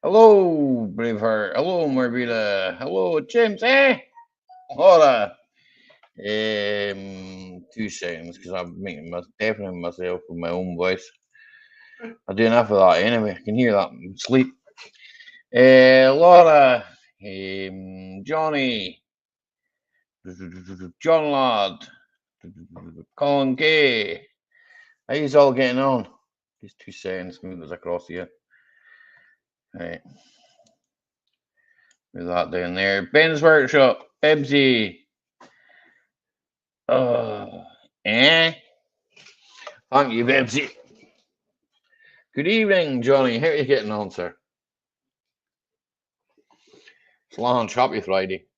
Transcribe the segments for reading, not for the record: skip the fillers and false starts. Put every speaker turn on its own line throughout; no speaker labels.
Hello, Braveheart. Hello, Marvita. Hello, James. Hola. 2 seconds, because I'm making deafening myself with my own voice. I do enough of that anyway. I can hear that in sleep. Laura. Johnny. John Ladd. Colin Gay. How you all getting on? Just 2 seconds. Move this across here. Right. Move that down there. Ben's Workshop. Bebsy. Eh? Thank you, Bebsy. Good evening, Johnny. How are you getting on, sir? It's long, happy Friday.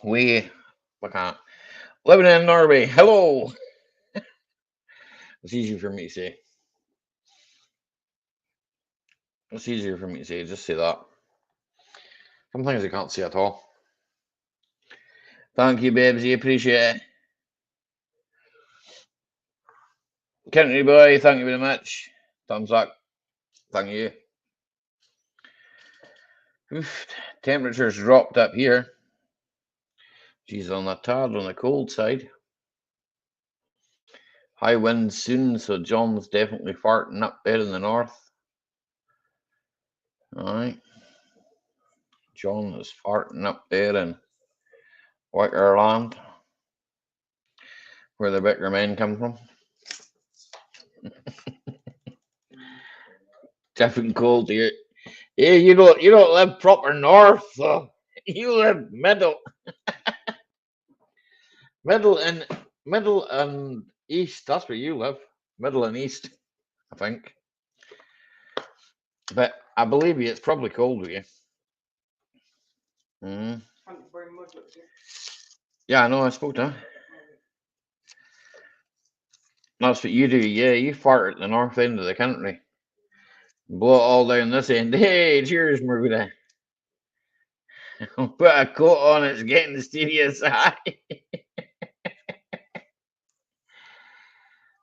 We can't. Living in Norway. Hello. It's easier for me to say. It's easier for me to say. Just say that. Some things I can't say at all. Thank you, Bebsy. Appreciate it. Country boy, thank you very much. Thumbs up. Thank you. Oof, temperatures dropped up here. She's on a tad on the cold side. High winds soon, so John's definitely farting up there in the north. Alright. John is farting up there in Wickerland, where the Wicker men come from. Different cold here. Yeah, you don't live proper north, though. You live middle. middle and east. That's where you live. Middle and east, I think. But I believe you, it's probably cold with you. Mm. Yeah, I know, I spoke to him. That's what you do, yeah. You fart at the north end of the country. Blow it all down this end. Hey, cheers, Marguda. Put a coat on, it's getting the serious high.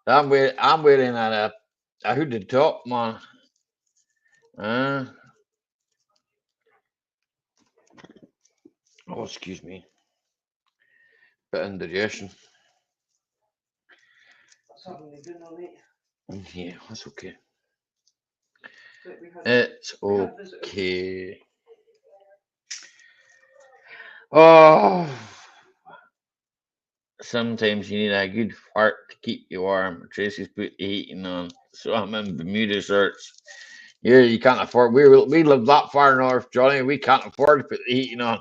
I'm wearing a hooded top, man. Oh, excuse me. Bit of indigestion. Yeah, that's okay. It's okay. Oh, sometimes you need a good fart to keep you warm. Tracy's put the heating on, so I'm in Bermuda shorts. Yeah, you can't afford. We live that far north, Johnny. We can't afford to put the heating on.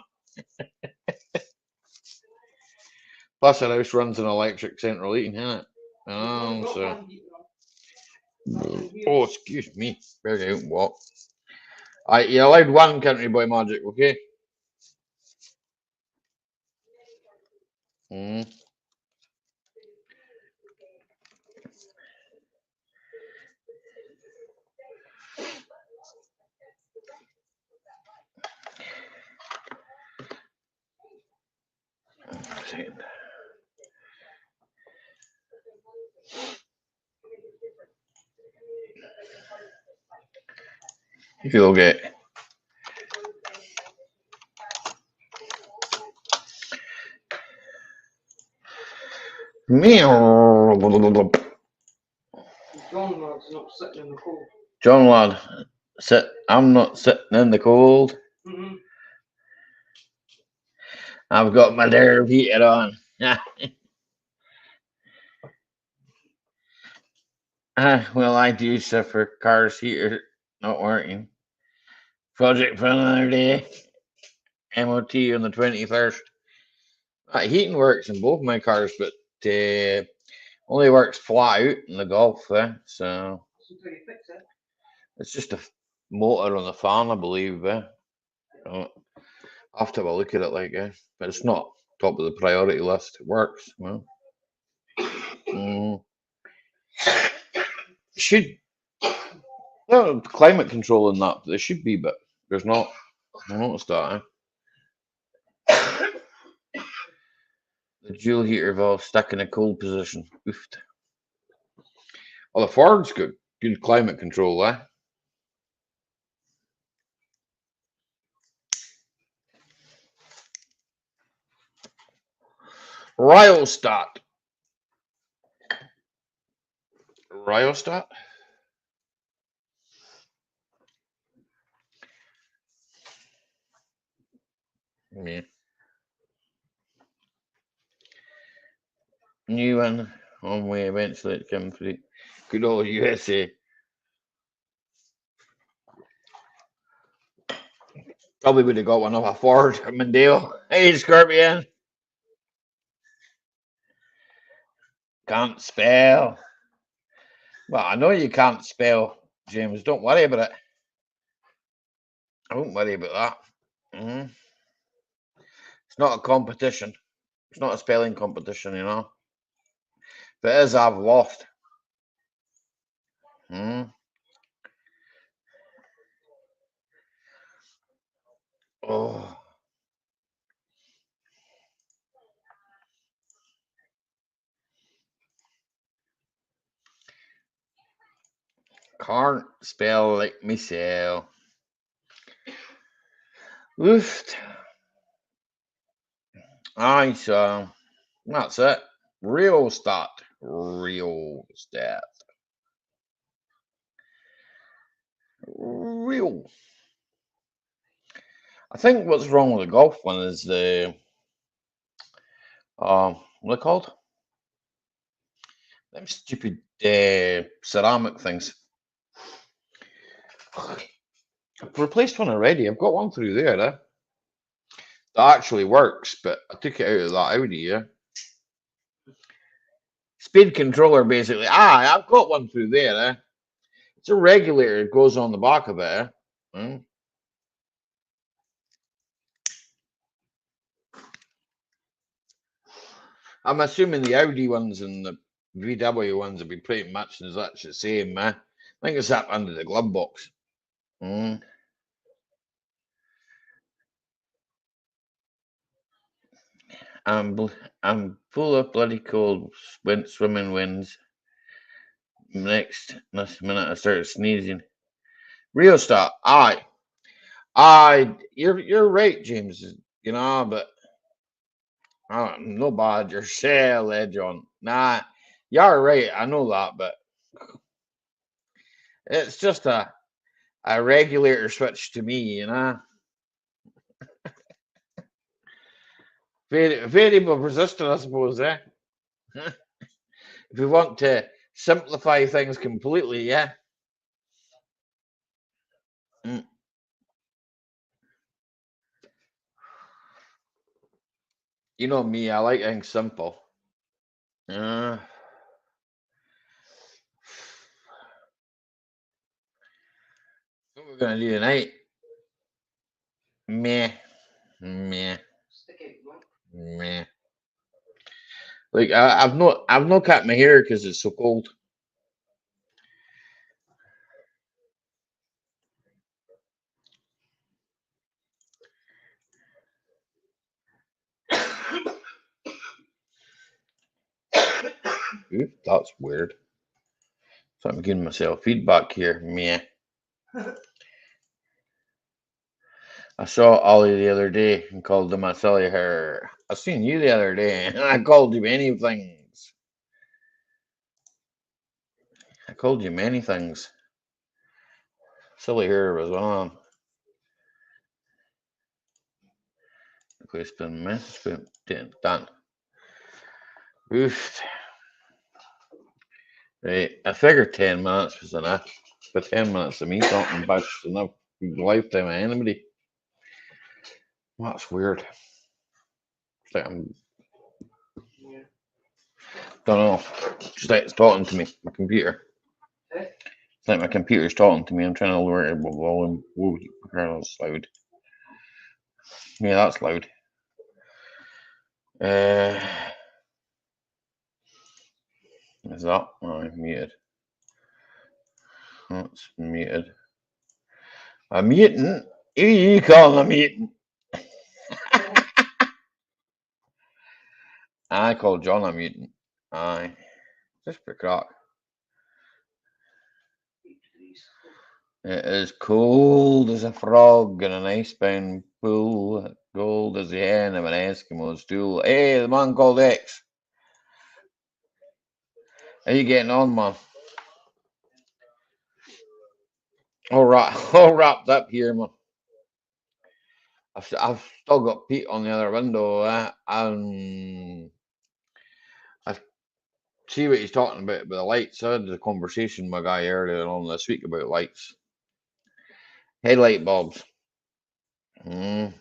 Plus, our house runs on electric central heating, isn't it? So. Oh, excuse me. Better get out and walk. You're allowed one country boy magic, okay? Mm. If you'll get. John Ladd, I'm not sitting in the cold. I've got my nerve heater on. Well, I do suffer car's heater not working. Project for another day. MOT on the 21st. Heating works in both my cars, but only works flat out in the Golf. So it's just a motor on the fan, I believe. I'll have to have a look at it, but it's not top of the priority list. It works. Well, should climate control in that there should be, but there's not. I noticed that. The dual heater valve stuck in a cold position. Oofed. Well, the Ford's good. Good climate control, eh? Rhyostat. Rhyostat? Yeah. New one on way eventually it come through. Good old USA. Probably would have got one off a Ford Mondeo. Hey, Scorpion. Can't spell. Well, I know you can't spell, James. Don't worry about it. I won't worry about that. It's not a competition. It's not a spelling competition, you know. If it is, I've lost. Oh, can't spell like myself. Oof. Aye, so that's it. Real stat. Real stat. Real. I think what's wrong with the golf one is the what are they called? Them stupid ceramic things. I've replaced one already. I've got one through there. That actually works, but I took it out of that Audi. Yeah. Speed controller, basically. I've got one through there. It's a regulator. It goes on the back of it. I'm assuming the Audi ones and the VW ones will be pretty much the same. I think it's up under the glove box. Mm. I'm full of bloody cold swimming winds. Next minute I started sneezing. Real start. You're right, James. You know, but no bad. You're shell edge on. Nah, you're right. I know that, but it's just a regulator switch to me. You know, variable resistor, I suppose. If we want to simplify things completely, yeah. Mm. You know me, I like things simple. Uh, what we're gonna do tonight? Meh, meh, meh. Like I've not cut my hair because it's so cold. Ooh, that's weird. So I'm giving myself feedback here. Meh. I saw Ollie the other day and called him a silly hair. I seen you the other day and I called you many things. I called you many things. Silly hair was on. It's been messed. Done. Oof. Right. I figured 10 minutes was enough. But 10 minutes of me talking about enough lifetime of anybody. That's weird. It's like I'm don't know. It's like it's talking to me, my computer. It's like my computer's talking to me. I'm trying to lower it volume. Whoa, that's loud. Yeah, that's loud. Uh, is that? Oh, I'm muted. That's muted. A mutant? Who you calling a mutant? I call John a mutant. Aye. Just for crack. It is cold as a frog in an icebound pool, cold as the hen of an Eskimo stool. Hey, the man called X. How you getting on, man? All wrapped up here, man. I've still got Pete on the other window, and I see what he's talking about the lights. I had a conversation with my guy earlier on this week about lights, headlight bulbs. Mm.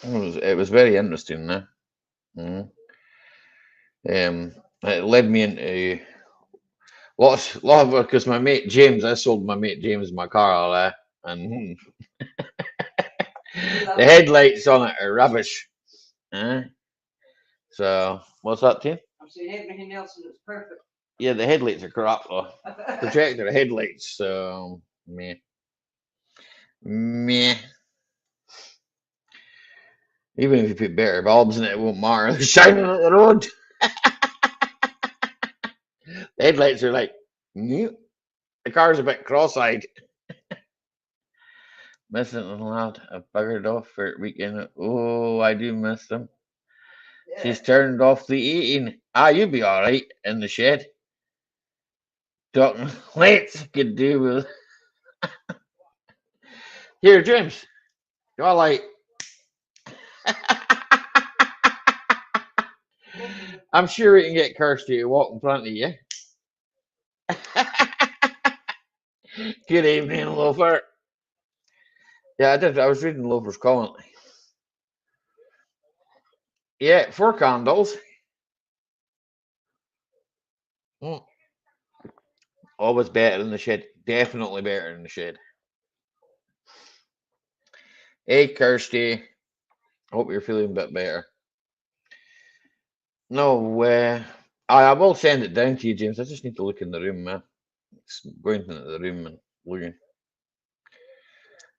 It was very interesting, eh? Mm. It led me into lot of because my mate James, I sold my mate James my car, and the headlights on it are rubbish. Eh? So what's that, Tim? I'm saying everything else looks perfect. Yeah, the headlights are crap though. Projector headlights, so meh. Meh. Even if you put better bulbs in it, it won't matter. They're shining at the road. The headlights are like, mute. The car's a bit cross-eyed. Missing a lad. I buggered off for a weekend. Oh, I do miss them. Yeah. She's turned off the eating. Ah, you'll be all right in the shed. Talking lights could do with. Here, James. You all like? I'm sure we can get Kirsty to walk in front of you. Good evening, Loafer. Yeah, I did. I was reading Loafer's comment. Yeah, 4 candles. Mm. Always better in the shed. Definitely better in the shed. Hey, Kirsty. Hope you're feeling a bit better. No, I will send it down to you, James. I just need to look in the room, man. Going into the room and looking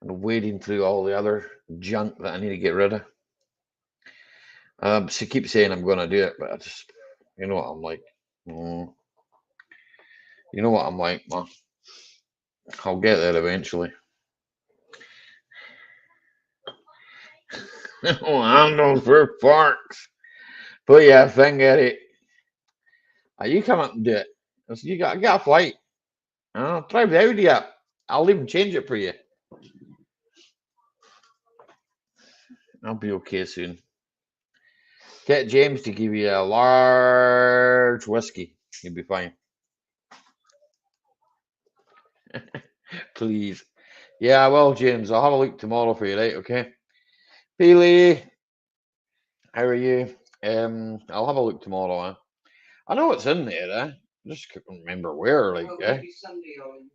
and wading through all the other junk that I need to get rid of. She keeps saying I'm going to do it, but I just, you know what I'm like. Mm, you know what I'm like, man. I'll get there eventually. Oh, handles for farts. But yeah, finger it. You come up and do it. You got a flight. Try the Audi up. I'll even change it for you. I'll be okay soon. Get James to give you a large whiskey. You'll be fine. Please. Yeah, well, James, I'll have a look tomorrow for you, right? Okay. Bailey, how are you? I'll have a look tomorrow. I know it's in there. I just couldn't remember where. I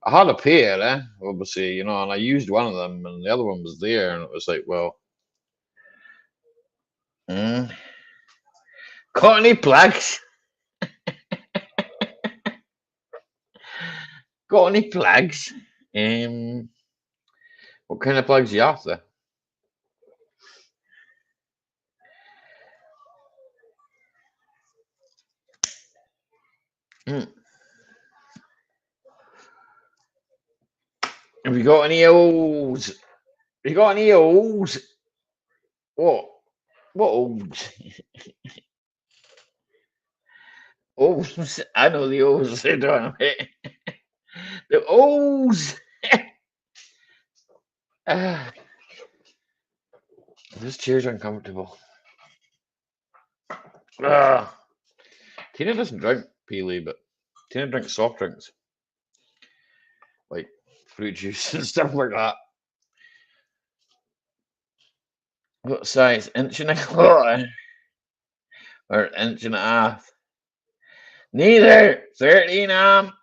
had a pair. Obviously, and I used one of them, and the other one was there, and it was like, well, got any plugs? Got any plugs? What kind of plugs you after? Mm. Have you got any O's? Have you got any O's? What? What O's? O's. I know the O's. They don't. The O's. This chair's uncomfortable. Tina doesn't drink Peely, but Tina drinks soft drinks like fruit juice and stuff like that. What size? Inch and a quarter or inch and a half? Neither. 13 amp.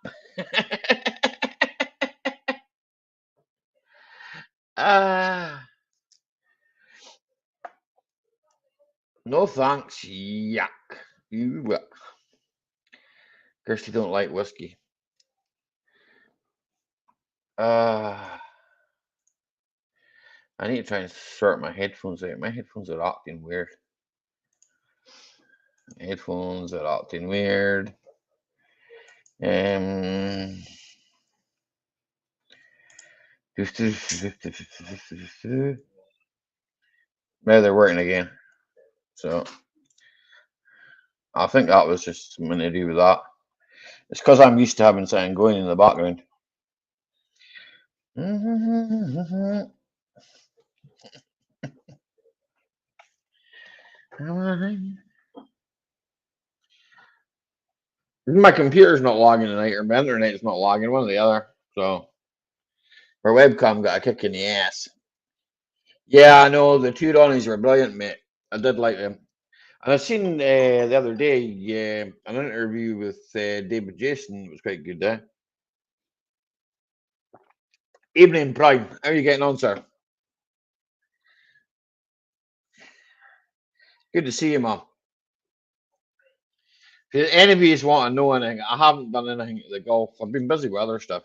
No thanks. Yuck. You. Kirsty don't like whiskey. I need to try and sort my headphones out. My headphones are acting weird. Headphones are acting weird. Do Now they're working again. So I think that was just something to do with that. It's because I'm used to having something going in the background. My computer's not logging tonight, or my internet's not logging, one or the other. So our webcam got a kick in the ass. Yeah, I know the two Ronnies were brilliant, mate. I did like them. And I seen the other day an interview with David Jason. It was quite good there. Evening, Prime. How are you getting on, sir? Good to see you, man. If any of you want to know anything, I haven't done anything at the golf. I've been busy with other stuff.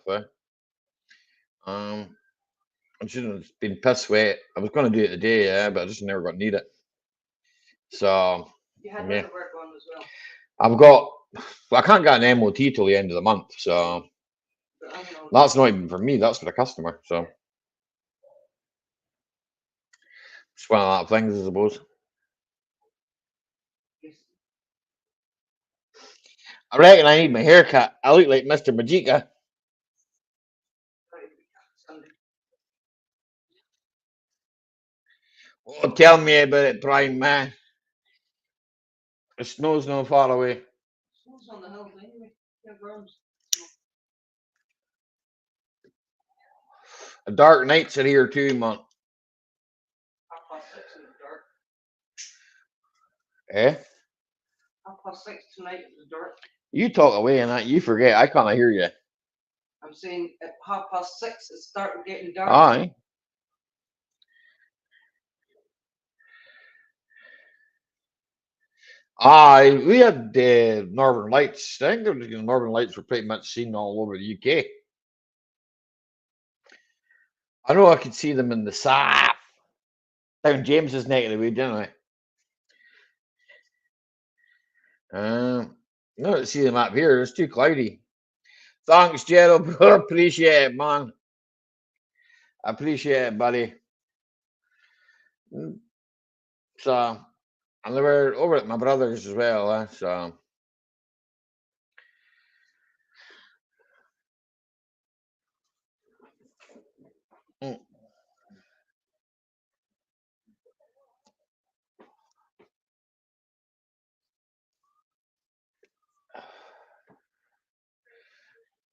Um, I shouldn't have been piss wet. I was going to do it today, yeah, but I just never got need it. So yeah, I've got. Well, I can't get an MOT till the end of the month, so that's not even for me. That's for the customer. So it's one of that things, I suppose. I reckon I need my haircut. I look like Mr. Majika. Oh, tell me about it, Prime man. The snow's not far away. The dark nights are here too, man. Eh? You talk away and that you forget. I can't hear you.
I'm saying at 6:30 it started getting dark.
Aye. Aye, we had Northern Lights. I think the Northern Lights were pretty much seen all over the UK. I know I could see them in the south. Down James's neck of the wood, didn't I? No, to see them up here. It's too cloudy. Thanks, Gerald. Appreciate it, man. I appreciate it, buddy. So, and they were over at my brother's as well. So, mm.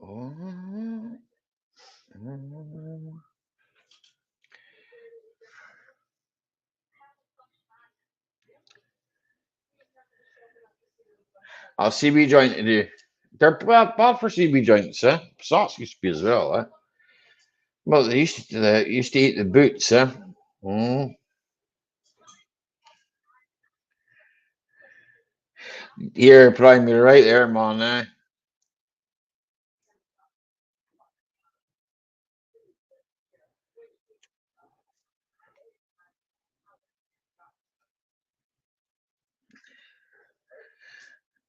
Oh. I'll CB joint to do. They're bad for CB joints, eh? Socks used to be as well, eh? Well, they used to eat the boots, eh? Mm. Here, Prime, you're right there, man, eh?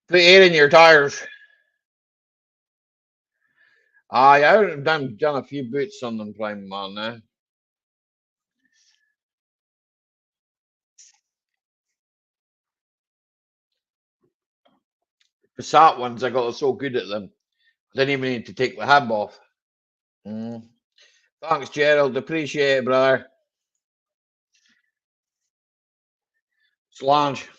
Put air in your tires. Aye, I've done a few boots on them, Prime, man, eh? Passat ones, I got so good at them. I didn't even need to take the hub off. Mm. Thanks, Gerald. Appreciate it, brother. Slange.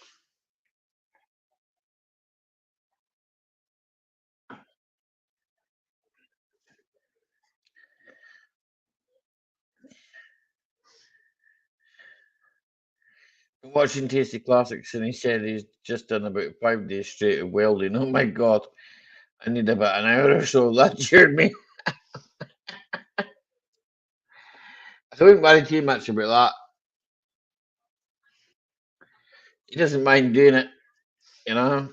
Watching Tasty Classics, and he said he's just done about 5 days straight of welding. Oh my god, I need about an hour or so. That cheered me. I don't worry too much about that. He doesn't mind doing it, you know.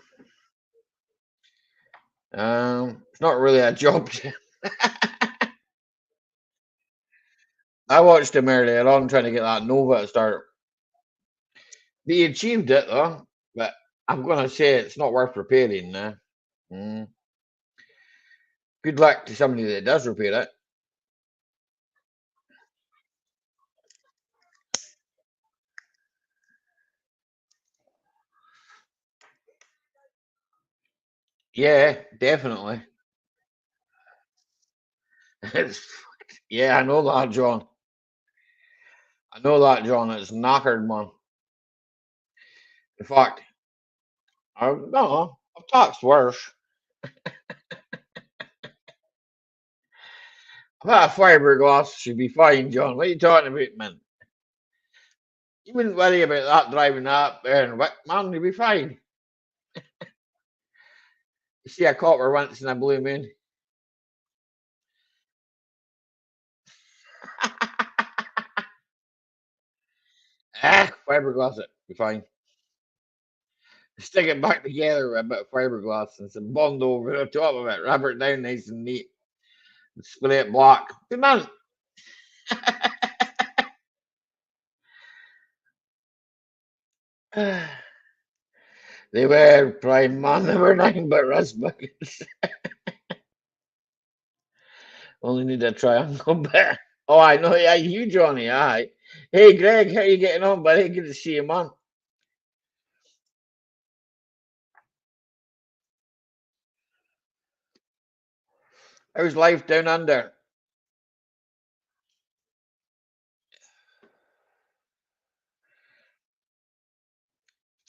It's not really a job. I watched him earlier on trying to get that Nova to start. He achieved it though, but I'm gonna say it's not worth repairing now. Mm. Good luck to somebody that does repair it. Yeah, definitely. It's, yeah, I know that, John. I know that, John. It's knackered, man. In fact, I no, I've taxed worse. I've had a fiberglass should be fine, John. What are you talking about, man? You wouldn't worry about that driving that there and what, man, you'll be fine. You see a copper once in a blue moon. Fiberglass it, be fine. Stick it back together with a bit of fiberglass and some bond over the top of it. Rub it down nice and neat. And spray it black. Good man. They were prime man. They were nothing but rust buckets. Only need a triangle bit. Oh, I know. Yeah, you, Johnny. Aye. Hey, Greg, how you getting on, buddy? Good to see you, man. How's life down under?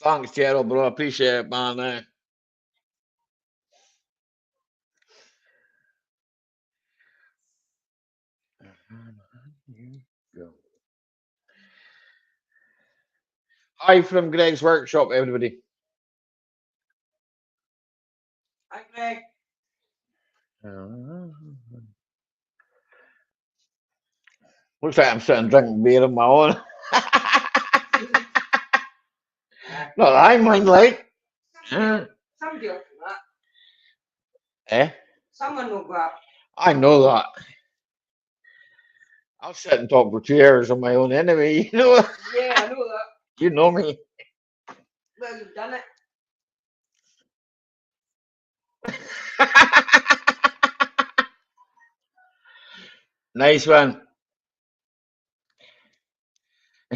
Thanks, Gerald, bro. Appreciate it, man. Hi from Greg's workshop, everybody.
Hi, Greg.
Looks like I'm sitting drinking beer on my own. Not that I mind, like.
Somebody will do that.
Eh?
Someone will go up.
I know that. I'll sit and talk for 2 hours on my own anyway. You know,
Yeah, I know that.
you know me.
Well, you've done it.
Nice one.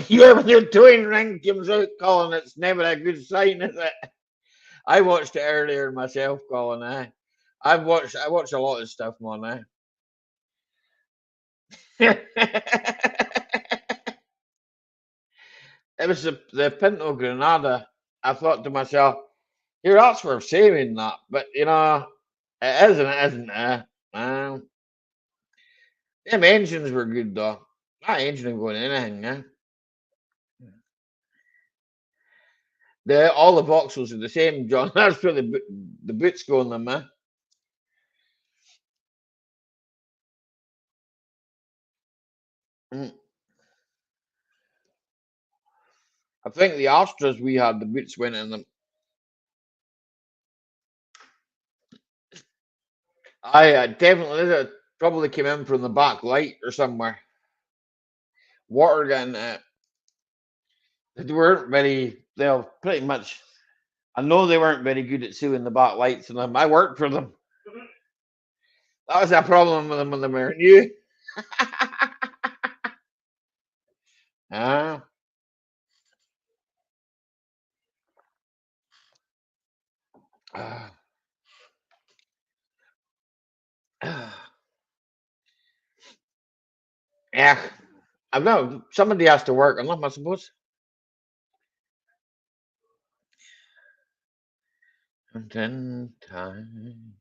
You ever your towing ring comes out, Colin? It's never a good sign, is it? I watched it earlier myself, Colin. I watch a lot of stuff, man. It was the Pinto Granada. I thought to myself, here, that's worth saving that. But, it isn't, it isn't. Them engines were good, though. That engine will go in anything, yeah. All the voxels are the same, John. That's where the boots go in them, man. Mm. I think the Astras we had, the boots went in them. I definitely it probably came in from the back light or somewhere. Water getting it. They weren't very. They're pretty much. I know they weren't very good at sealing the back lights in them. I worked for them. That was a problem with them when they were new. Ah, ah, ah. Yeah, I know somebody has to work on them, I suppose. And then time.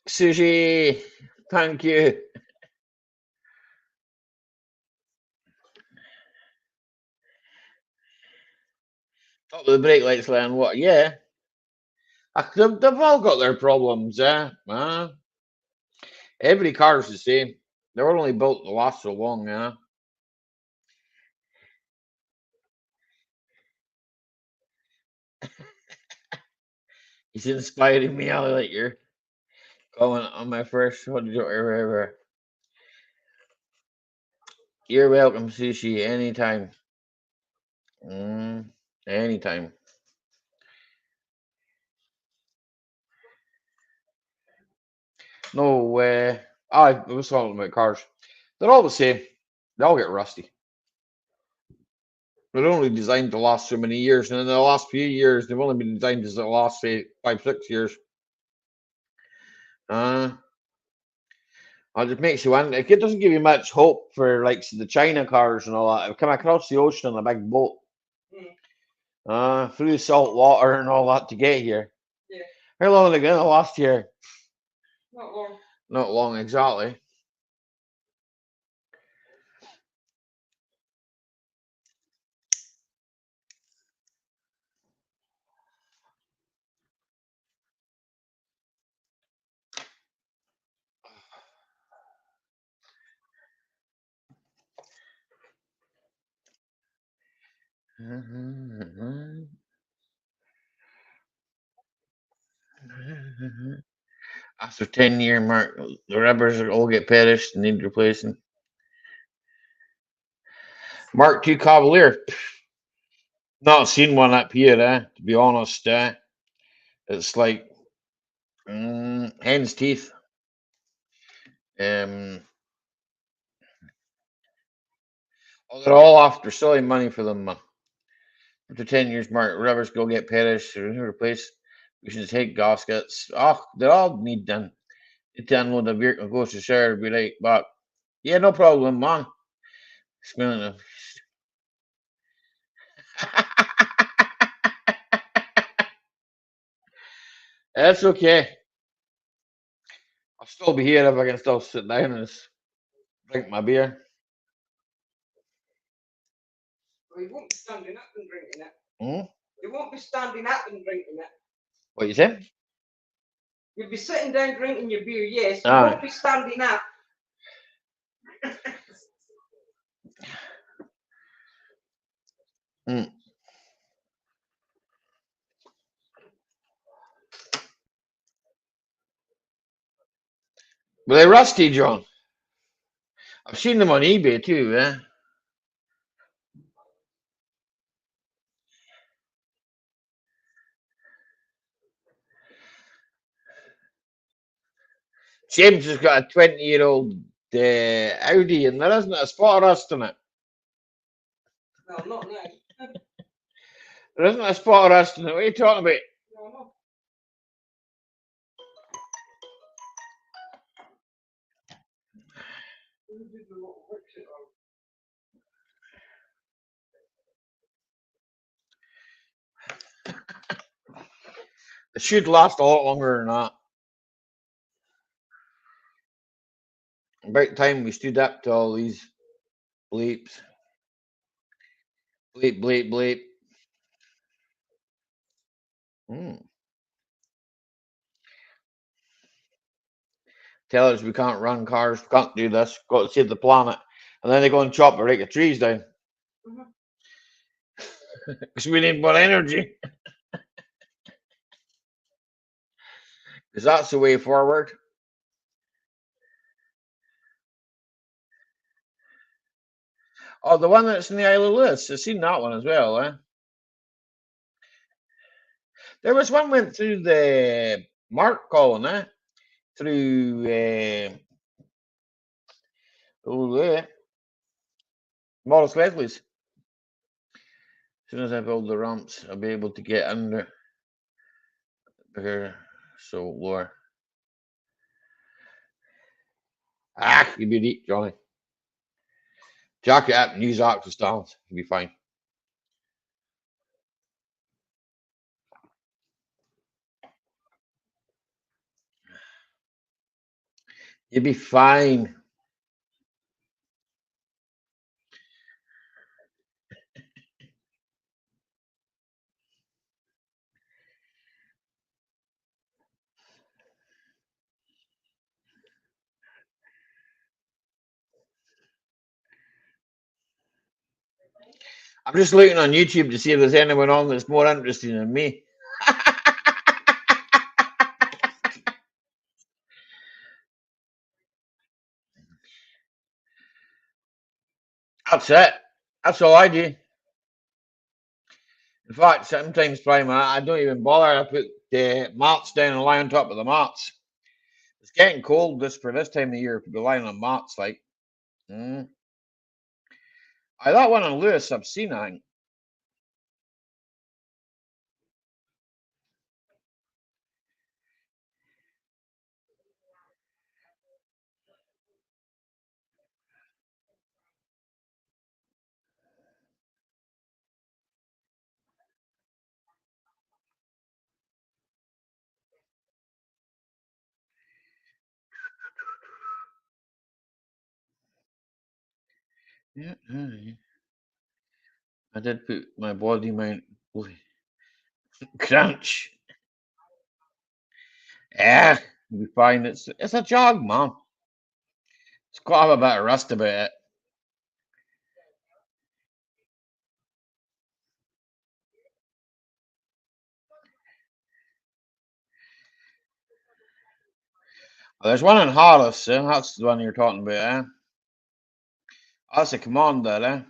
Sushi, thank you. Top of the brake lights, Len. What? Yeah, they've all got their problems. Every car's the same. They were only built to last so long. Yeah. He's inspiring me. I like your comment on my first. What did you ever? You're welcome, sushi, anytime. Mm, anytime. No, I was talking about cars. They're all the same. They all get rusty. They're only designed to last so many years, and in the last few years, they've only been designed to last, say, 5, 6 years. Uh, it just makes you wonder. It doesn't give you much hope for like the China cars and all that. I've come across the ocean on a big boat, through salt water and all that to get here.
Yeah.
How long are they going to last here?
Not long.
Not long, exactly. After 10-year mark, the rubbers will all get perished and need replacing. Mark II Cavalier. Not seen one up here, to be honest. It's like hen's teeth. They're all after selling money for them. After 10 years, mark rubbers go get perished or replaced. We should take gaskets. Oh, they all need done. Need to unload the vehicle, goes to share, be like, but yeah, no problem, man. Smelling them. That's okay. I'll still be here if I can still sit down and drink my beer.
Well, you won't be standing up and drinking it.
Hmm?
You won't be standing up and drinking it.
What you say?
You'll be sitting down drinking your beer, yes. You
Aye.
won't be standing up.
Mm. But they're rusty, John. I've seen them on eBay too, James has got a 20-year-old Audi, and there isn't a spot of rust in it.
Well, not now.
There isn't a spot of rust in it. What are you talking about?
No, no. You did a lot of work to it on.
It should last a lot longer than that. About time we stood up to all these bleeps. Bleep, bleep, bleep. Tell us we can't run cars, we can't do this, got to save the planet. And then they go and chop or break the trees down. Because we need more energy. Because that's the way forward. Oh, the one that's in the Isle of Lewis. I've seen that one as well, There was one went through the Mark Colin, through Morris Leslie's. As soon as I build the ramps, I'll be able to get under here. So lower. You'll be deep, Johnny. Jack it up and use axle stands. You'll be fine. You'll be fine. I'm just looking on YouTube to see if there's anyone on that's more interesting than me. That's it. That's all I do. In fact, sometimes, Prime, I don't even bother. I put the mats down and lie on top of the mats. It's getting cold this for this time of year. Be lying on mats like. Mm. I that one on Lewis. I've seen. I think. Yeah, I did put my body mount crunch. Yeah, we find it's a jog, man. It's got to have a bit of rust about it. Well, there's one in Hollis, that's the one you're talking about, eh? That's a Commander, eh?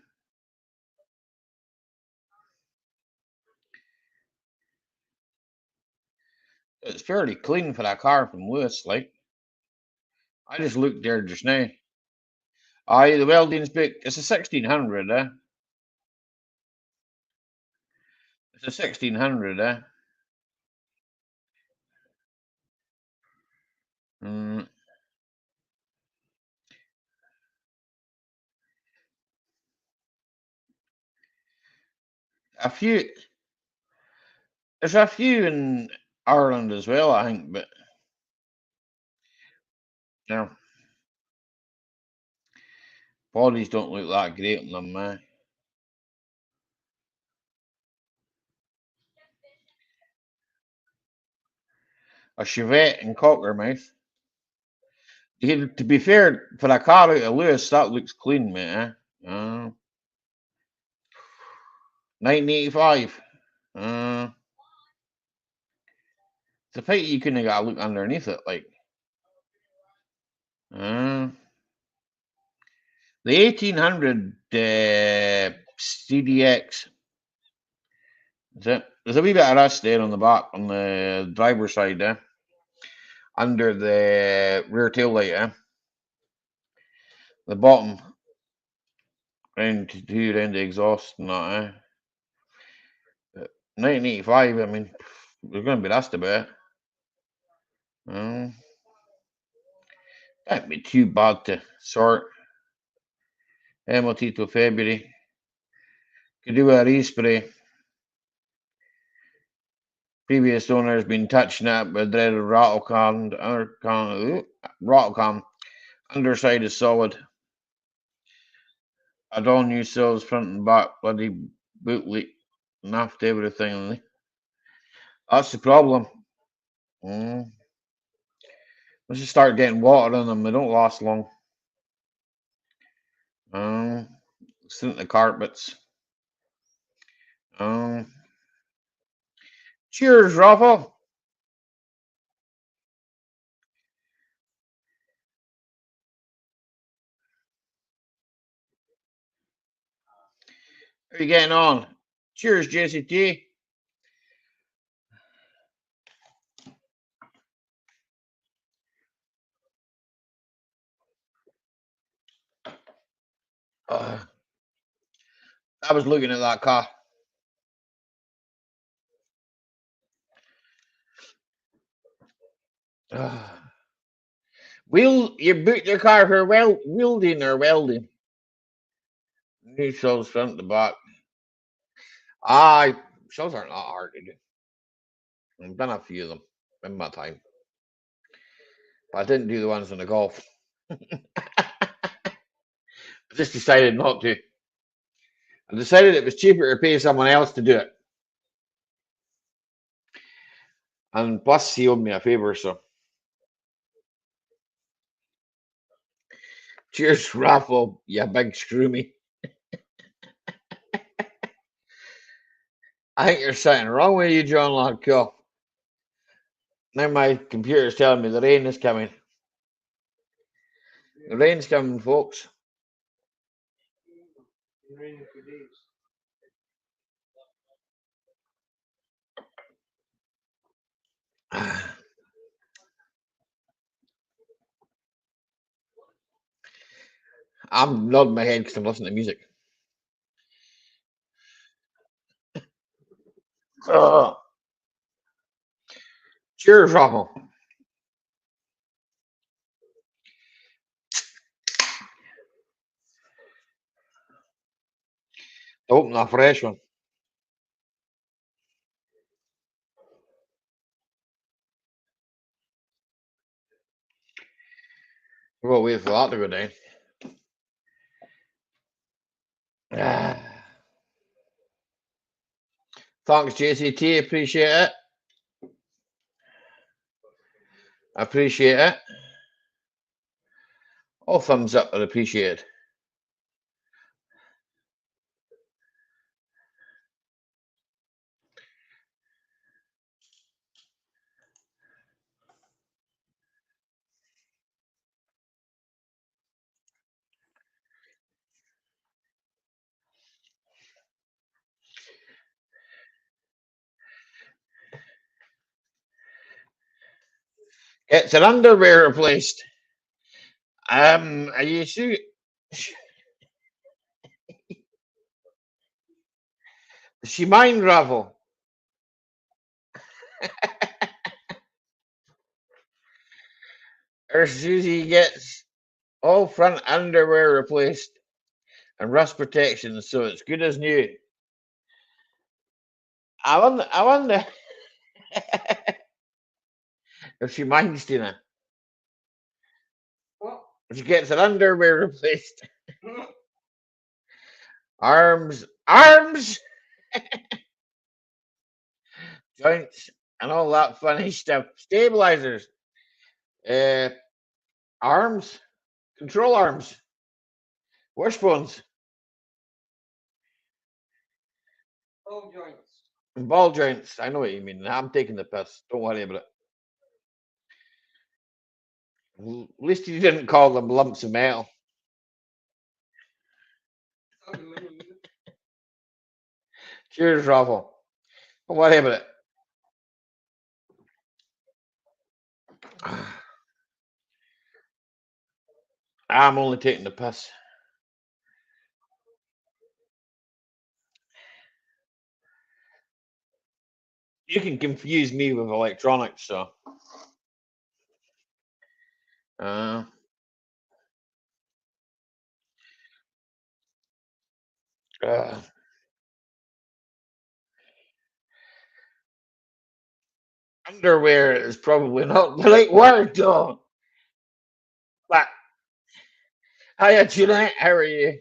It's fairly clean for that car from Lewis, like. I just looked there just now. Aye, the welding's big. It's a 1600, eh? It's a 1600, eh? Mm, a few, there's a few in Ireland as well, I think, but you know, bodies don't look that great on them, eh? A Chevette in Cockermouth. To be fair, for a car out of Lewis, that looks clean, mate, eh? 1985. Uh, it's a pity you couldn't got a look underneath it, like. Uh, the 1800 CDX. There's a wee bit of rust there on the back, on the driver's side there, under the rear tail light, the bottom, round to round the exhaust and that, 1985, I mean, there's going to be rust about it. Can't be too bad to sort. MOT till February. Could do a respray. Previous owner has been touching it with dreaded rattle cam. Underside is solid. Had all new sills front and back, bloody boot leak, naffed everything. That's the problem. Mm. Once you start getting water in them, they don't last long. Sitting the carpets. Cheers, Rafa. How are you getting on? Cheers, JCT. I was looking at that car. You booked your car for wielding or welding? New shells front to back. Shells aren't that hard to do. I've done a few of them in my time. But I didn't do the ones on the golf. I just decided not to. I decided it was cheaper to pay someone else to do it. And plus, he owed me a favour, so. Cheers, Raffle, you big screw me. I think you're something wrong with you, John Lodkill. Now my computer's telling me the rain is coming. The rain's coming, folks. I'm nodding my head because I'm listening to music. Oh, cheers, Rocco. Open a fresh one. We'll wait for that to go down. Ah, thanks, JCT. Appreciate it. Appreciate it. All thumbs up are appreciated. It's an underwear replaced. Are you sure? She mind raffle. Or Susie gets all front underwear replaced and rust protection, so it's good as new. I wonder if she minds, Tina.
What?
She gets her underwear replaced. Arms, joints, and all that funny stuff. Stabilizers, uh, arms, control arms, wishbones,
All joints.
and ball joints. I know what you mean. I'm taking the piss. Don't worry about it. At least you didn't call them lumps of metal. Cheers, Raffle. Don't worry about it. I'm only taking the piss. You can confuse me with electronics, so. Uh, uh, underwear is probably not the right word, though. But hiya, Jeanette. How are you?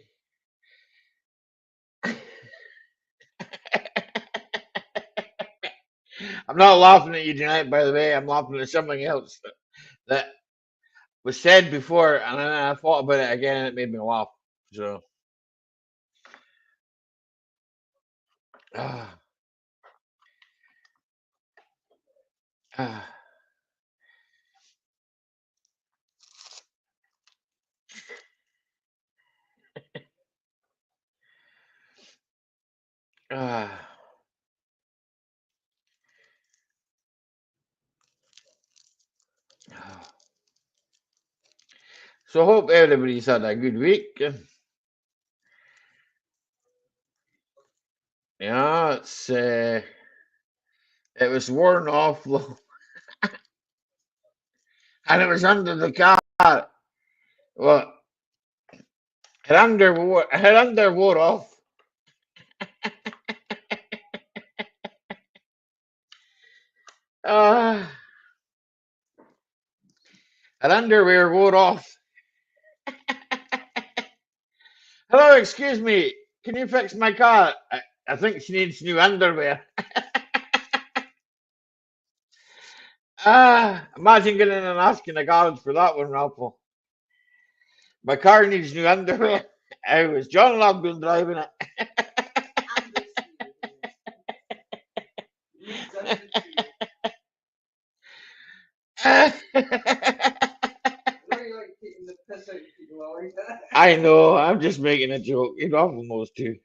I'm not laughing at you tonight, by the way. I'm laughing at something else that was said before, and then I thought about it again, and it made me laugh. So, ah, ah, ah. So, hope everybody's had a good week. Yeah, it was worn off, though, and it was under the car. Well, it under wore off. Ah, her underwear wore off. Hello, excuse me. Can you fix my car? I think she needs new underwear. Imagine getting in and asking a garage for that one, Ralph. My car needs new underwear. I was John and I've been driving it. I know, I'm just making a joke. You know, almost too.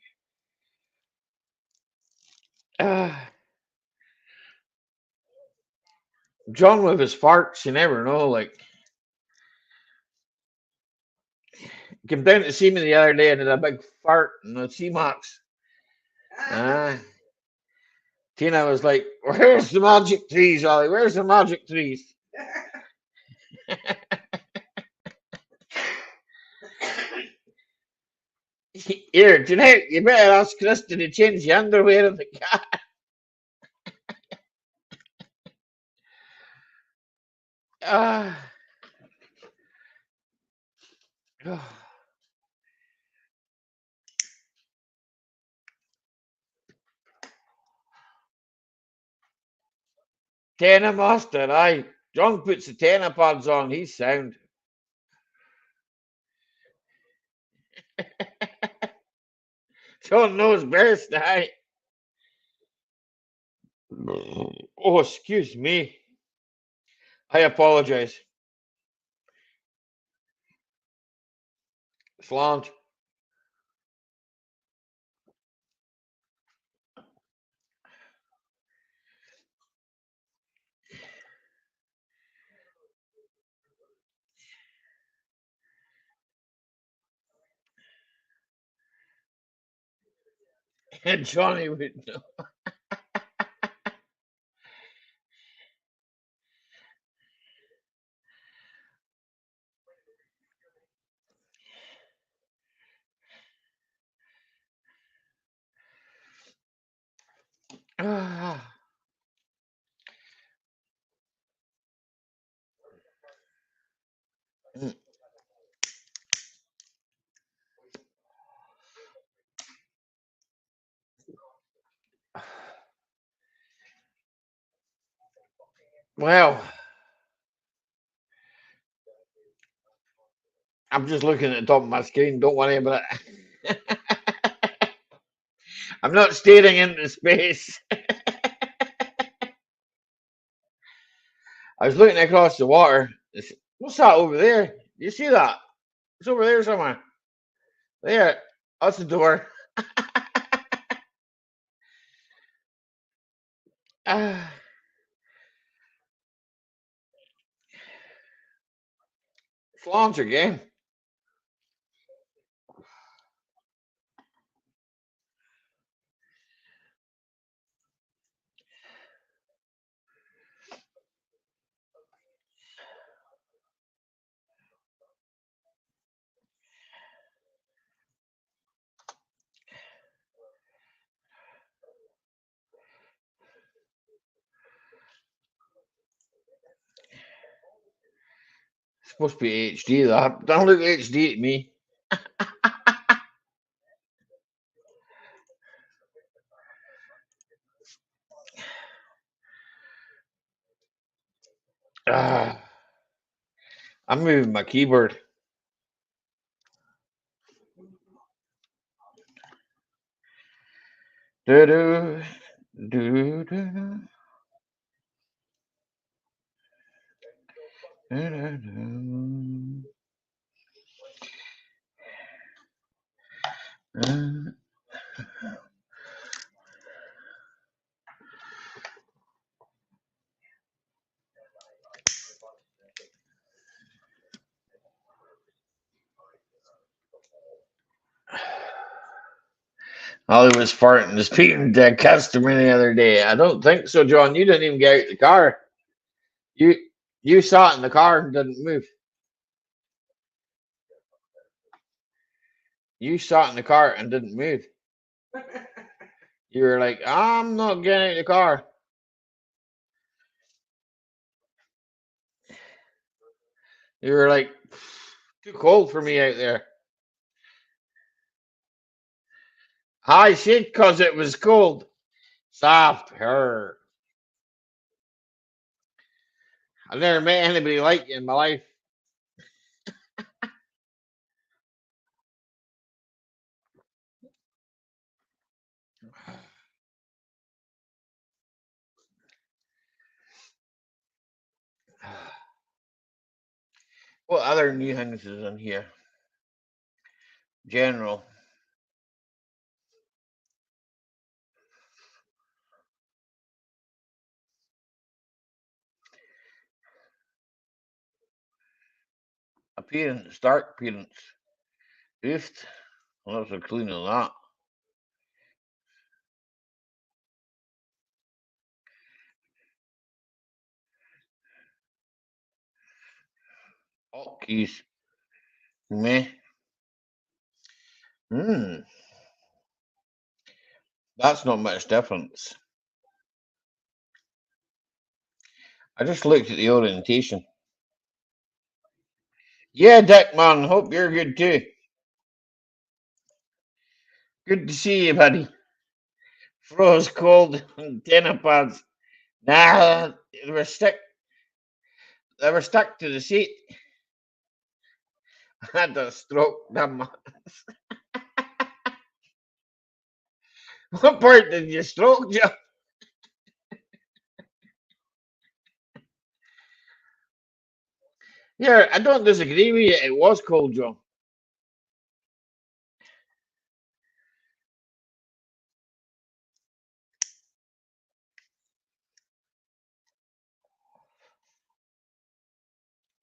John with his farts, you never know. Like, Came down to see me the other day and had a big fart in the C-Max. Ah. Tina was like, "Where's the magic trees, Ollie? Where's the magic trees?" Here, tonight, you better ask Krista to change the underwear of the cat. Ah. Tenor master, aye. John puts the tenor pads on, he's sound. John knows best, aye. Oh, excuse me. I apologize. Slant. And Johnny would know. Ah. Well, I'm just looking at the top of my screen. Don't worry about it. I'm not staring into space. I was looking across the water. What's that over there? You see that? It's over there somewhere. There. That's the door. Ah. Slants again. It's supposed to be HD, that. Don't look HD to me. Ah. I'm moving my keyboard. Do-do, do-do, do-do-do. Uh, Holly was farting. Speaking to a customer the other day. I don't think so, John. You didn't even get out the car. You you sat in the car and didn't move. You sat in the car and didn't move. You were like, I'm not getting out of the car. You were like, too cold for me out there. I said because it was cold. Soft her. I've never met anybody like you in my life. What other new things is in here? General. Appearance, dark appearance. Fifth. Well, that's a clean of that. Hotkeys. Meh. Hmm. That's not much difference. I just looked at the orientation. Yeah, Dick, man. Hope you're good too. Good to see you, buddy. Froze cold antenna pads. Nah, they were stuck to the seat. I had a stroke. Damn. What part did you stroke, Joe? Yeah, I don't disagree with you. It was cold, Joe.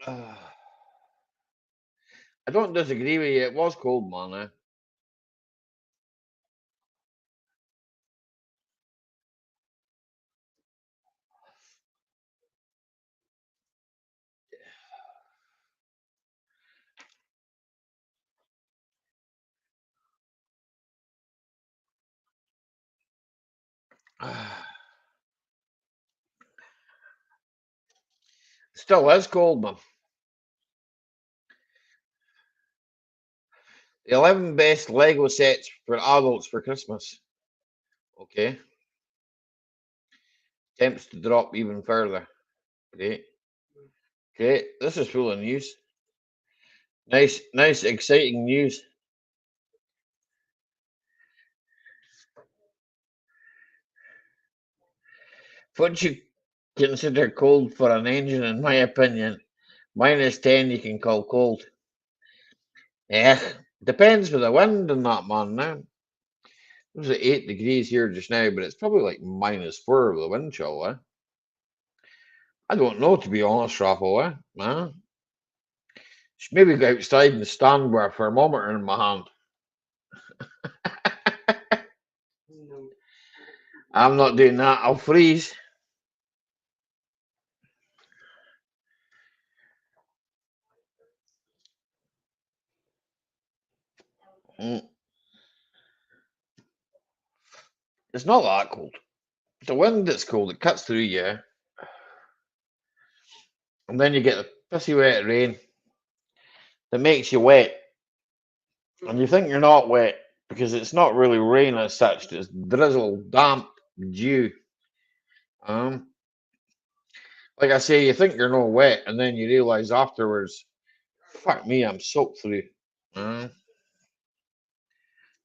I don't disagree with you. It was cold, man. Still is cold, man. The 11 best Lego sets for adults for Christmas. Okay. Attempts to drop even further. Great. Okay. This is full of news. Nice, exciting news. What you consider cold for an engine, in my opinion, -10 you can call cold. Yeah, depends with the wind and that, man. Now it was at 8 degrees here just now, but it's probably like -4 with the wind chill. I don't know, to be honest, Raffle. Should maybe go outside and stand with a thermometer in my hand.
No.
I'm not doing that. I'll freeze. Mm. It's not that cold. It's the wind that's cold. It cuts through you, and then you get the pissy wet rain that makes you wet, and you think you're not wet because it's not really rain as such. It's drizzle, damp, dew. Um, like I say, you think you're not wet, and then you realise afterwards, fuck me, I'm soaked through. Um,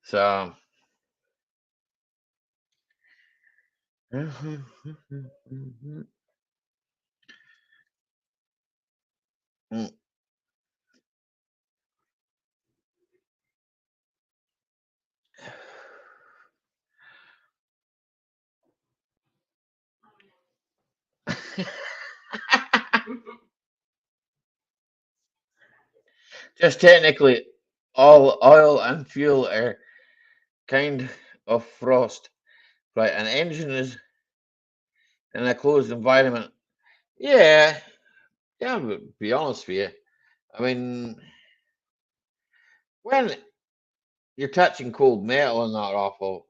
so. Just technically, all oil and fuel are kind of frost. Right, an engine is in a closed environment. Yeah, yeah, but to be honest with you, I mean, when you're touching cold metal and that awful,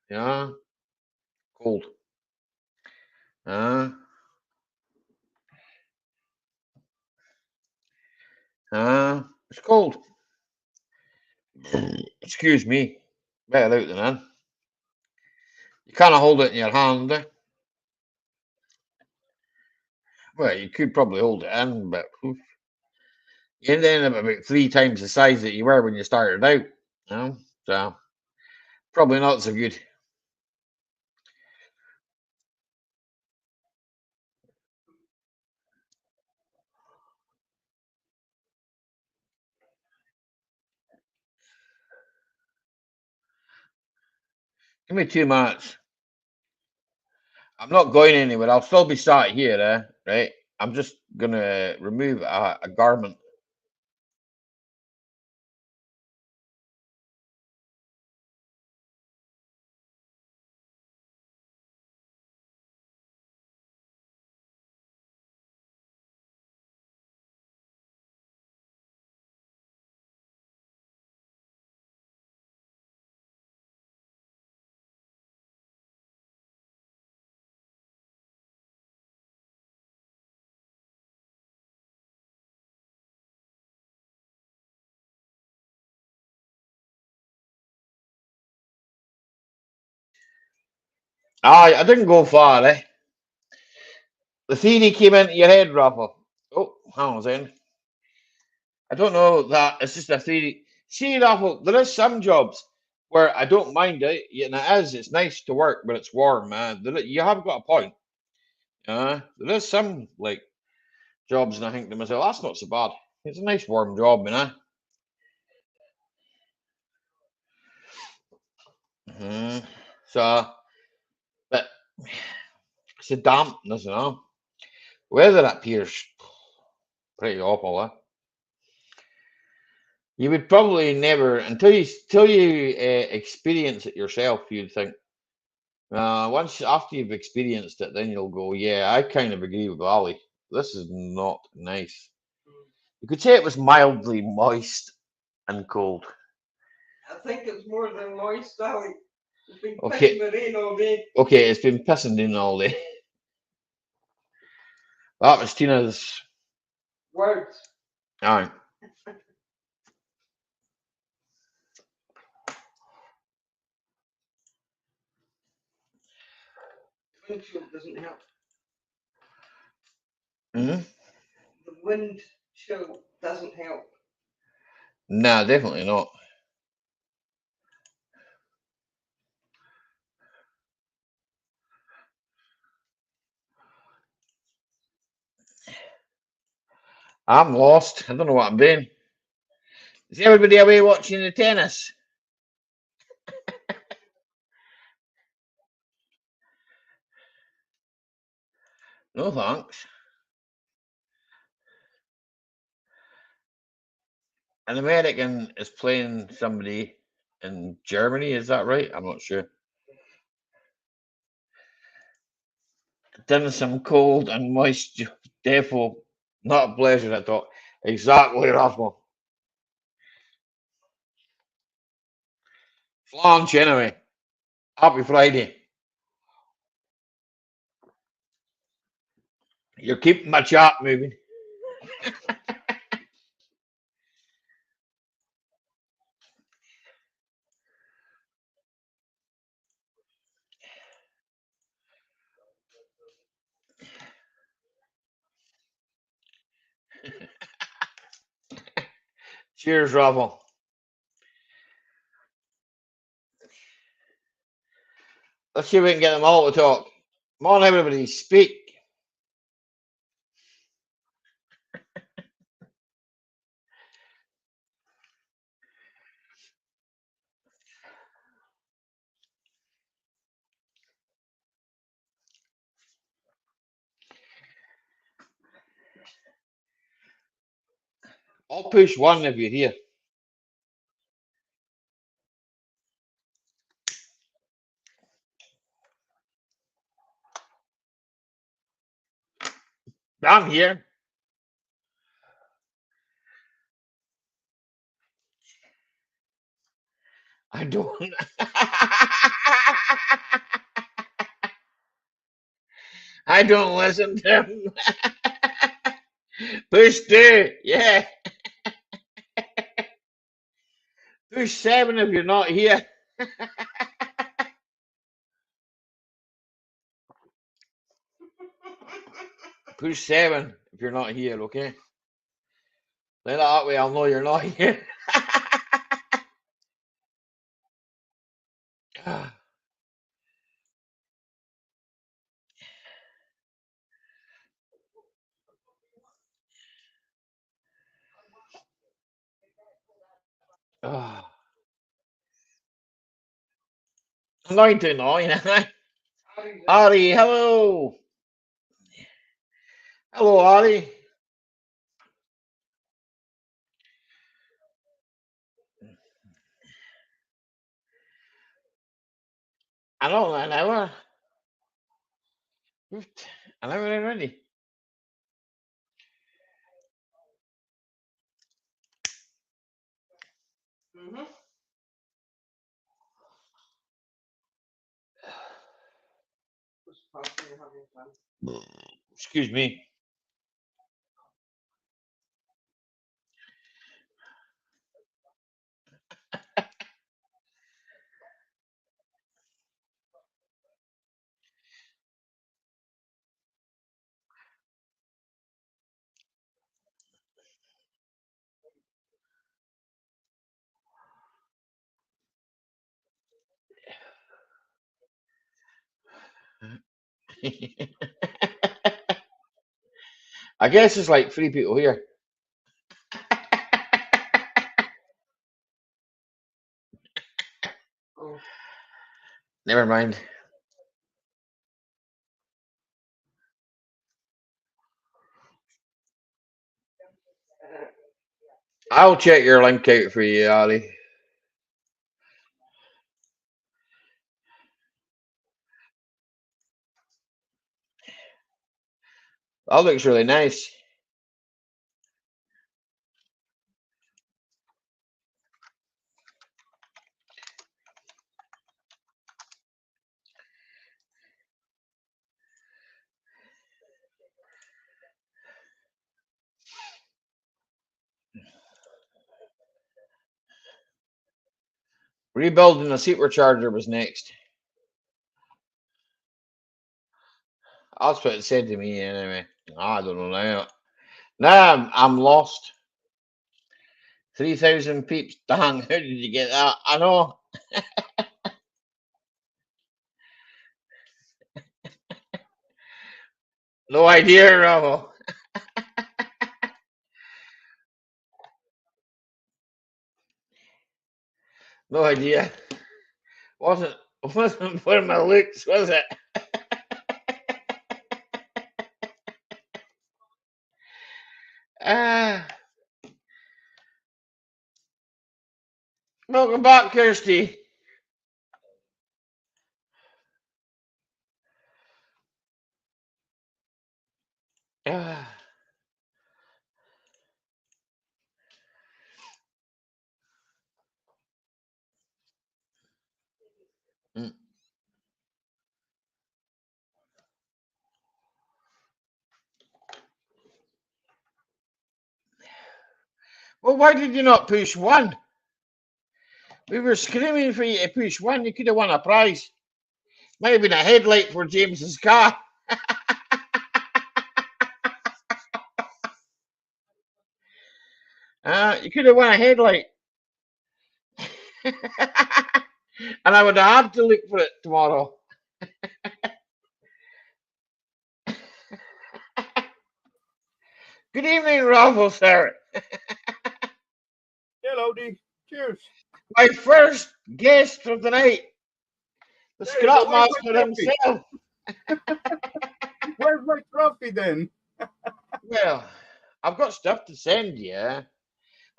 you know, cold. Uh, it's cold. Excuse me. Better out than in. You can't hold it in your hand. Well, you could probably hold it in, but you end up about 3 times the size that you were when you started out. You know, so probably not so good. Give me 2 minutes. I'm not going anywhere. I'll still be sat here, right? I'm just gonna remove a garment. I didn't go far, eh? The theory came into your head, Rafa. Oh, hang on a second. I don't know that. It's just a theory. See, Rafa, there is some jobs where I don't mind it, and it is. It's nice to work, but it's warm, man. You have got a point. There is some like jobs, and I think to myself, that's not so bad. It's a nice warm job, you know. Mhm. So, but it's the dampness, you know. Weather up here's pretty awful, eh? You would probably never until you experience it yourself. You'd think. Once after you've experienced it, then you'll go, yeah, I kind of agree with Ali. This is not nice. You could say it was mildly moist and cold.
I think it's more than moist, Ali. It's been
Okay,
pissing the rain all day.
okay, it's been pissing in all day. That was Tina's.
Words.
Aye.
Windshield doesn't help.
Hmm.
The wind chill doesn't help.
Nah, definitely not. I'm lost. I don't know what I'm doing. Is everybody away watching the tennis? No thanks. An American is playing somebody in Germany, is that right? I'm not sure. Dinner some cold and moist defo. Not a pleasure at all. Exactly, Rafa. Flange anyway. Happy Friday. You're keeping my chat moving. Cheers, Rafa. Let's see if we can get them all to talk. Come on, everybody, speak. I'll push one if you're here. I'm here. I don't. I don't listen to him. Push two. Yeah. Push seven if you're not here. Push seven if you're not here, okay? Then that way I'll know you're not here. I'm going to annoy you. Ari, hello. Hello, Ari. I know, an hour. An hour already.
Mm-hmm.
Excuse me. I guess it's like 3 people here.
Oh.
Never mind. I'll check your link out for you, Ali. That looks really nice. Rebuilding a supercharger was next. That's what it said to me anyway. I don't know now. Now I'm lost. 3,000 peeps. Dang, how did you get that? I know. No idea, Ramo. No idea. Wasn't for my looks, was it? Ah, welcome back, Kirsty. Ah, mm. Well, why did you not push one? We were screaming for you to push one. You could have won a prize. Might have been a headlight for James's car. You could have won a headlight. And I would have had to look for it tomorrow. Good evening, Raffle, sir.
Hello, D. Cheers.
My first guest of the night, the
There you go.
scrap
Where's
master
my trophy?
himself.
Where's my trophy then?
Well, I've got stuff to send you.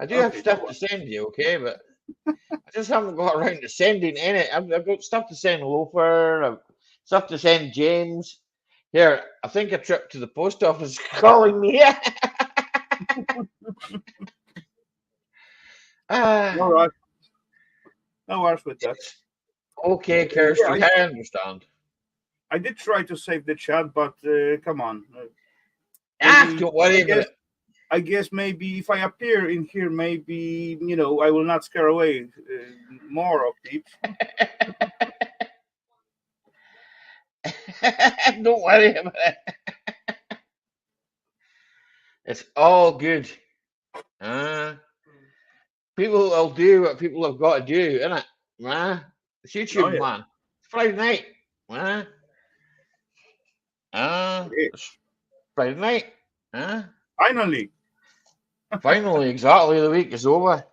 I do have
Okay,
stuff
go
to
on.
send you, okay, but I just haven't got around to sending any. I've got stuff to send Loafer, stuff to send James. Here, I think a trip to the post office is calling me.
All right. No worries with that.
Okay,
Yeah,
Kirsty, I understand.
I did try to save the chat, but come on.
Ah, don't worry about it.
I guess maybe if I appear in here, maybe I will not scare away more of peeps.
Don't worry about it. It's all good. People will do what people have got to do, innit? It's YouTube,
Oh yeah.
man. It's Friday night.
Yeah.
It's Friday night.
Finally.
Finally, exactly, the week is over.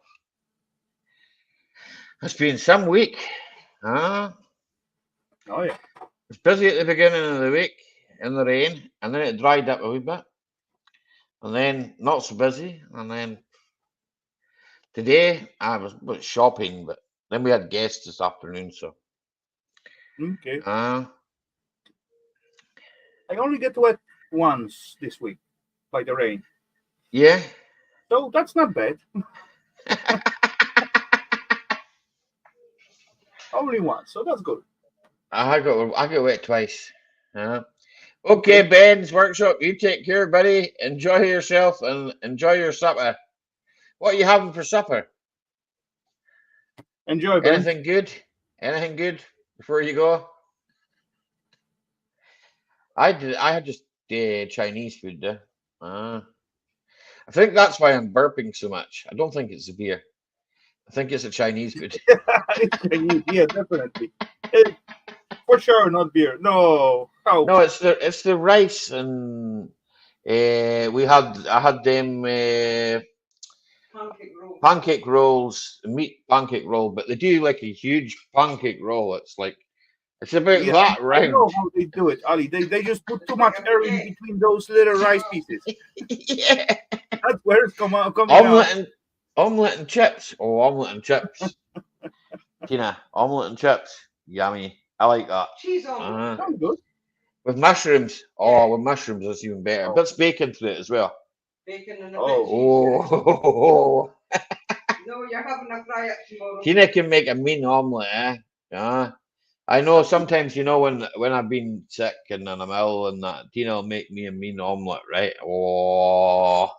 It's been some week.
Oh yeah.
It's busy at the beginning of the week in the rain, and then it dried up a wee bit. And then not so busy. And then today I was shopping, but then we had guests this afternoon, so
Okay.
uh
I only get wet once this week by the rain,
yeah.
so that's not bad. Only once, so that's good.
I got wet twice. Okay, Ben's workshop. You take care, buddy. Enjoy yourself and enjoy your supper. What are you having for supper?
Enjoy, Ben.
Anything good? Anything good before you go? I had just Chinese food there. I think that's why I'm burping so much. I don't think it's the beer. I think it's a Chinese food.
It's Chinese, yeah, definitely. For sure, not beer. No. How?
No, it's the rice and I had them
Pancake roll.
pancake rolls, meat pancake roll, but they do like a huge pancake roll. It's about
Yeah,
that
I know
round.
how they do it, Ali. They just put too
It's like
much
a
air in
baguette.
between those little rice pieces.
Yeah.
That's where it's coming out.
Omelette and chips. Oh, omelette and chips. Tina, omelette and chips. Yummy. I like that.
Cheese omelette.
Sounds good.
With mushrooms.
Yeah.
Oh, with mushrooms, that's even better.
Oh.
Bits bacon to it as well.
Bacon and a
Oh.
bit of cheese.
Oh,
No, you're having a fry up tomorrow.
Tina can make a mean omelette, eh? Yeah. I know sometimes, when I've been sick and then I'm ill and that, Tina will make me a mean omelette, right? Oh.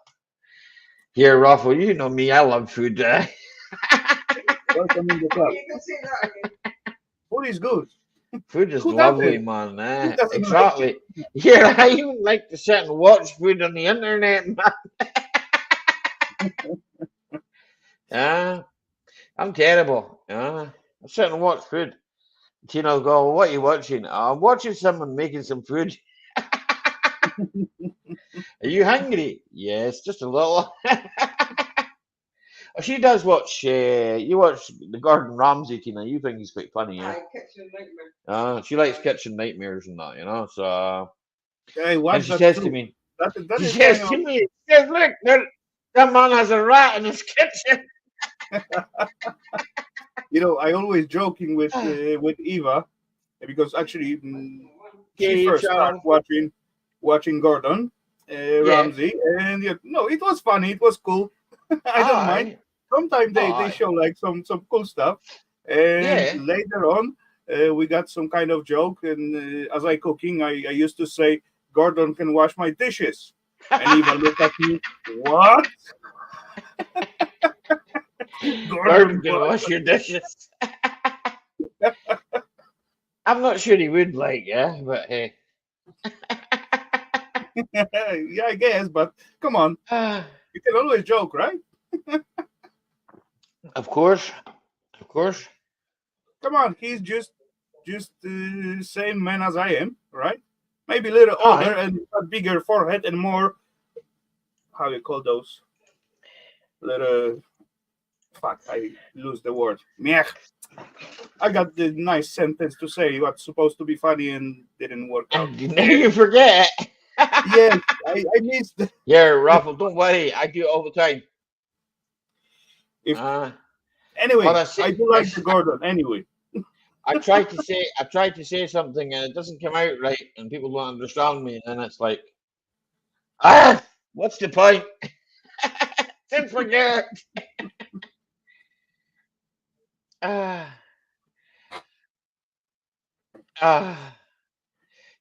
Here, Raffle, you know me, I love food.
Welcome in the club.
You can say that again.
Food is good.
Food is
Who
lovely,
doesn't?
man.
Who doesn't like
Exactly.
it?
Yeah, I even like to sit and watch food on the internet, man. Yeah, I'm terrible. Yeah, I sit and watch food. Tina will go, "What are you watching?" I'm watching someone making some food. Are you hungry? Yes, just a little. She does watch. You watch the Gordon Ramsay, Tina. You think he's quite funny, yeah?
Aye, kitchen nightmare.
She likes kitchen nightmares and that, So,
Hey,
and
once
she
that's
says to
true.
me,
That
she
is
says
kind
to
of.
me, she says, "Look, that man has a rat in his kitchen."
I always joking with Eva because actually
Yeah,
she
you
first started
child.
watching Gordon
Yeah.
Ramsay, and no, it was funny. It was cool. I don't mind.
Aye.
Sometimes they
Aye.
show like some cool stuff, and
Yeah.
later on we got some kind of joke. And as I cooking, I used to say Gordon can wash my dishes, and Eva looked at me. What?
Gordon
Gordon
can
what?
wash your dishes. I'm not sure he would like, yeah, but hey.
Yeah, I guess, but come on, you can always joke, right?
Of course. Of course.
Come on, he's just the same man as I am, right? Maybe a little older
Aye.
and a bigger forehead and more. How do you call those? Little. Fuck, I lose the word. Mech. I got the nice sentence to say what's supposed to be funny and didn't work out.
And now you forget.
Yes, I missed.
Yeah, Raffle, don't worry. I do it all the time.
If
What
anyway,
I
I
say,
do like the Gordon. Anyway,
I try to say something and it doesn't come out right, and people don't understand me, and then it's like, what's the point? Don't forget. Ah, ah.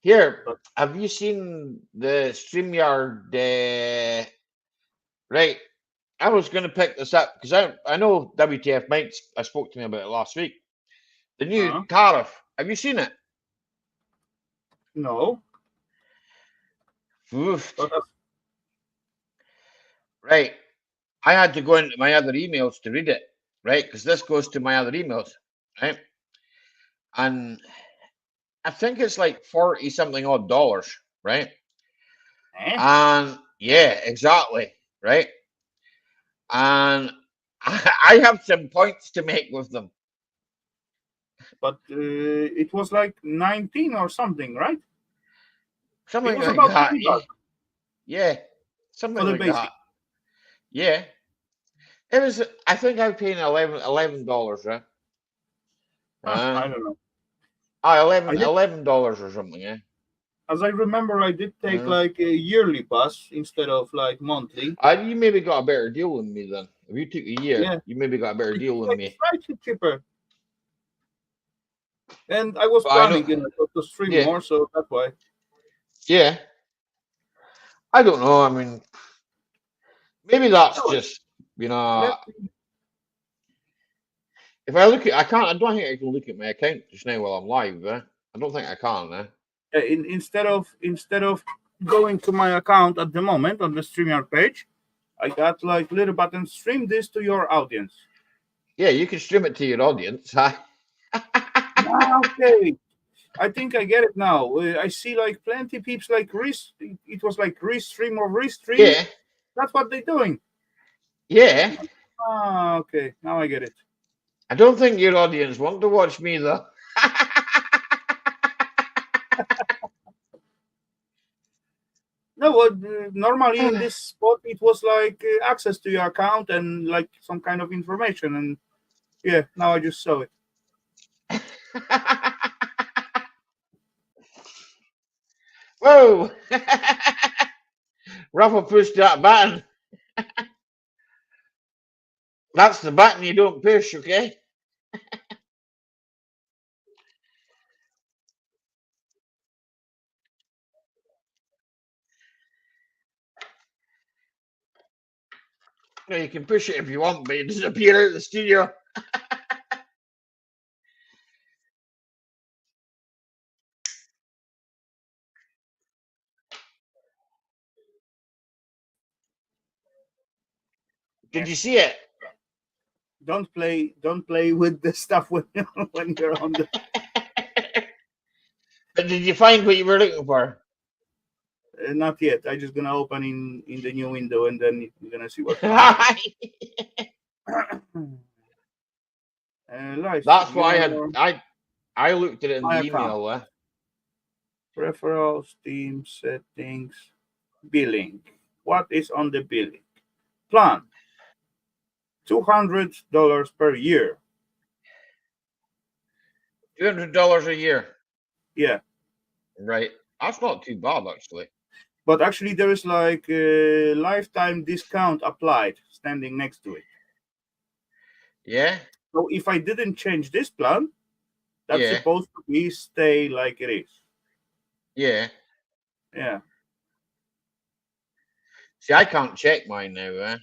Here, have you seen the StreamYard? Right, I was going to pick this up because I know WTF Mike. I spoke to me about it last week. The new
huh?
tariff. Have you seen it?
No,
Oof.
but
Right. I had to go into my other emails to read it, right? Because this goes to my other emails, right? And I think it's like 40 something odd dollars, right? And yeah, exactly, right? And I have some points to make with them.
but it was like 19 or something, right? It
Something
was
like
about
that.
20 bucks
Yeah,
for
something
the
like
basic.
that. Yeah. It was, I think I was paying $11, right?
I don't know. I did,
$11 or something, yeah.
as I remember, I did take
Uh,
like a yearly pass instead of like monthly.
you maybe got a better deal than me then. If you took a year,
Yeah,
you maybe got a better
it's
deal than
like
me.
slightly cheaper. And I was
But I know,
planning, to stream
yeah,
more, so that's why.
yeah. I don't know. I mean, maybe that's
No,
just, you know,
let
if I look at, I don't think I can look at my account just now while I'm live, I don't think I can,
instead of going to my account at the moment on the StreamYard page, I got like little button stream this to your audience.
Yeah, you can stream it to your audience, huh?
Okay. I think I get it now. I see like plenty peeps like it was like restream or restream.
Yeah,
That's what they're doing.
yeah.
Ah, okay. Now I get it.
I don't think your audience want to watch me though.
No, normally in this spot it was like access to your account and like some kind of information, and yeah, now I just saw it.
Whoa! Rafa pushed that button. That's the button you don't push, okay? No, you can push it if you want, but it doesn't appear out of the studio. Did you see it?
Don't play with the stuff when when you're on the.
But did you find what you were looking for?
Not yet. I just gonna open in the new window and then you're gonna see what comes. Live
That's
stream,
why
your
I looked at it in
my
the email.
referrals, team settings, billing. What is on the billing plan? $200 per year.
$200 a year.
Yeah,
Right. That's not too bad, actually.
but actually there is like a lifetime discount applied standing next to it.
Yeah?
So if I didn't change this plan, that's
Yeah.
supposed to be stay like it is.
Yeah.
Yeah.
See, I can't check mine now,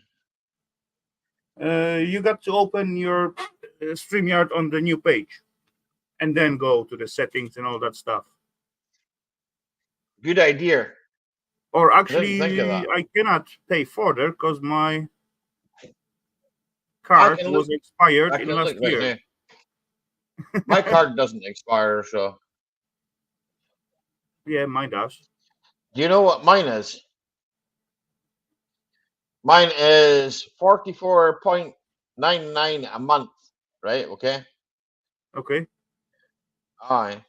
You got to open your StreamYard on the new page and then go to the settings and all that stuff.
Good idea.
Or
I didn't think of
actually,
that.
I cannot pay further because my card was expired
I
in
can
last
look right
year.
now. My card doesn't expire, so.
Yeah, mine does.
Do you know what mine is? Mine is 44.99 a month, right? Okay.
Okay.
Aye.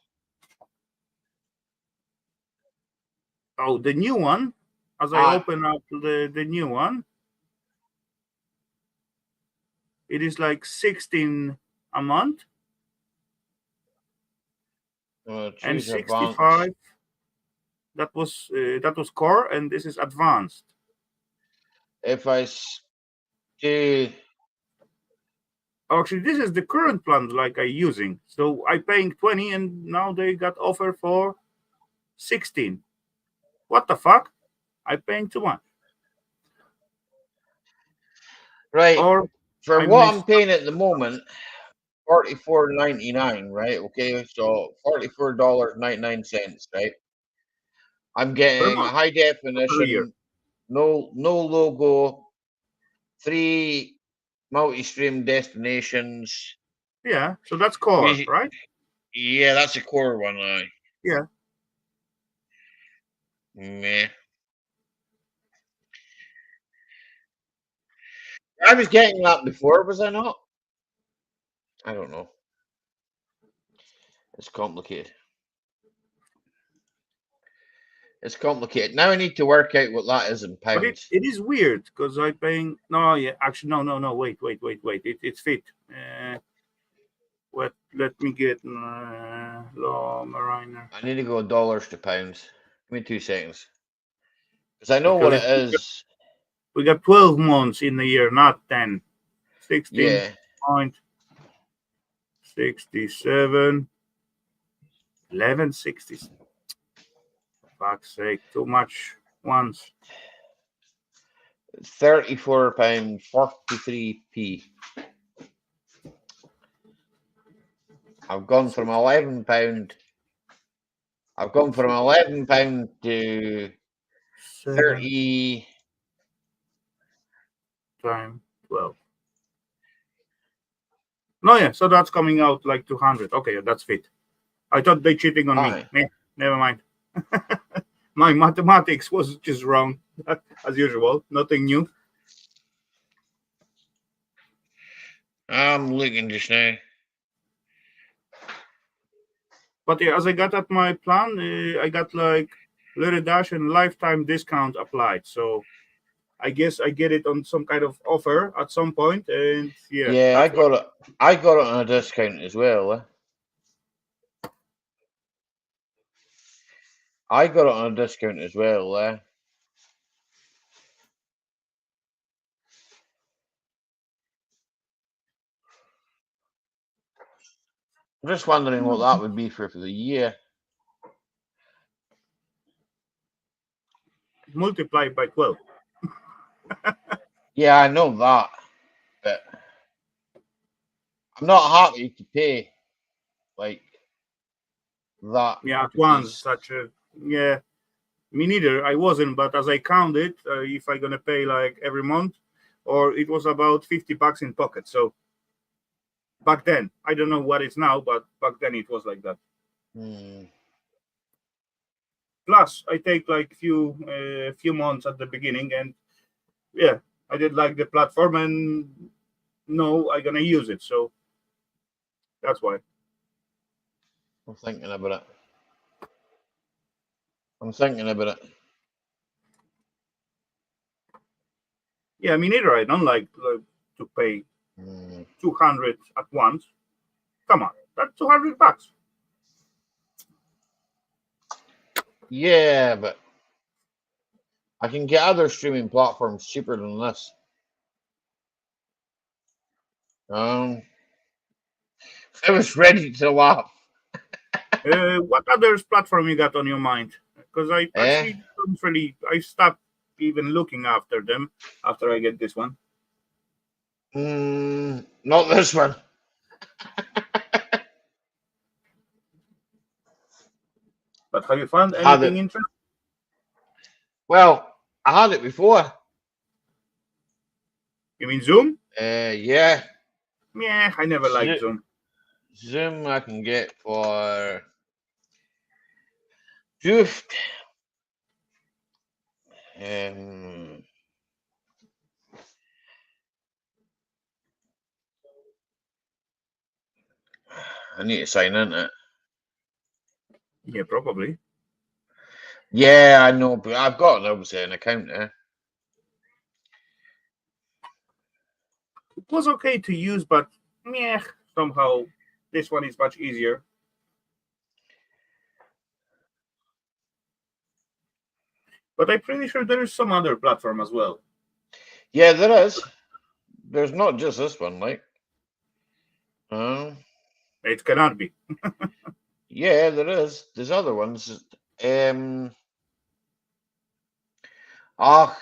Oh, the new one, as I open up the new one, it is like 16 a month and
choose
65.
advanced.
That was core, and this is advanced.
If I do,
Actually, this is the current plan like I using. So I paying 20 and now they got offer for 16. What the fuck? I paying too much.
right,
Or
for
I
what I'm
missed.
paying at the moment, $44.99, right? Okay, so $44.99, right? I'm
Per
getting
month,
high
per year.
definition, no logo, 3 multi-stream destinations.
Yeah, so that's core, right?
Yeah, that's a core one.
Yeah.
Meh. I was getting that before, was I not? I don't know. It's complicated. It's complicated. Now I need to work out what that is in
But
pounds.
it is weird because I paying actually no wait it's fit. Let me get law mariner.
I need to go dollars to pounds. Give me 2 seconds. Because I know what it is.
We got 12 months in the year, not 10. 16.67 11.60. Fuck's sake, too much once.
£34.43p. I've gone from £11. I've gone from £11 to 30
times 12. No, yeah, so that's coming out like 200. Okay, that's fit. I thought they cheating on me.
Aye.
Never mind. My mathematics was just wrong, as usual. Nothing new.
I'm looking just now.
But yeah, as I got at my plan, I got like Little Dash and lifetime discount applied. So I guess I get it on some kind of offer at some point, and yeah,
Yeah,
that's why.
I got it on a discount as well. I got it on a discount as well. I'm just wondering what that would be for the year.
Multiply by 12.
Yeah, I know that, but I'm not happy to pay like that
Yeah, at once.
because
Such a yeah. Me neither. I wasn't, but as I counted, if I gonna pay like every month, or it was about $50 in pocket. So back then, I don't know what it's now, but back then it was like that. Plus, I take like few months at the beginning, and yeah, I did like the platform, and no, I gonna use it. So that's why.
I'm thinking about it. I'm thinking about it.
Yeah, me neither. I don't like to pay 200 at once. Come on, that's $200.
Yeah, but I can get other streaming platforms cheaper than this. I was ready to laugh.
What other platform you got on your mind? Because I
Eh?
actually don't really. I stopped even looking after them after I get this one.
Not this one.
But have you found
Had
anything
it.
interesting?
Well, I had it before.
You mean Zoom?
Yeah.
Yeah, I never liked Zoom.
Zoom I can get for Oof. I need to sign in it.
Yeah, probably.
Yeah, I know, but I've got obviously an account there.
It was okay to use, but yeah, somehow this one is much easier. But I'm pretty sure there is some other platform as well.
Yeah, there is. There's not just this one, like.
It cannot be.
Yeah, there is. There's other ones. Ah,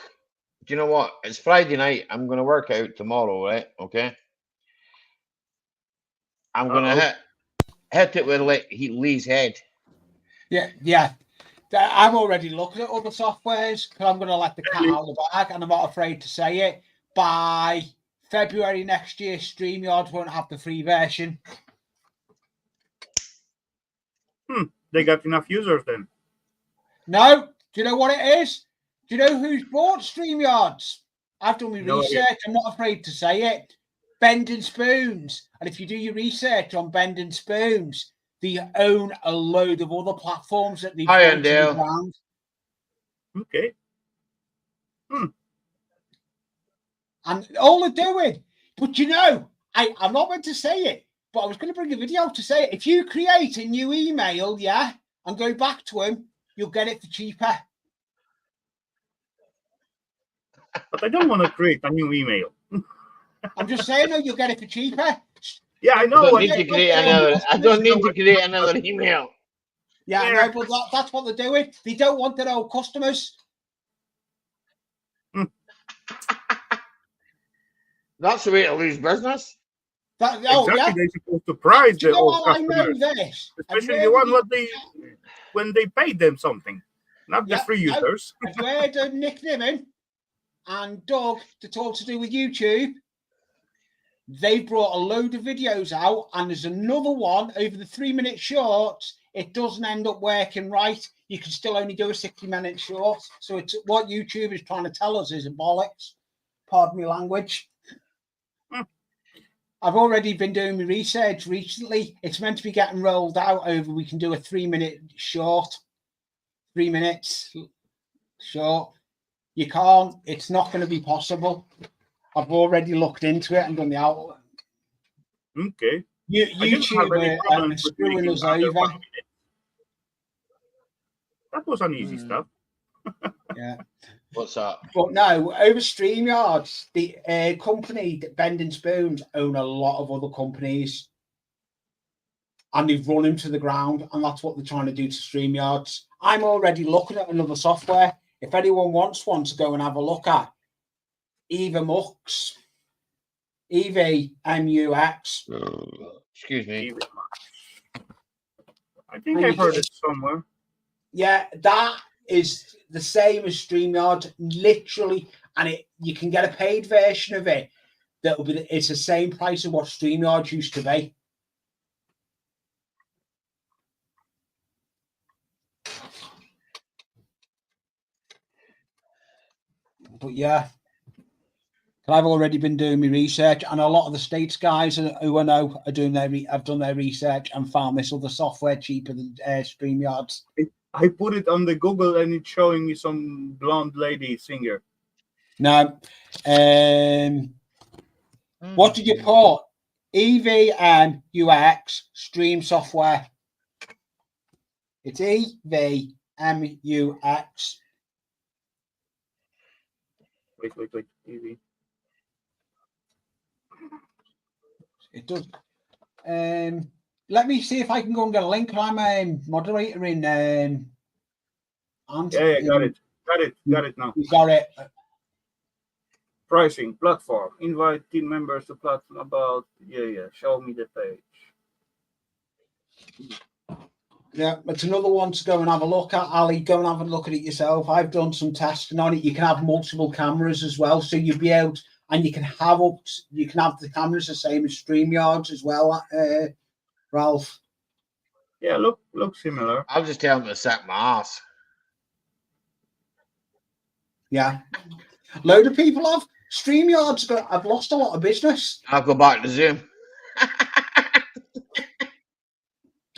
do you know what? It's Friday night. I'm gonna work out tomorrow, right? Okay. I'm gonna hit it with Lee's head.
Yeah. I'm already looking at other softwares because I'm going to let the cat out of the bag, and I'm not afraid to say it. By February next year, StreamYard won't have the free version.
They got enough users then.
No. Do you know what it is? Do you know who's bought StreamYards? I've done my research. I'm not afraid to say it. Bend and Spoons. And if you do your research on Bend and Spoons, they own a load of other platforms that they've brought to the ground.
Okay.
And all they're doing, but you know, I'm not meant to say it, but I was going to bring a video to say it. If you create a new email, and go back to him, you'll get it for cheaper.
But I don't want to create a new email.
I'm just saying, you'll get it for cheaper.
Yeah, I know.
I don't need to create another email.
Yeah, I know, but that's what they're doing. They don't want their old customers.
That's
the way to lose business.
Exactly, they're supposed to prize the old customers.
I know this.
Especially the one when they paid them something, not the free users.
Have you heard of Nick Niven and Doug to talk to do with YouTube? They brought a load of videos out, and there's another one over the 3-minute shorts. it doesn't end up working right. You can still only do a 60-minute short. So it's what YouTube is trying to tell us is a bollocks. Pardon me language. I've already been doing my research recently. It's meant to be getting rolled out over. We can do a 3-minute short, 3 minutes short. You can't. It's not going to be possible. I've already looked into it and done the outlook.
Okay.
YouTube are screwing us over.
That was an easy stuff.
Yeah.
What's that?
But no, over StreamYard, the company, Bend and Spoons, own a lot of other companies. And they've run him to the ground. And that's what they're trying to do to StreamYards. I'm already looking at another software. If anyone wants one to go and have a look at, EvaMux. EVMUX.
Excuse me.
I think I've heard it somewhere.
Yeah, that is the same as StreamYard, literally, and you can get a paid version of it. It's the same price of what StreamYard used to be. But yeah, I've already been doing my research, and a lot of the States guys who I know are doing have done their research and found this other software cheaper than StreamYards.
I put it on the Google and it's showing me some blonde lady singer.
No. What did you put? EVMUX stream software. It's EVMUX.
Wait. EV.
It does. Let me see if I can go and get a link. I'm a moderator in.
Yeah, got it now.
You got it.
Pricing, platform, invite team members to platform about. Yeah. Show me the page.
Yeah, it's another one to go and have a look at. Ali, go and have a look at it yourself. I've done some testing on it. You can have multiple cameras as well, so you'll be able to, and you can have the cameras the same as StreamYards as well, Ralph.
Yeah, look similar.
I'll just tell them to sack my ass.
Yeah, load of people have StreamYards. I've lost a lot of business.
I'll go back to Zoom.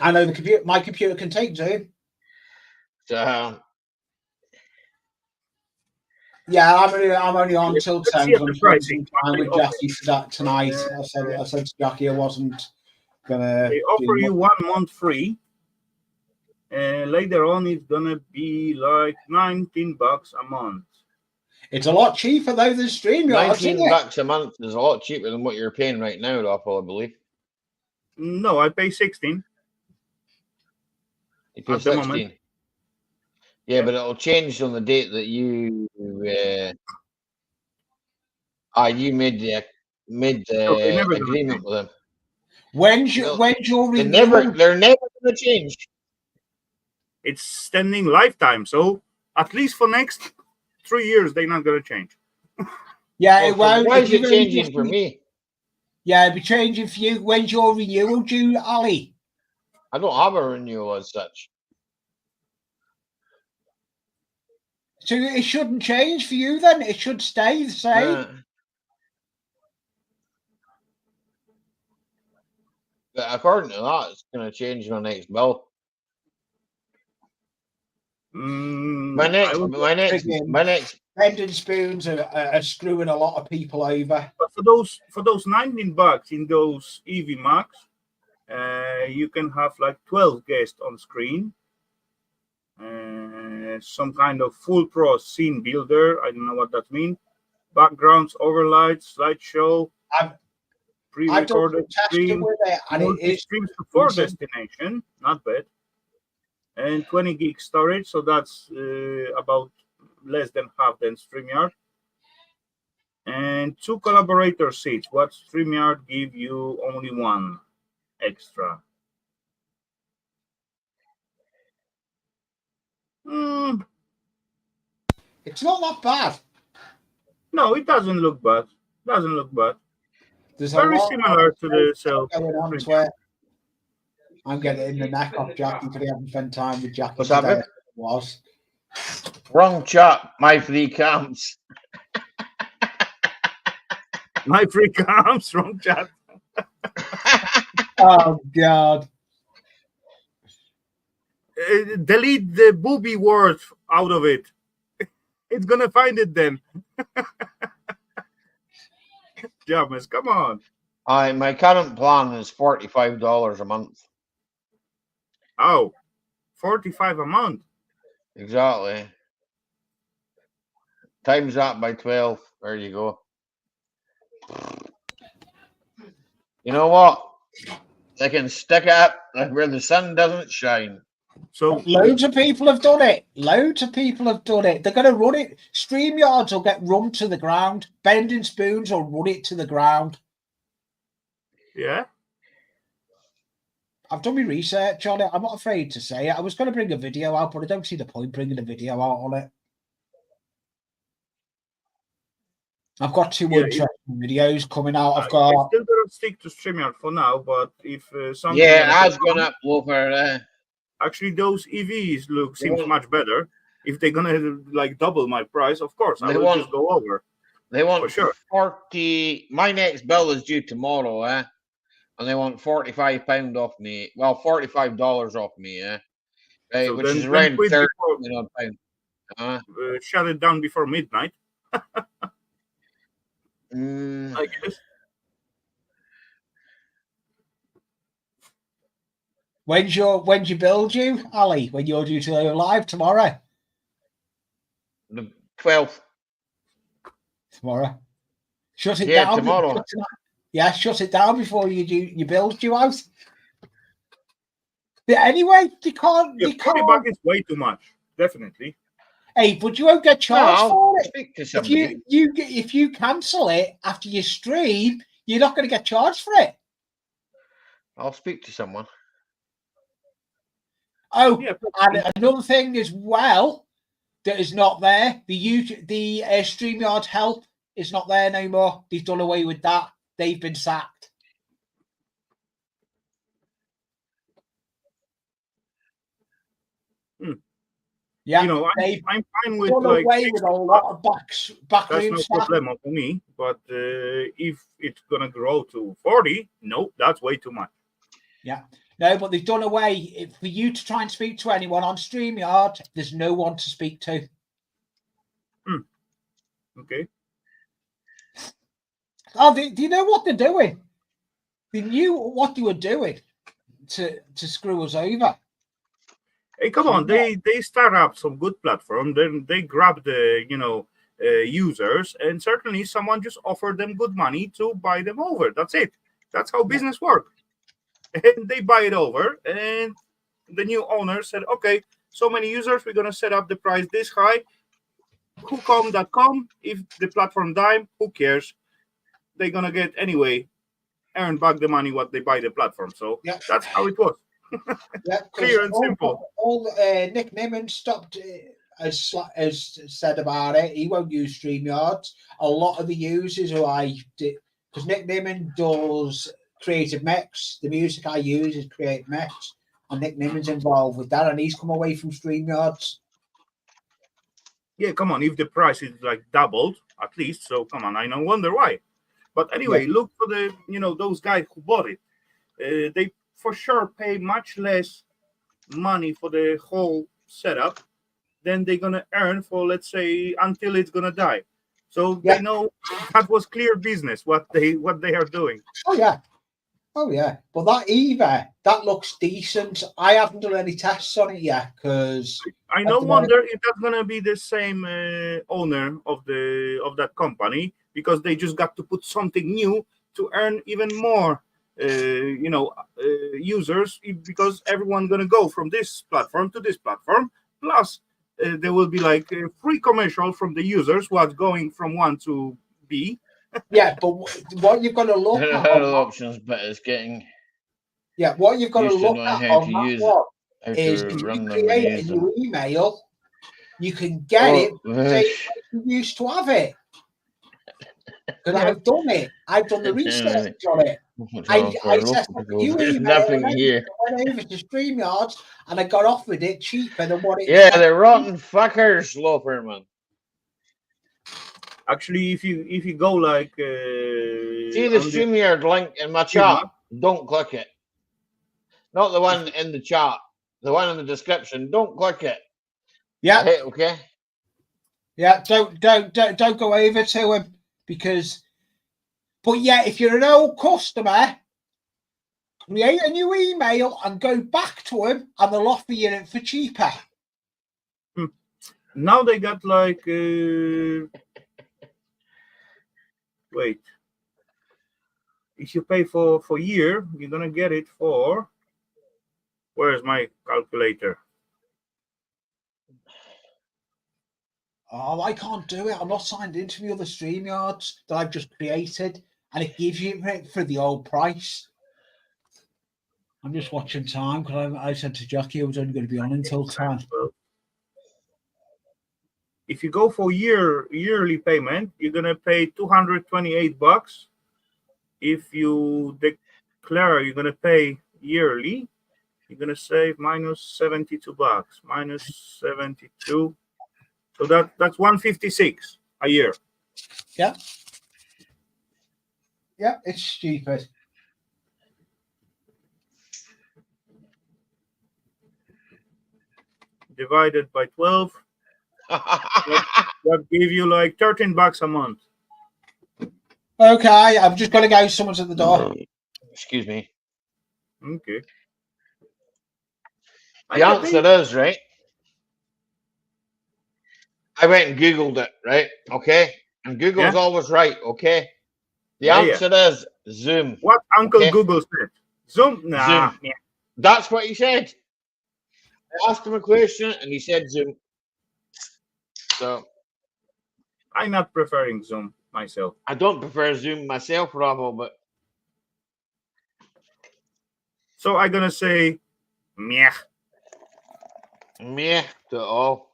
I know my computer can take Zoom.
So
yeah, I'm only on till 10. I'm
pricing.
I'm with Jackie for that tonight. I said to Jackie I wasn't gonna.
They offer you 1 month free, and later on it's gonna be like $19 a month.
It's a lot cheaper though than StreamYards.
$19 a month is a lot cheaper than what you're paying right now, Raffle, I believe.
No, I pay 16.
You pay 16. Yeah, but it'll change on the date that you made the agreement with them.
When's your renewal?
They're never going to change.
It's standing lifetime, so at least for next 3 years they're not going to change.
Yeah, it won't.
Why is it changing for me?
Yeah, it'll be changing for you. When's your renewal due, Ali?
I don't have a renewal as such.
So it shouldn't change for you then. It should stay the same.
But according to that, it's going to change my next bill. My next.
Bend and Spoons are screwing a lot of people over.
But for those $19 in those EV Max, you can have like 12 guests on screen. Some kind of full pro scene builder. I don't know what that means. Backgrounds, overlights, slideshow, pre-recorded stream, streams to 4 destination, not bad. And 20 gig storage, so that's about less than half than StreamYard. And 2 collaborator seats. What StreamYard give you only 1 extra.
It's not that bad.
No, it doesn't look bad.
There's
very similar to the self.
I'm getting the neck off Jackie because I haven't spent time with Jackie
What's
today.
happening?
Was.
Wrong chat. My free camps.
My free comes wrong chat.
Oh God!
Delete the booby word out of it. It's gonna find it then. James, come on.
My current plan is $45 a month.
Oh, 45 a month.
Exactly. Times that by 12. There you go. You know what? They can stick it up where the sun doesn't shine.
So
Loads of people have done it. Loads of people have done it. They're going to run it. StreamYards will get run to the ground. Bending Spoons will run it to the ground.
yeah.
I've done my research on it. I'm not afraid to say it. I was going to bring a video out, but I don't see the point bringing a video out on it. I've got two interesting videos coming out. I've
I
got.
still gonna stick to StreamYard for now, but if something
Yeah,
gonna
I was
come
going
up,
up over
actually those EVs seems
want-
much better. If they're gonna like double my price, of course I
They
will
want-
just go over.
They want
For sure.
40. My next bill is due tomorrow, and they want £45 off me. Well, $45 off me, right,
So
which
then
is around
quit
30
before,
pounds.
shut it down before midnight,
Mm,
I guess.
When's your bill due, Ali? When you're due to go live tomorrow?
the 12th.
Tomorrow. Shut it
Yeah,
down.
tomorrow.
Yeah, shut it down before your bill's due out. But anyway, you can't.
Yeah,
You
$40
can't.
is way too much. Definitely.
Hey, but you won't get charged
I'll
for it.
speak to
If
somebody.
if you cancel it after you stream, you're not going to get charged for it.
I'll speak to someone.
Oh,
Yeah,
and another thing as well that is not there. The StreamYard help is not there no more. They've done away with that. They've been sacked. Yeah,
you know,
they've
I'm fine with
done
like
away with a lot of
that's
backroom
no
staff.
problem for me. But if it's gonna grow to 40, no, that's way too much.
Yeah. No, but they've done away. For you to try and speak to anyone on StreamYard, there's no one to speak to.
Okay.
Oh, do you know what they're doing? They knew what they were doing to screw us over.
Hey, come on! They start up some good platform. Then they grab the users, and certainly someone just offered them good money to buy them over. That's it. That's how business works. And they buy it over, and the new owner said, "Okay, so many users, we're gonna set up the price this high. Who.com. If the platform die, who cares? They're gonna get anyway, earn back the money what they buy the platform. So
Yeah.
that's how it was.
Yeah,
Clear and simple.
Nick Nimmin stopped, as said about it. He won't use StreamYard. A lot of the users who I did, because Nick Nimmin does Creative Mix. The music I use is Creative Mix, and Nick Nimmin's involved with that, and he's come away from StreamYards.
Yeah, come on. If the price is like doubled at least, so come on. I don't wonder why. But anyway, look for the those guys who bought it. They for sure pay much less money for the whole setup than they're gonna earn for, let's say, until it's gonna die. So they know that was clear business what they are doing.
Oh yeah. But that Eva, that looks decent. I haven't done any tests on it yet because
I no wonder if that's gonna be the same owner of that company, because they just got to put something new to earn even more users, because everyone's gonna go from this platform to this platform. Plus, there will be like a free commercial from the users what's going from one to B.
Yeah, but what you've got to look
There
at
are other options, but it's getting
what you've got to
used to
look
knowing
at
how
on
to
that
use
one
how
is
to
if
run
you
them and
create a
use them.
new email, you can get it the same way you used to have it. Because I've done it. I've done the research on it. I set up a new
There's
email
nothing
and
here.
I went over to StreamYards and I got offered it cheaper than what it
Yeah, they're rotten fuckers, Loper, man.
Actually, if you go like
See the
on the
StreamYard link in my chat? Don't click it. Not the one in the chat. The one in the description. Don't click it.
Yeah.
Hey, okay.
Yeah, don't go over to him because. But yeah, if you're an old customer, create a new email and go back to him, and they'll offer you it for cheaper.
now they got like wait. If you pay for a year, you're gonna get it for. Where's my calculator?
Oh, I can't do it. I'm not signed into the other StreamYards that I've just created, and it gives you it for the old price. I'm just watching time because I said to Jackie I was only going to be on until 10.
If you go for yearly payment, you're gonna pay $228. If you declare you're gonna pay yearly, you're gonna save minus $72. Minus 72. So that's 156 a year.
Yeah. Yeah, it's stupid.
Divided by 12. That give you like $13 a month.
Okay, I'm just going to go. Someone's at the door.
Excuse me.
Okay.
The answer is, right? I went and Googled it, right? Okay. And Google's always right, okay? The answer is Zoom.
What Uncle Google said. Zoom? Nah.
Zoom. Yeah. That's what he said. I asked him a question and he said Zoom. So
I'm not preferring Zoom myself.
I don't prefer Zoom myself, Rabo, but
so I'm gonna say meh.
Meh to all.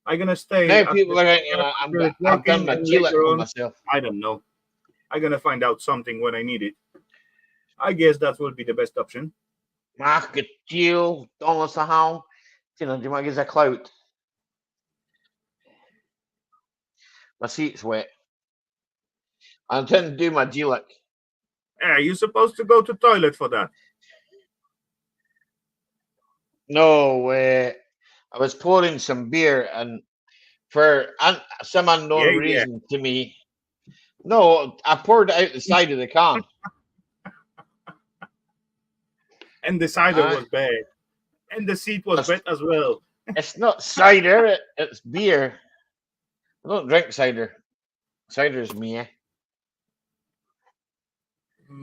I'm gonna stay.
Now people are I've done my GLIC on myself.
I don't know. I'm gonna find out something when I need it. I guess that will be the best option.
Mack-Mechanical, Donald Sahal. You know, do you want to give us a clout? My seat's wet. I intend to do my GLIC.
Yeah, you're supposed to go to toilet for that.
No, I was pouring some beer and for some unknown reason to me. No, I poured it out the side of the can.
And the cider was bad. And the seat was bad as well.
It's not cider, it's beer. I don't drink cider. Cider's meh.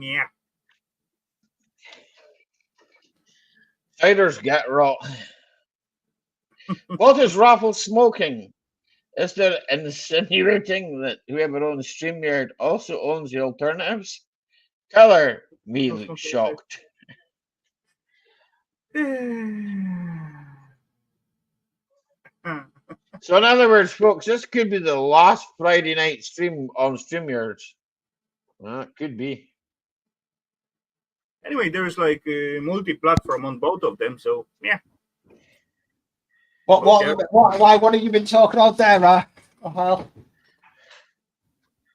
Yeah.
Ciders get rot. What is Raffle smoking? Is there insinuating that whoever owns StreamYard also owns the alternatives? Color me shocked. So in other words, folks, this could be the last Friday night stream on StreamYards. Well, it could be.
Anyway, there's like a multi-platform on both of them, so yeah.
What have you been talking about there, well,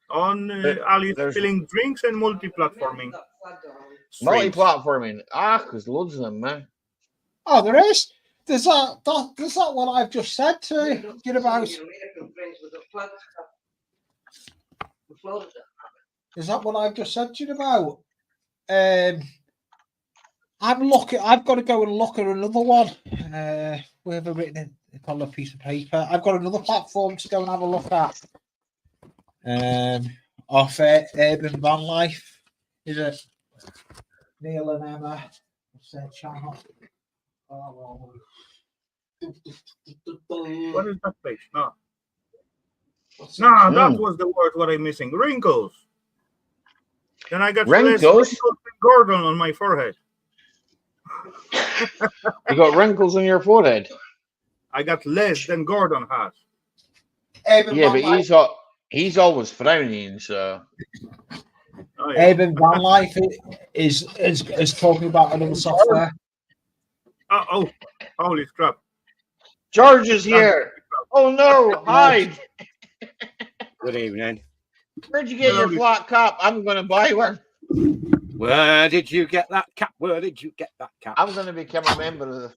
on Ali filling drinks and multi-platforming.
Multi-platforming. There's loads of them, man.
Oh, there is. There's that what I've just said to you about. Is that what I've just said to you about? I've got to go and look at another one. We have written it on a piece of paper. I've got another platform to go and have a look at. Off Urban Van Life. Is it Neil and Emma? What's their channel?
What is that page? No. That was the word what I'm missing. Wrinkles. Then I got wrinkles and Gordon on my forehead.
You got wrinkles on your forehead?
I got less than Gordon has.
Yeah, but he's always frowning, so
Oh, yeah.
Urban Van Life is talking about another software.
Oh, holy crap.
George is here. Oh no, hide.
Good evening.
Where'd you get your flat cap? I'm going to buy one.
Where did you get that cap? Where did you get that cap?
I'm going to become a member of the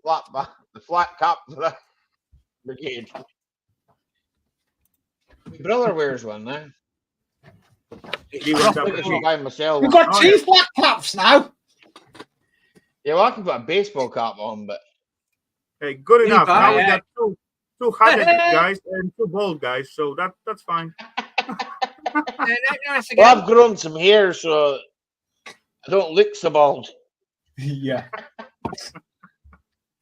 flat cap brigade. My brother wears one now.
He went up
I should buy myself
We've
one.
got two flat caps now.
Yeah, well, I can put a baseball cap on, but
Hey, good enough.
buy
Now we
it.
got two hatted guys and two bald guys, so that's fine.
Nice
well,
again.
I've grown some hair, so I don't look so bald.
Yeah.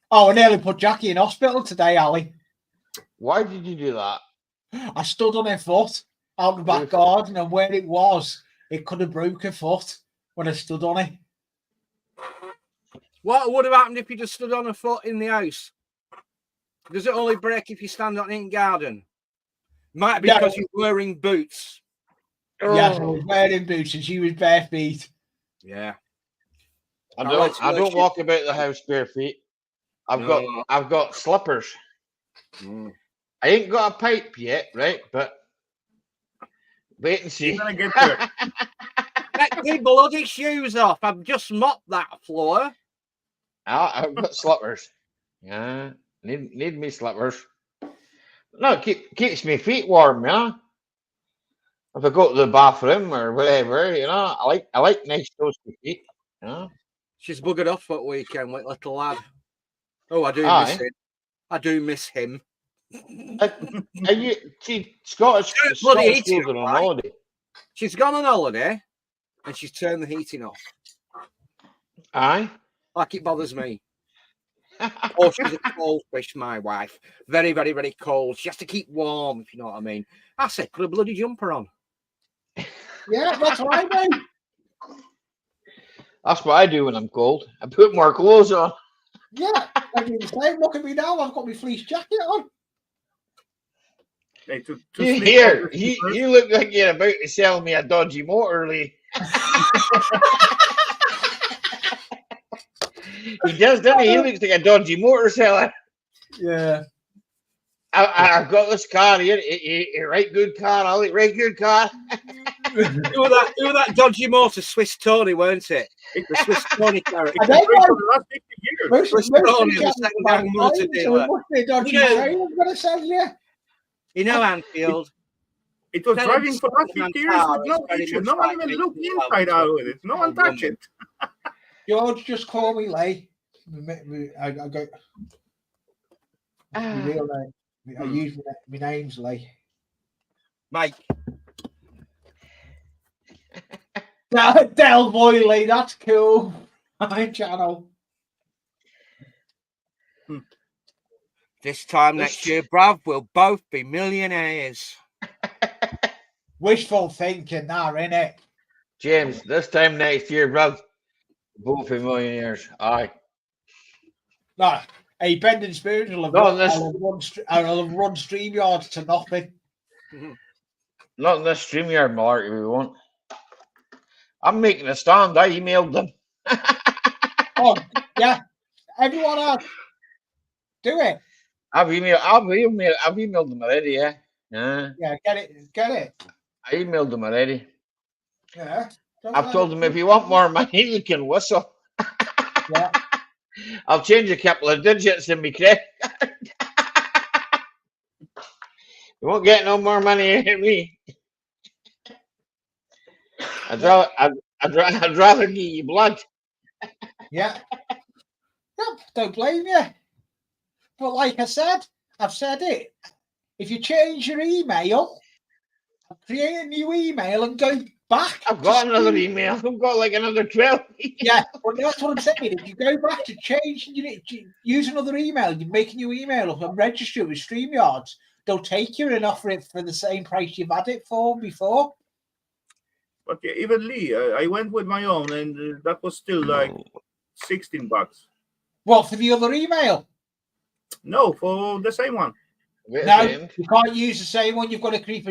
Oh, I nearly put Jackie in hospital today, Ali.
Why did you do that?
I stood on her foot out the back garden, and where it was, it could have broke her foot when I stood on it.
What would have happened if you just stood on a foot in the house? Does it only break if you stand on it in garden? Might be
No.
because you're wearing boots.
Yes, I was wearing boots and she was bare feet.
Yeah.
I
Alright,
don't walk about the house bare feet. I've got slippers.
Mm.
I ain't got a pipe yet, right? But wait and see.
You're gonna get there.
Get the bloody shoes off. I've just mopped that floor.
I've got slippers. Yeah, need me slippers. No, keeps me feet warm, yeah. If I go to the bathroom or whatever, you know, I like nice toasty feet. You know?
She's buggered off for the weekend with little lad. Oh, I do
Aye.
miss him. I do miss him.
Are you Scottish
bloody
schools are on holiday?
She's gone on holiday and she's turned the heating off.
Aye.
Like it bothers me. Oh, she's a cold fish, my wife. Very, very, very cold. She has to keep warm, if you know what I mean. I said, put a bloody jumper on.
Yeah, that's what I do.
That's what I do when I'm cold. I put more clothes on.
Yeah, I do the same. Look at me now. I've got my fleece jacket on.
Hey, to
You
sleep
here?
on the
You
sleepers.
look like you're about to sell me a dodgy motor, Lee. He does, doesn't he? He looks like a dodgy motor seller.
Yeah.
I've got this car here. A right good car, Ali. Right good car.
Who was that dodgy motor? Swiss Tony, weren't it? The Swiss Tony character.
I don't know.
For the last 50 years.
Swiss Tony, the second-hand motor
so
dealer.
it must be a dodgy
Yeah.
train, I'm going to say, yeah.
You know, Anfield.
It was
Then
driving for the last
second-hand
50 years
car
with no
is very
issue.
much
No one
like
even
me.
looked
You know,
inside out with it. No one touched it.
George, just call me Lee. I go. My real name. I use my name's Lee.
Mike.
Del Boy Lee, that's cool. My channel.
This time next year, bruv, we'll both be millionaires.
Wishful thinking, that, innit?
James, this time next year, bruv, both be millionaires. Aye.
No, hey, Bending Spoons will have,
No, this-
I'll have run StreamYards to nothing.
Not in this StreamYard malarkey we won't. I'm making a stand. I emailed them.
Oh, yeah. Everyone else, do it.
I've emailed them already, yeah. Yeah.
Yeah, get it.
I emailed them already.
Yeah.
I've told them if you want more money, you can whistle.
Yeah.
I'll change a couple of digits in my credit card. You won't get no more money out of me. I'd rather give you blood.
Yeah. Yep, don't blame you. But like I said, I've said it. If you change your email, create a new email and go back.
I've got another email. I've got like another 12.
Yeah, but that's what I'm saying. If you go back to change, use another email, you make a new email up and register with StreamYards. They'll take you and offer it for the same price you've had it for before.
But yeah, even Lee, I went with my own, and that was still like $16.
What, for the other email?
No, for the same one.
Wait a
No,
second.
you can't use the same one. You've got to create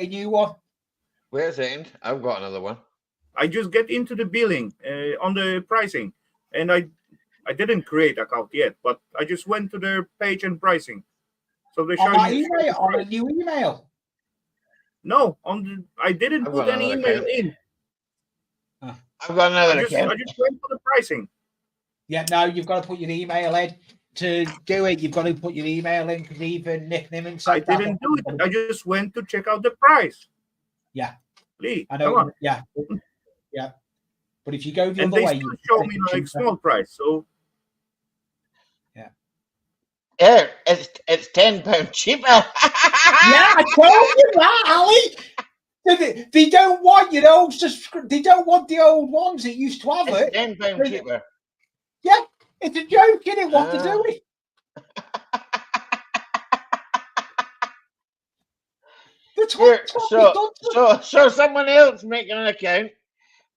a new one.
Wait a second. I've got another one.
I just get into the billing on the pricing, and I didn't create account yet, but I just went to their page and pricing. So they show
On that
you
email, on a new email.
no on the. I didn't
I've
put
got
any
another
email
account.
in.
I've got
I
another
just
account.
went for the pricing.
Yeah, no, you've got to put your email in to do it. You've got to put your email in because even Nick Nimmon said
I
that.
didn't do it. I just went to check out the price.
Yeah.
Lee,
I
come
know.
on.
Yeah, yeah. But if you go the
And
other
they
way,
still
you
show
get
me
it
like
cheaper.
small price. So
Yeah, it's £10 cheaper.
Yeah, I told you that, Ali. They don't want your old. They don't want the old ones that used to have
It's
it.
£10 cheaper.
Yeah, it's a joke, isn't it? What to do it? That's
Here,
what
so someone else make an account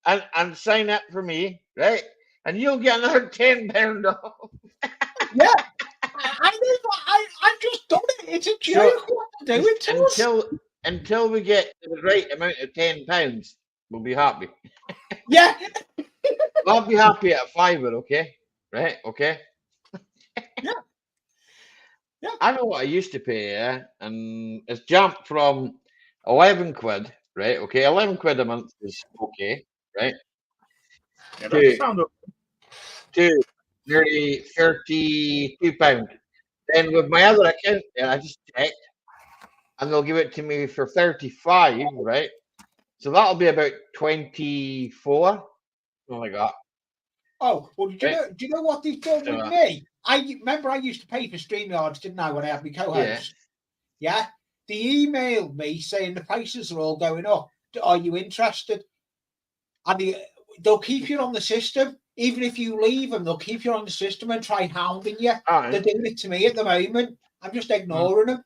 and sign up for me, right? And you'll get another £10 off.
Yeah, I know. I've just done it. It's a joke. What to do it to us?
Until we get to the right amount of £10, we'll be happy.
Yeah,
I'll be happy at £5, okay? Right? Okay.
yeah.
I know what I used to pay, yeah, and it's jumped from 11 quid, right? Okay, 11 quid a month is okay, right?
yeah,
To
that sound
to nearly £32. Then with my other account, there, I just checked, and they'll give it to me for 35, right? So that'll be about 24, something like that.
Oh, well, do you know what they've done with me? I remember I used to pay for StreamYards, didn't I, when I had my co-host? Yeah. They emailed me saying the prices are all going up. Are you interested? And they'll keep you on the system. Even if you leave them, they'll keep you on the system and try hounding you.
All
They're
right.
doing it to me at the moment. I'm just ignoring them.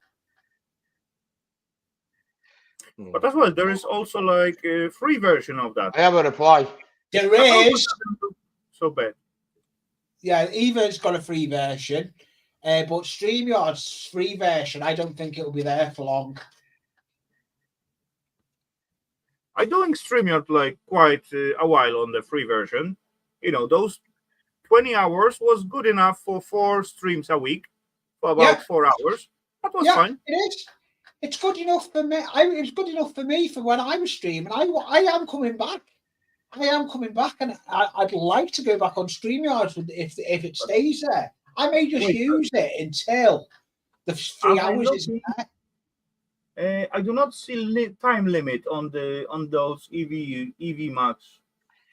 But as well, there is also like a free version of that.
I have a reply.
There
That also
is.
doesn't look so bad.
Yeah, Eva's got a free version. But StreamYard's free version, I don't think it'll be there for long.
I'm doing StreamYard like quite a while on the free version. You know, those 20 hours was good enough for 4 streams a week for about 4 hours. That was fine.
It is. It's good enough for me. It's good enough for me for when I was streaming. I am coming back. I am coming back, and I'd like to go back on StreamYard if it stays there. I may just use it until the 3 hours is there.
I do not see time limit on those EV Max.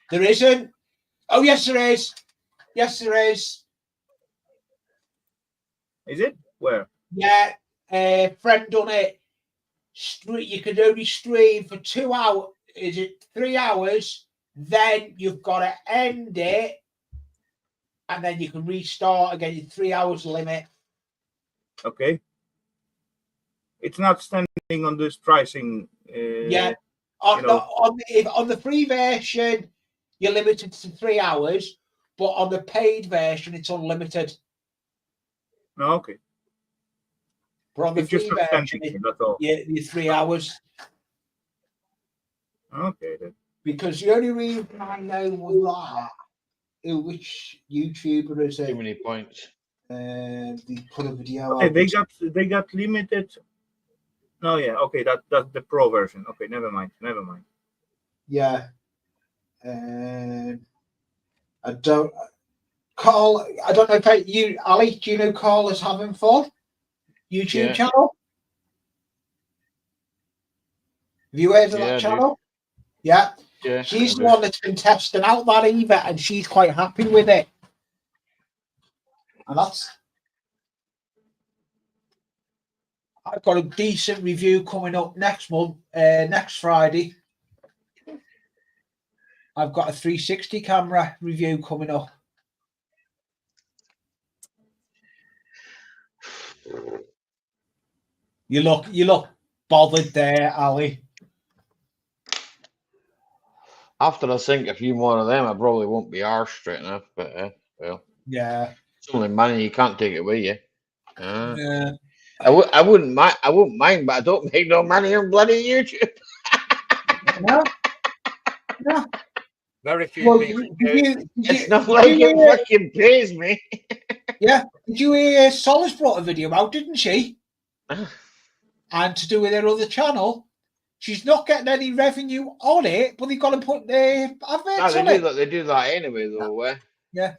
There isn't. Oh yes, there is. Yes, there is.
Is it? Where?
Yeah, friend done it. You could only stream for 2 hours. Is it 3 hours? Then you've got to end it, and then you can restart again. Your 3 hours limit.
Okay. It's not standing on this pricing.
On the free version, you're limited to 3 hours, but on the paid version, it's unlimited.
No, okay.
But on the
It's
free
just not
version,
standing, that's all.
you're 3 hours.
Okay, then.
Because the only reason I know was that, which YouTuber is it?
Too many points.
They put a video.
Okay, they got limited. No, yeah, okay, that's the pro version. Okay, never mind.
Yeah. I don't. Carl, I don't know if you, Ali, do you know Carl is having fun? YouTube channel? Have you heard of that channel? Yeah.
Yeah.
She's the one that's been testing out that Eva, and she's quite happy with it. And I've got a decent review coming up next month, next Friday. I've got a 360 camera review coming up. You look bothered there, Ali.
After I sink a few more of them, I probably won't be arse straight enough. But well,
yeah,
it's only money, you can't take it with you.
Yeah.
I wouldn't mind, but I don't make no money on bloody YouTube.
No.
Very few
Well,
people
did
do.
you,
It's not like it fucking pays me. It's not like it fucking pays me.
yeah, did you hear Solace brought a video out, didn't she? And to do with her other channel, she's not getting any revenue on it, but they've got to put their
No,
adverts on it.
they do that anyway, though.
Yeah.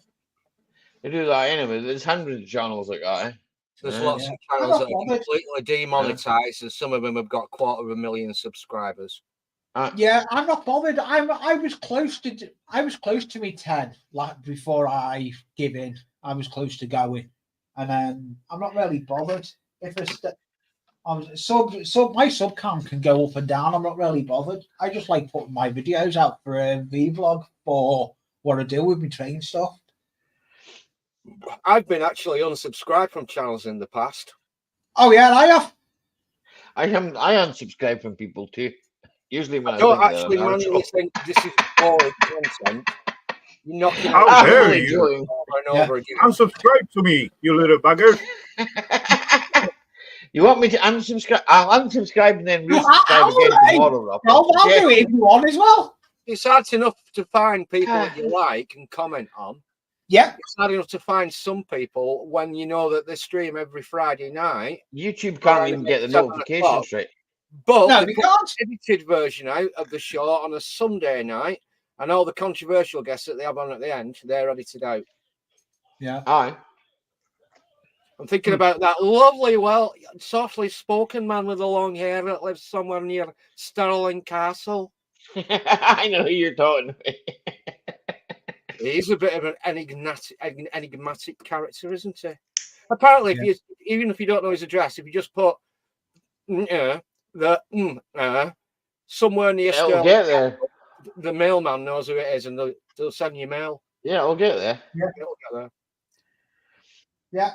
They do that anyway. There's hundreds of channels like that.
There's
Yeah.
lots
Yeah.
of channels that
I'm
are
not bothered.
completely demonetized, and some of them have got 250,000 subscribers.
Yeah, I'm not bothered. I was close to me 10 like before I give in. I was close to going, and I'm not really bothered if it's my sub count can go up and down. I'm not really bothered. I just like putting my videos out for a vlog for what I do with my train stuff.
I've been actually unsubscribed from channels in the past.
Oh yeah, I have.
I unsubscribe from people too. Usually when I
Don't
think
actually
they're
manually think this is boring content. You're knocking
How
out
dare
only
you?
joking.
over and
Yeah.
over again.
Unsubscribe to me, you little bugger.
You want me to unsubscribe? I'll unsubscribe and then
No,
resubscribe again
I'll
tomorrow, Rob.
I'll do it if you want as well.
It's hard enough to find people that you like and comment on.
Yeah.
It's hard enough to find some people when you know that they stream every Friday night.
YouTube can't even get the
7
notifications
o'clock.
right.
But
No,
they
they
put
can't.
an edited version out of the show on a Sunday night, and all the controversial guests that they have on at the end, they're edited out.
Yeah.
Aye.
I'm thinking about that lovely, softly spoken man with the long hair that lives somewhere near Stirling Castle.
I know who you're talking about.
He's a bit of an enigmatic character, isn't he? Apparently, even if you don't know his address, if you just put somewhere near
It'll
Stirling,
get there.
the mailman knows who it is, and they'll send you mail.
Yeah, it'll get there.
It'll get there.
Yeah.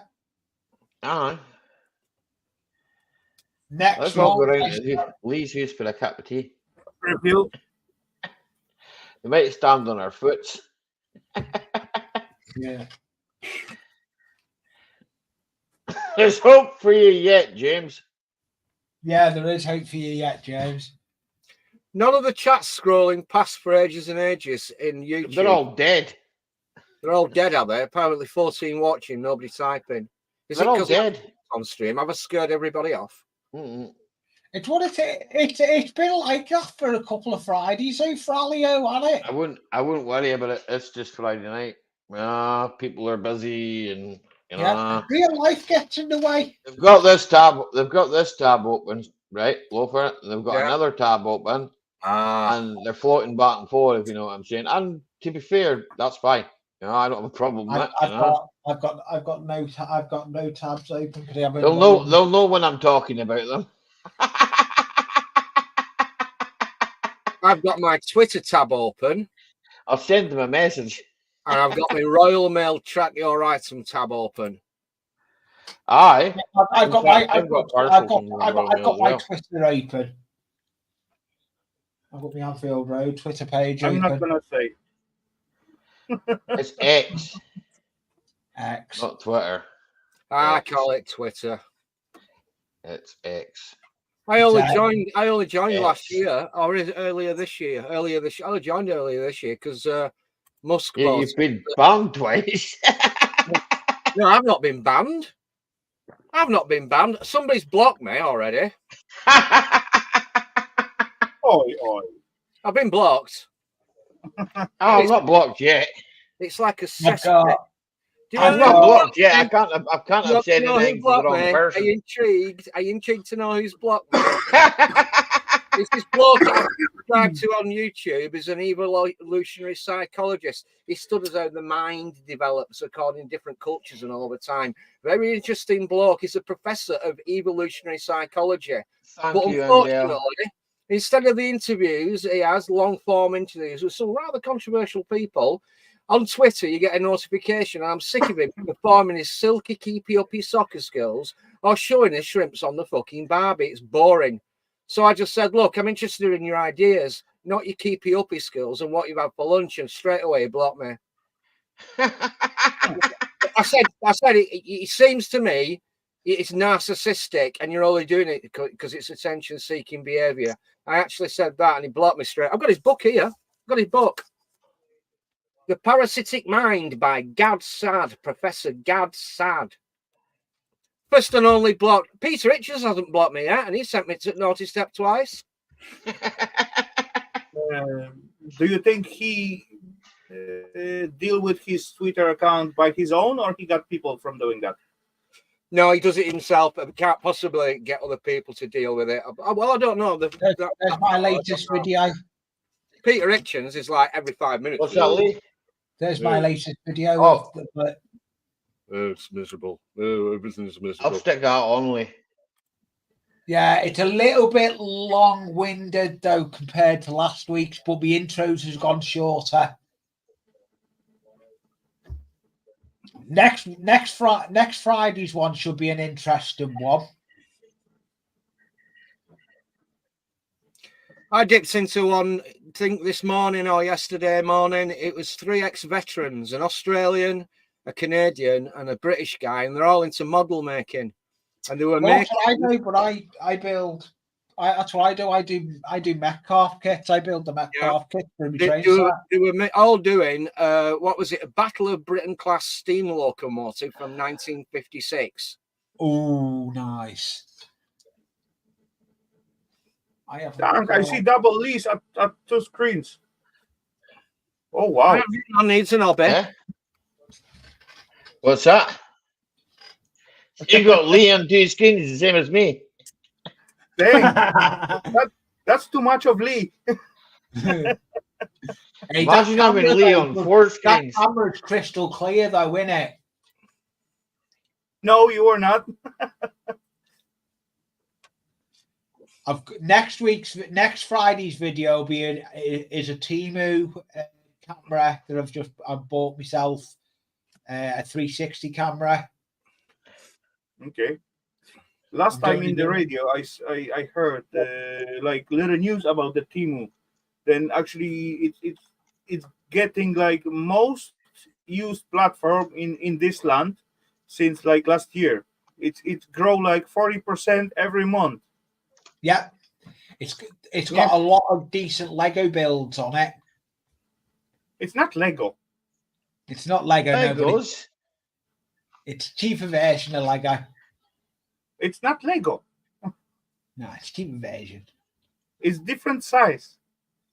Aye.
Next
Let's all go
one.
round to Lee's house for a cup of tea.
Repeal.
We might stand on our foots.
Yeah.
There's hope for you yet, James.
Yeah, there is hope for you yet, James.
None of the chats scrolling past for ages and ages in YouTube.
They're all dead.
They're all dead, are they? Apparently 14 watching, nobody typing. Is
They're
it
all
because
dead.
on stream? Have I scared everybody off?
Mm-mm.
It's what it's been like that for a couple of Fridays, so Fralio, hasn't it?
I wouldn't worry about it. It's just Friday night. People are busy and
Yeah, real life gets in the way.
they've got this tab open, right? Go for it. They've got
Yeah.
another tab open and they're floating back and forth, if you know what I'm saying. And to be fair, that's fine. I don't have a problem with it.
I've got no tabs open because I haven't.
They'll know when I'm talking about them.
I've got my Twitter tab open,
I'll send them a message.
and I've got my Royal Mail Track Your Item tab open.
Aye.
I've got
my
Twitter open. I've got my Anfield Road Twitter page
I'm not
open.
gonna say.
It's X,
X.
not Twitter.
I
X.
call it Twitter.
It's X.
I only
Exactly.
joined
Yes.
last year, or earlier this year. I joined earlier this year because Musk.
Yeah, you've been banned twice.
No, I've not been banned. Somebody's blocked me already.
Oi, oi.
I've been blocked.
I'm not blocked yet.
It's like a
I've
cesspit.
got,
Do you
I'm
know
not
who
blocked yet. I
blocked
can't
me?
have said
You know who
anything to the
blocked
wrong
me? Are
person.
you intrigued? Are you intrigued to know who's blocked me? It's this bloke I subscribe to on YouTube is an evolutionary psychologist. He studies how the mind develops according to different cultures and all the time. Very interesting bloke. He's a professor of evolutionary psychology.
Thank
But
you,
unfortunately,
MDL.
instead of the interviews, he has long-form interviews with some rather controversial people. On Twitter, you get a notification, and I'm sick of him performing his silky, keepy-uppy soccer skills or showing his shrimps on the fucking barbie. It's boring. So I just said, look, I'm interested in your ideas, not your keepy-uppy skills and what you've had for lunch, and straight away he blocked me. I said, it seems to me it's narcissistic and you're only doing it because it's attention-seeking behaviour. I actually said that and he blocked me straight. I've got his book here. I've got his book. The Parasitic Mind by Gad Sad, Professor Gad Sad. First and only block. Peter Richards hasn't blocked me yet, and he sent me to Naughty Step twice.
Do you think he deal with his Twitter account by his own, or he got people from doing that?
No, he does it himself, but can't possibly get other people to deal with it. Well, I don't know.
There's my latest video.
Peter Richards is like every 5 minutes.
What's that, Lee?
There's my latest video.
Oh.
It's miserable. Everything's
I'll
miserable.
stick that on, Lee.
Yeah, it's a little bit long-winded though compared to last week's, but the intros has gone shorter. Next Friday's one should be an interesting one.
I dipped into one, I think this morning or yesterday morning. It was 3 ex-veterans, an Australian, a Canadian, and a British guy, and they're all into model making. And they were making.
That's what I do, but I build. That's what I do. I do Metcalf kits. I build the Metcalf kit for my train set.
They were all doing what was it? A Battle of Britain class steam locomotive from 1956.
Oh, nice.
I see double Lees at 2 screens. Oh wow!
I need to know, Ben.
Yeah? What's that? You got Lee on 2 screens, the same as me.
Dang, that's too much of Lee.
Hey,
Imagine having Lee on 4
that
screens.
camera's crystal clear, though, isn't it?
No, you are not.
Next Friday's video will be is a Temu camera that I've bought myself, a 360 camera.
Okay. Last time in the radio, I heard like little news about the Temu. Then actually, it's getting like most used platform in this land since like last year. It's grow like 40% every month.
Yeah, it's got a lot of decent Lego builds on it.
It's not Lego.
It's not Lego.
Legos.
It's cheaper version of Lego.
It's not Lego.
No, it's cheaper version.
It's different size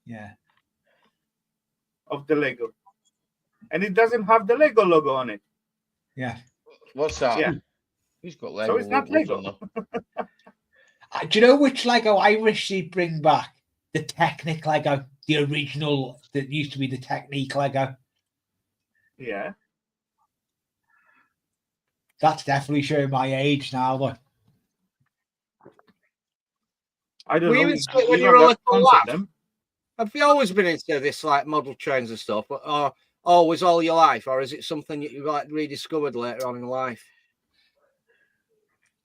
Yeah.
of the Lego, and it doesn't have the Lego logo on it.
Yeah.
What's that?
Yeah.
He's got Lego.
So it's not
logos
Lego.
on them.
Do you know which Lego I wish they'd bring back? The Technic Lego, the original that used to be the Technique Lego.
Yeah.
That's definitely showing my age now, though.
I don't
Were
know.
you into when you were a little lad?
them.
Have you always been into this like model trains and stuff, or always all your life, or is it something that you like rediscovered later on in life?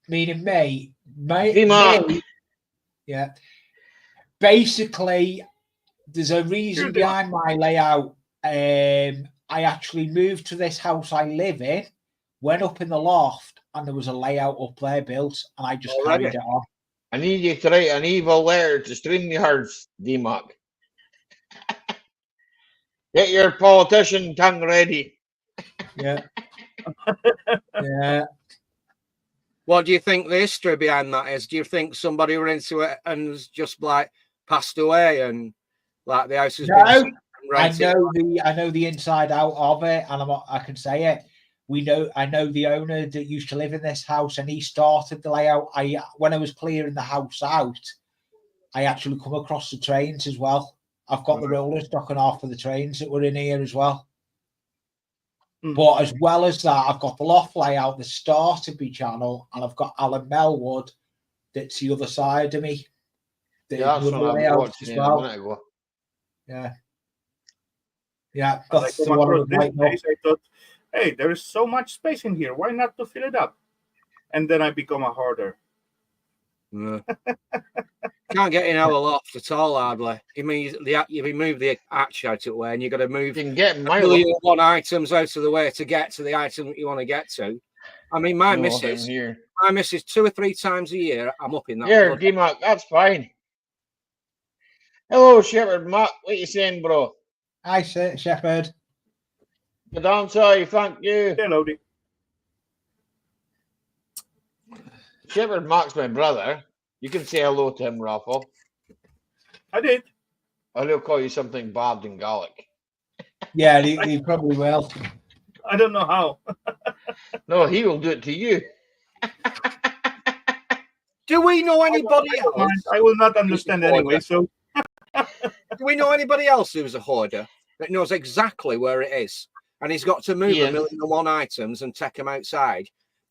Meaning me.
Mark.
Yeah. Basically, there's a reason behind my layout. I actually moved to this house I live in, went up in the loft, and there was a layout up there built, and I just carried it on.
I need you to write an evil letter to StreamYards, D-Mac. Get your politician tongue ready.
Yeah. Yeah.
What do you think the history behind that is? Do you think somebody were into it and has just like passed away and like the house has been
I know the inside out of it, and I can say it. I know the owner that used to live in this house, and he started the layout. When I was clearing the house out, I actually come across the trains as well. I've got the roller stock and half of the trains that were in here as well. But as well as that, I've got the loft layout that started my channel, and I've got Alan Melwood that's the other side of me.
Yeah, that's what I watched as well. A minute ago.
Yeah. Yeah,
that's the one I thought, hey, there is so much space in here. Why not to fill it up? And then I become a hoarder.
Can't get in our loft at all, hardly. I mean, you remove the arch out of the way, and you've got to move
you can get
one items out of the way to get to the item that you want to get to. I mean, my missus 2 or 3 times a year, I'm up in that.
Here, D-Mac, that's fine. Hello, Shepherd Matt. What you saying, bro?
Hi, Shepherd.
Good on, sorry, thank you.
Yeah, Lodi.
Shepherd Mark's my brother. You can say hello to him, Raffle.
I did.
Or he'll call you something bad and Gaelic.
Yeah, he probably will.
I don't know how.
No, he will do it to you.
Do we know anybody
I don't mind.
else?
I will not understand anyway. So
Do we know anybody else who's a hoarder that knows exactly where it is? And he's got to move
Ian.
1,000,001 items and take them outside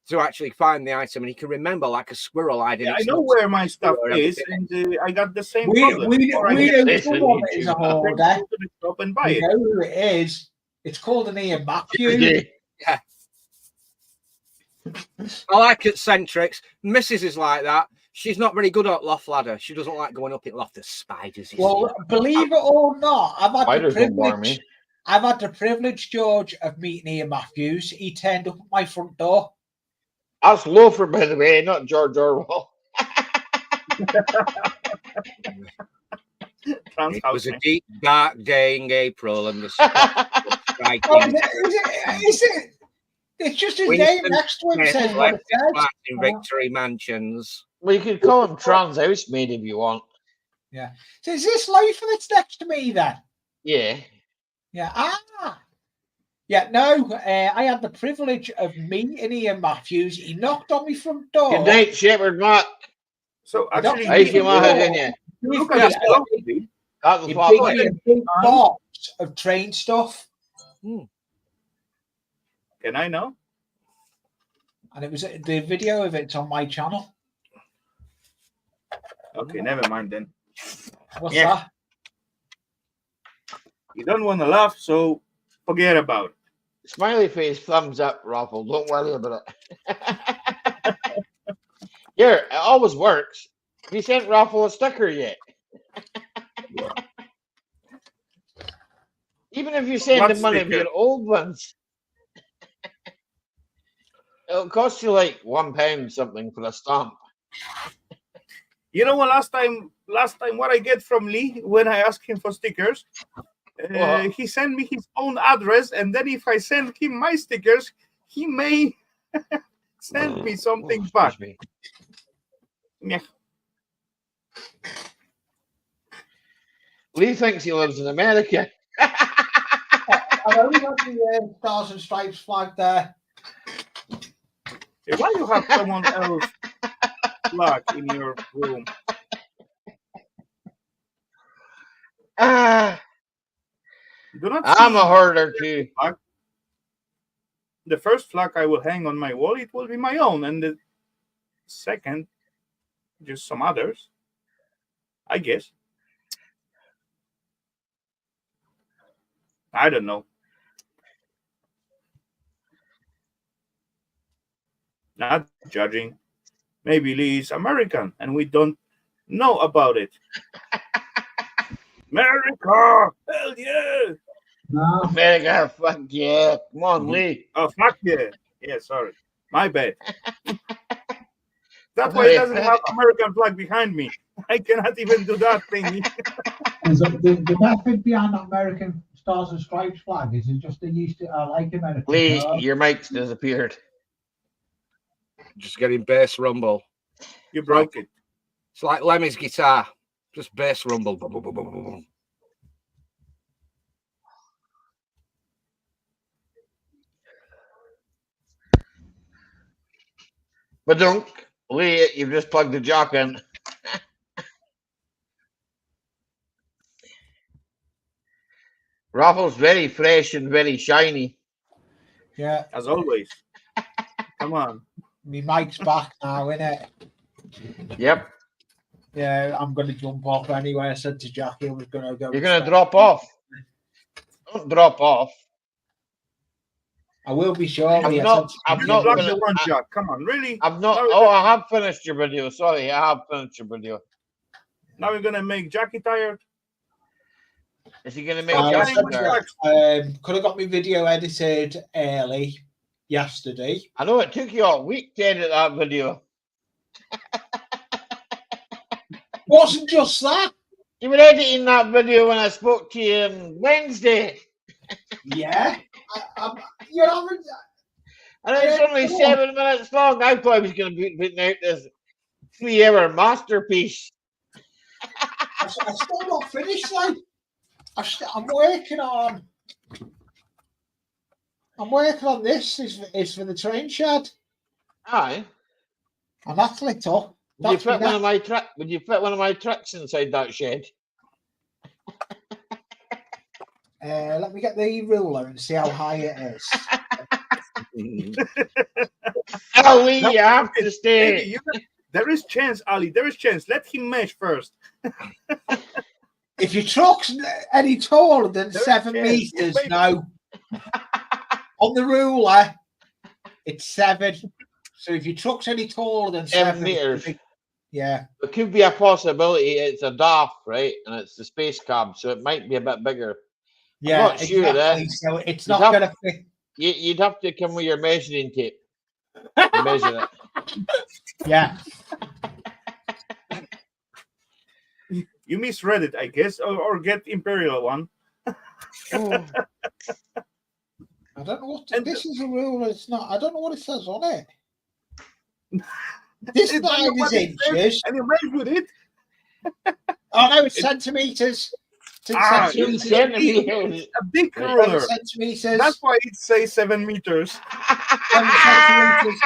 to actually find the item, and he can remember like a squirrel hiding.
yeah, I
its
know
nose
where my stuff
where
is,
everything
and I got the same
We
problem. Before I get
know
Listen,
someone that is a
YouTube.
hoarder.
go to the shop and buy
We
it.
know who it is. It's called an Ian Matthews.
Yeah.
I like eccentrics. Mrs. is like that. She's not very good at loft ladder. She doesn't like going up it loft. There's spiders. You
Well, believe it or not,
Spiders don't bother me.
I've had the privilege, George, of meeting Ian Matthews. He turned up at my front door.
That's Loafer, by the way, not George Orwell.
It was a deep, dark day in April, and the striking.
Oh, is it? It's just his name
Winston
next to him
Smith
says what it
left his
says.
flat in Victory Mansions.
Well, you could call him Trans Housemaid if you want.
So is this life that's next to me then?
Yeah.
Yeah. Yeah, no, I had the privilege of meeting Ian Matthews. He knocked on my front door.
Good night, Shepherd Mark.
So actually,
I came out, didn't you?
look
Yeah,
at this property.
That's the
He
father.
brought me a big box of train stuff,
Can I know?
and it was the video of it's on my channel.
Okay, never mind then.
What's
Yeah.
that?
You don't want to laugh, so forget about it.
Smiley face, thumbs up, Raffle. Don't worry about it. Here, it always works. Have you sent Raffle a sticker yet? Even if you send
What
him one of
sticker?
your old ones, it'll cost you like £1 something for a stamp.
You know what? Last time, what I get from Lee when I ask him for stickers,
What?
he sent me his own address, and then if I send him my stickers, he may send me something back.
Excuse me.
Yeah.
Lee thinks he lives in America.
I've only got the Stars and Stripes flag there.
Why you have someone else flag in your room? Do not
I'm
see
a hoarder too.
the first flag I will hang on my wall. It will be my own, and the second, just some others, I guess. I don't know. Not judging. Maybe Lee is American and we don't know about it. America! Hell yeah!
No.
America, fuck yeah. Come on, Lee.
Oh, fuck yeah. Yeah, sorry. My bad. That's why it doesn't have American flag behind me. I cannot even do that thing.
The method behind that American Stars and Stripes flag is just they used to like American.
Lee,
cars.
your mic's disappeared.
Just getting bass rumble.
You broke it.
It's like Lemmy's guitar. Just bass rumble. Boom, boom, boom, boom, boom.
But don't, Lee, you've just plugged the jack in. Raffle's very fresh and very shiny.
Yeah,
As always. Come on.
my mic's back now, innit?
Yep.
Yeah, I'm going to jump off anyway. I said to Jackie I was going to go.
You're going to drop off. Don't drop off.
I will be shortly.
I'm not
You
blocked
blocked
gonna-
the one shot. Come on, really?
I'm not.
Now
Oh, I have finished your video. Sorry, I have finished your video.
Now we're gonna make Jackie tired.
Is he going to make
Oh,
Jackie
yeah.
tired?
Could have got my video edited early yesterday.
I know it took you a week to edit that video.
Wasn't just that.
You were editing that video when I spoke to you on Wednesday.
Yeah. You haven't.
And it's only 7 minutes long. I thought I was going to be putting out this 3-hour masterpiece.
I'm still not finished, like. I'm working on. This. Is for the train shed,
Aye.
and that's lit up.
Would you
That's
fit
me
one of my Would you fit one of my trucks inside that shed?
Let me get the ruler and see how high it is.
Ali,
No,
you have to
Maybe
stay.
there is chance, Ali. There is chance. Let him mesh first.
If your truck's any taller than
There is
7
chance.
meters,
Maybe.
no. On the ruler, it's 7. So if your truck's any taller than
7
7
meters.
yeah.
There could be a possibility it's a DAF, right? And it's the space cab, so it might be a bit bigger.
Yeah,
not sure
exactly.
there.
So it's
You'd
not
have-
going to fit.
You'd have to come with your measuring tape to measure it.
Yeah.
You misread it, I guess, or get Imperial one.
Oh.
I don't know what
And
this is a ruler. It's not. I don't know what it says on it. This
It's
line
what
is
it says,
inches.
and you measured it.
Oh no, it's centimeters. It's in
It's
centimeters.
centimeters.
A big
Right.
ruler.
7 centimeters.
That's why it says 7 meters.
7 centimeters.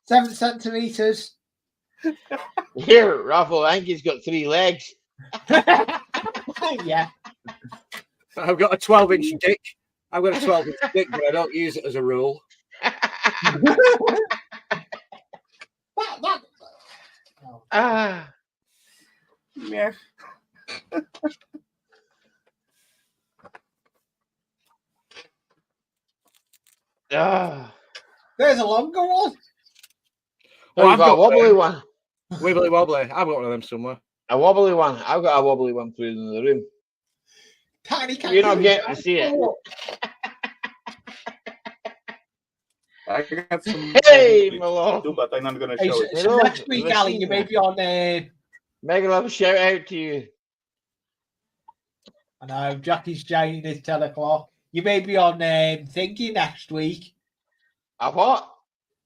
7 centimeters.
Here, Raffle, I think he's got 3 legs.
Yeah.
I've got a 12-inch dick. I've got a 12-inch dick, but I don't use it as a rule.
Oh.
Ah.
Yeah.
Ah.
There's a longer one.
Oh, you've got a wobbly one.
Wibbly wobbly. I've got one of them somewhere.
A wobbly one. I've got a wobbly one through in the room.
Tiny cat.
You're not getting to see it.
I got some.
Hey, my lord.
But I'm not going to
Hey,
show
so,
it.
so
Hello,
next week,
let's
Ali,
see
you may
that.
be on.
Mega love shout out to you.
I know Jackie's joining at 10 o'clock. You may be on thingy next week.
I what?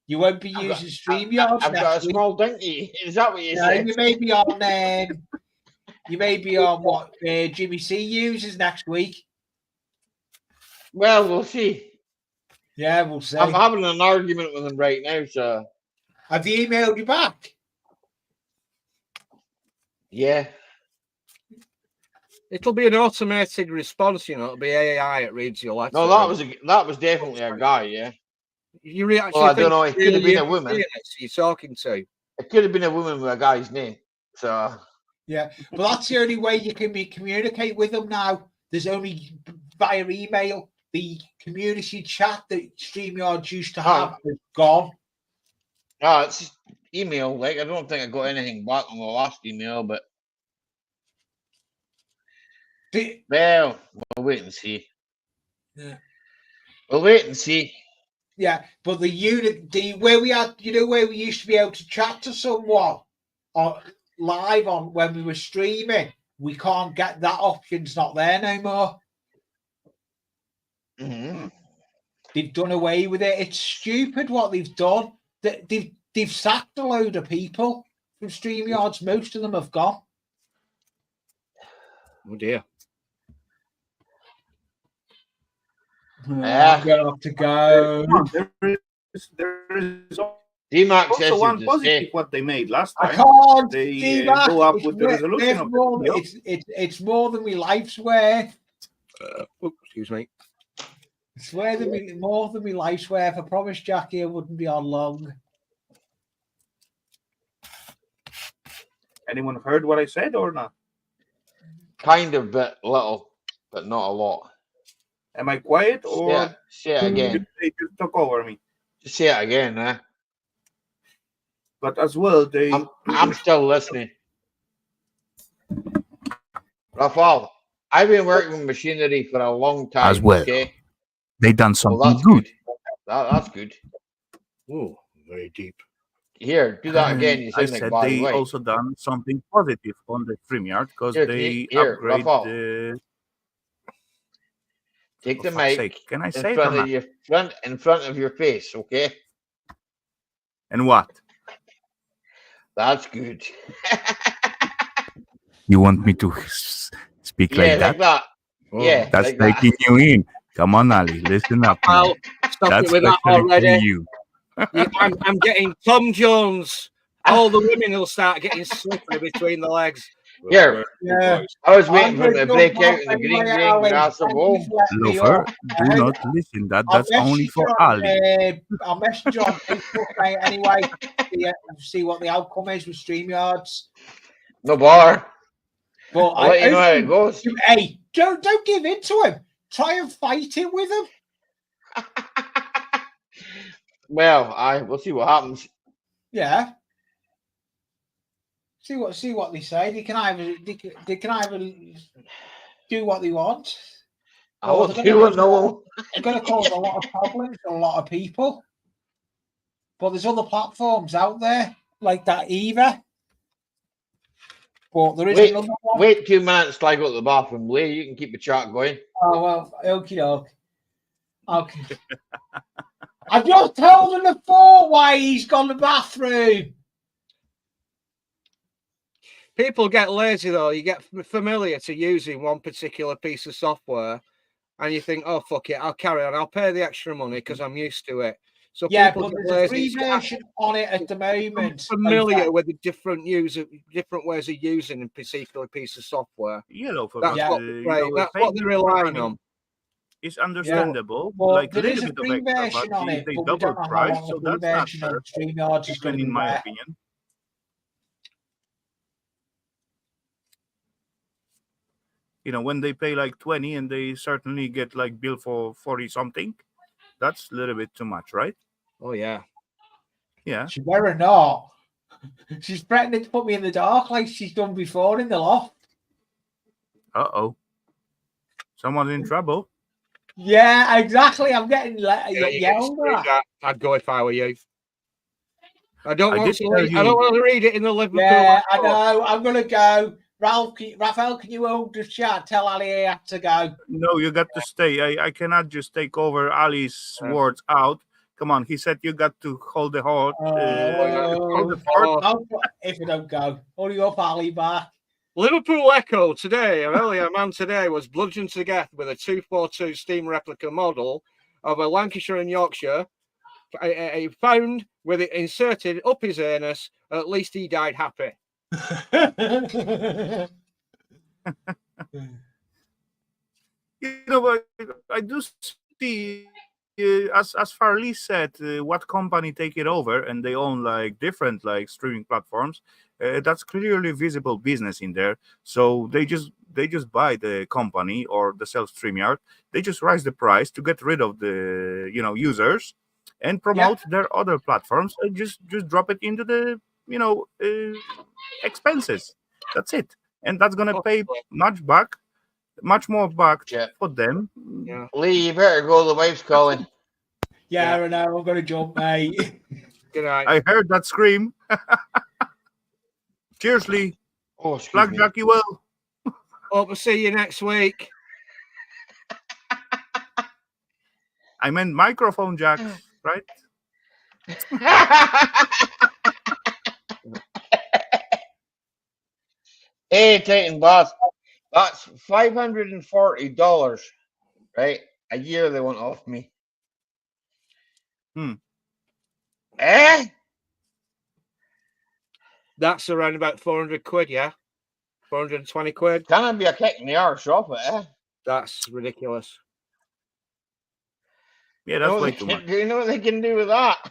You won't be
I've got-
using StreamYards
I've got
next
a
week.
small dinky. Is that what you
No,
said?
you may be on. You may be on what Jimmy C uses next week.
Well, we'll see.
Yeah, we'll see.
I'm having an argument with him right now, so
Have they emailed you back?
yeah.
It'll be an automated response, you know. It'll be AI. It reads your letter.
No, that was definitely a guy, yeah.
You actually
Well, I
think
don't know. It
it's
could have
really
been a
human
woman.
being that you're talking to.
It could have been a woman with a guy's name. So
Yeah, but that's the only way you can communicate with them now. There's only via email. The community chat that StreamYard used to have is gone.
no, it's just email. Like I don't think I got anything back on the last email, but well, we'll wait and see.
Yeah.
We'll wait and see.
Yeah, but where we had, where we used to be able to chat to someone live on when we were streaming, we can't get that option's not there no more.
Mm-hmm.
They've done away with it. It's stupid what they've done. They've sacked a load of people from StreamYards. Most of them have gone.
Oh dear.
Yeah.
I'm gonna have to go.
There is
D-Mac says
also
you
one
to
positive
stay.
what they made last
I
time.
can't
They
do that.
go up
It's
with the resolution of the video.
it's more than my life's worth.
Excuse me.
It's more than my life's worth. I promised Jackie I wouldn't be on long.
Anyone heard what I said or not?
Kind of, but little, but not a lot.
Am I quiet or
Say it again.
they just took over me?
Just say it again, eh?
But as well, they
I'm still listening. Rafael, I've been working with machinery for a long time.
As well.
Okay?
They done
Well,
something
that's
good.
good. That's good.
Oh, very deep.
Here, do that again. You
I
sound like
said
Barry
they
White.
also done something positive on the StreamYard because
Here,
they
here,
upgrade
Rafael.
the
Take
For
the
fuck's
mic
sake, can I
in
say it or
front of
not?
your in front of your face, okay?
And what?
That's good.
You want me to speak
Yeah,
like that?
like that.
Oh,
Yeah,
That's
like that.
taking you in. Come on, Ali, listen up now.
Well, stop
That's
it with that
especially for
already.
you.
I'm getting Tom Jones. All the women will start getting slippery between the legs.
Here,
Yeah.
I was waiting
I'm
for him
gonna
to break
jump
out
off
in the green
anyway,
green
Ali.
grass of
Thank you
home.
for letting me
Lover,
up.
do not listen. That's only for Ali.
I'll message you on Facebook, mate, anyway. See what the outcome is with StreamYards.
No bar.
But
I'll let you know how it goes.
Hey, don't give in to him. Try and fight it with him.
Well, we'll see what happens.
Yeah. See what they say. They can either do what they want.
I will do what no.
They're going to cause a lot of problems to a lot of people. But there's other platforms out there like that either. But there is another one.
Wait 2 minutes till I go to the bathroom, Lee. You can keep the chat going.
Oh well, okie doke. Okay. I've just told him before why he's gone to the bathroom.
People get lazy though. You get familiar to using one particular piece of software, and you think, "Oh fuck it, I'll carry on. I'll pay the extra money because I'm used to it." So
Yeah,
people
but
get
there's a
lazy.
free version on it at the moment.
Familiar with the different ways of using a particular piece of software.
Yeah, Lover,
That's
but,
what that's what they're relying on.
It's understandable.
Well,
like a
there is
little
a
bit of
free
extra,
version
but
on it,
they
but we
double
don't know how
price,
long
so
the free
that's not
version on
fair.
StreamYards is going
Even
to
in
be
my
there.
opinion. You know, when they pay like 20 and they certainly get like bill for 40 something, that's a little bit too much, right?
Oh yeah.
Yeah.
She better not. She's threatening to put me in the dark like she's done before in the loft.
Uh-oh. Someone's in trouble.
Yeah, exactly. I'm getting yelled at.
I'd go if I were you. I don't
I
want
did
to.
tell
I
you.
don't want to read it in the Liverpool.
Yeah, I know. I'm gonna go. Raphael, can you hold the chat? Tell Ali I have to go.
No, you got to stay. I cannot just take over Ali's words out. Come on, he said you got to hold the fort. Hold the fort.
If I don't go, hurry up, Ali, back.
Liverpool Echo today, earlier man today was bludgeoned to death with a 242 steam replica model of a Lancashire and Yorkshire. Found with it inserted up his anus. At least he died happy.
You know, but I do see, as Farley said, what company take it over, and they own like different like streaming platforms. That's clearly visible business in there. So they just buy the company or the self StreamYard. They just raise the price to get rid of the users and promote their other platforms. And just drop it into the expenses. That's it, and that's gonna pay much more back for them.
Yeah.
Lee, you better go. The wife's calling.
Yeah, I know. I'm going to jump, mate.
Good night.
I heard that scream. Cheers, Lee.
Oh,
Blackjack, you will.
Hope to see you next week.
I meant microphone jacks, right?
Hey, Titan boss. That's $540, right? A year they want off me. Eh?
That's around about 400 quid, yeah? 420 quid.
Can I be a kick in the arse off it, eh?
That's ridiculous.
Yeah, that's way too much.
Do you know what they can do with that?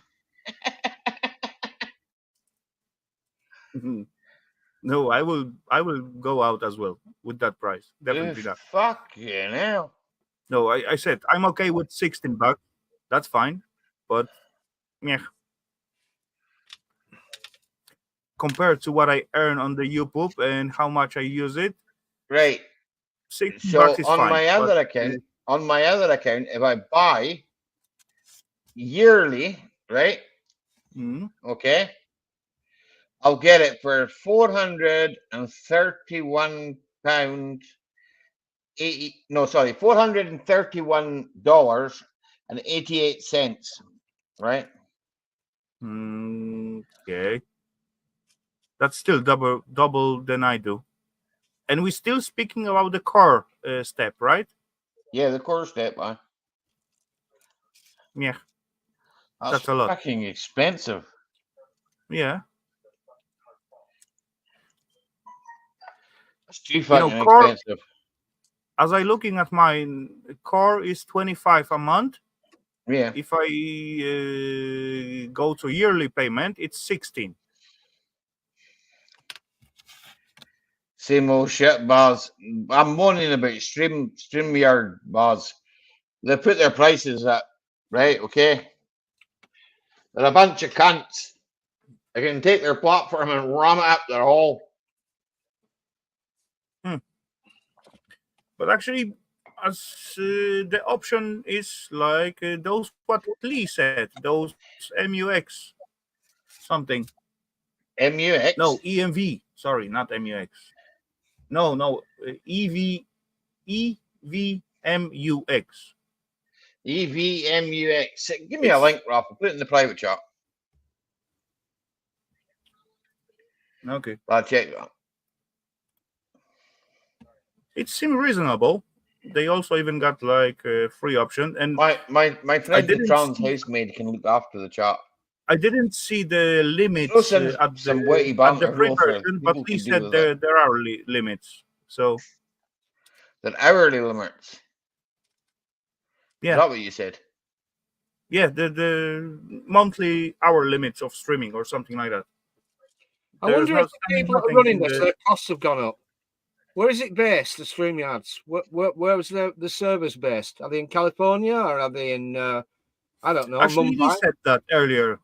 No, I will go out as well with that price. Definitely not.
Fucking hell.
No, I said I'm okay with $16. That's fine. But yeah. Compared to what I earn on the YouTube and how much I use it.
Right.
$16
So
is
on
fine.
my other account, if I buy yearly, right? Okay. I'll get it for £431 $431.88, right?
Okay, that's still double than I do. And we're still speaking about the core step, right?
Yeah, the core step, man.
Yeah,
That's
That's a lot.
fucking expensive.
yeah.
That's too
You know,
fucking
core.
expensive.
As I looking at mine, core is 25 a month.
Yeah.
If I go to yearly payment, it's 16.
Same old shit, Buzz. I'm moaning about StreamYard, Buzz. They put their prices up, right? Okay. They're a bunch of cunts. They can take their platform and ram it up their hole.
But actually, as the option is like those what Lee said, those MUX something.
MUX?
No, EMV. Sorry, not MUX. No, EVMUX.
EVMUX. Give me a
It's
link, Ralph. I'll put it in the private chat.
okay.
I'll check that.
It seemed reasonable. They also even got like a free option, and
My friend, the
didn't
trans
see-
housemaid, can look after the chat.
I didn't see the
Throw
limits
some,
at
some
the
witty
at
banter
the free
over.
version, but
People
Lee
can do
said
with it.
there are limits. So
They're hourly limits. Is
yeah,
that what you said?
yeah, the monthly hour limits of streaming or something like that.
I
There's
wonder if the people that are running this, their costs have gone up. Where is it based, the StreamYards? Where was the servers based? Are they in California or are they in, I don't know,
Actually, Lee
Mumbai?
said that earlier.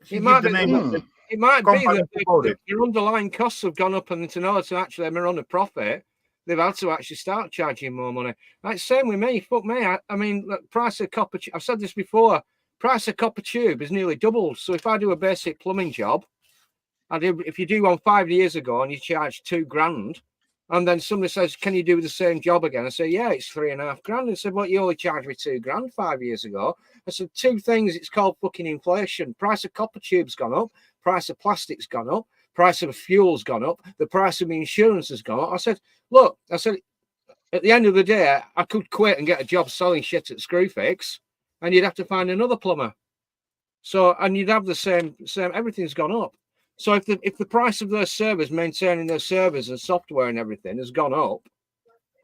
It might be
the
it might be
company
that
who bought it.
their underlying costs have gone up, and in order to actually run a profit, they've had to actually start charging more money. Like same with me. Fuck me. I mean, look, price of copper. I've said this before. Price of copper tube is nearly doubled. So if I do a basic plumbing job, if you do one 5 years ago and you charge $2,000, and then somebody says, "Can you do the same job again?" I say, "Yeah, it's $3,500." And said, "Well, you only charged me $2,000 5 years ago." I said, two things. It's called fucking inflation. Price of copper tube's gone up. Price of plastic's gone up. Price of fuel's gone up. The price of my insurance has gone up. I said, "Look," I said, "at the end of the day, I could quit and get a job selling shit at Screwfix, and you'd have to find another plumber. So, and you'd have the same. Everything's gone up. So if the price of those servers, maintaining those servers and software and everything has gone up,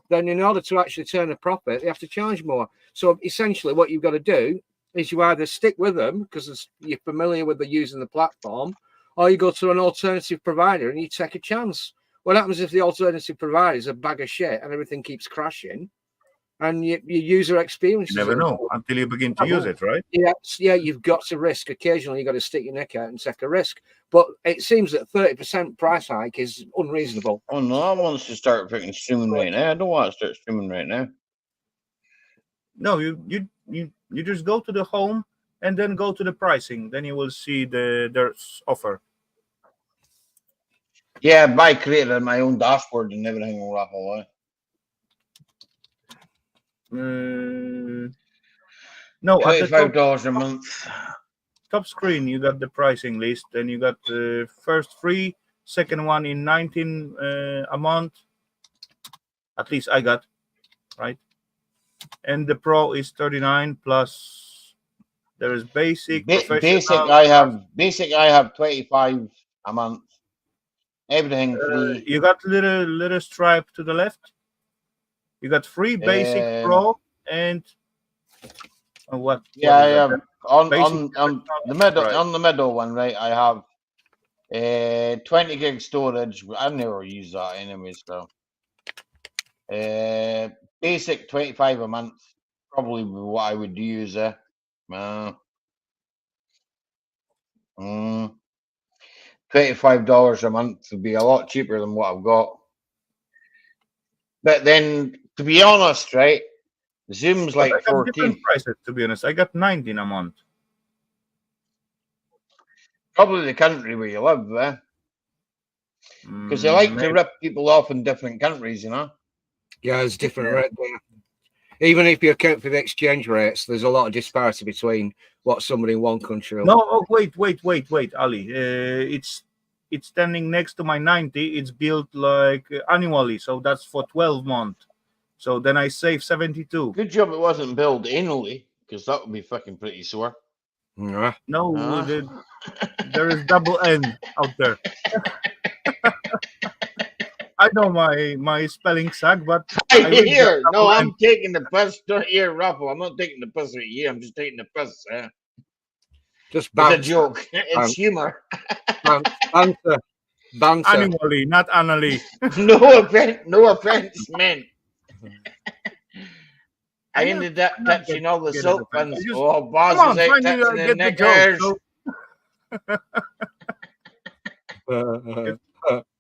then in order to actually turn a profit, they have to charge more. So essentially what you've got to do is you either stick with them because you're familiar with using the platform, or you go to an alternative provider and you take a chance. What happens if the alternative provider is a bag of shit and everything keeps crashing and your user experience
You never know until you begin to use it, right?
Yeah, you've got to risk. Occasionally, you've got to stick your neck out and take a risk. But it seems that 30% price hike is unreasonable.
Oh no, I want to start freaking streaming right now. I don't want to start streaming right now.
No, you just go to the home and then go to the pricing. Then you will see their offer.
Yeah, I created my own dashboard and everything will wrap away.
No, at the
$25 a month.
top screen you got the pricing list. Then you got the first free, second one in 19 a month. At least I got, right? And the pro is 39 plus. There is basic, professional.
I have 25 a month. Everything free.
You got little stripe to the left. You got free, basic, pro, and what?
Yeah,
what
I
is that?
have on the middle one, right? I have 20 gig storage. I never use that anyway, so basic 25 a month, probably what I would use. $25 a month would be a lot cheaper than what I've got. But then, to be honest, right, Zoom's like
I got
14.
different prices, to be honest. I got 19 a month.
Probably the country where you live, Because they like to
Maybe.
rip people off in different countries, you know.
Yeah, there's different rate there. Even if you account for the exchange rates, there's a lot of disparity between what somebody in one country will.
No, oh, wait, Ali. It's standing next to my 90. It's built like annually, so that's for 12 months. So then I save 72.
Good job it wasn't built anally, because that would be fucking pretty sore.
Yeah.
No,
Ah.
there is double N out there. I know my spelling suck, but I read
Here,
that
no,
double
I'm
N.
taking the piss. Don't hear Ruffle. I'm not taking the piss at you. I'm just taking the piss.
Just
It's a
bounce.
joke. It's humor.
Banter. Banter.
Annually, not annually.
No offense, man. I
I know,
ended up
I'm not
touching all the
getting
soap
offense.
ones.
I just-
Oh, boss
Come on,
is out
finally
touching the
get the joke.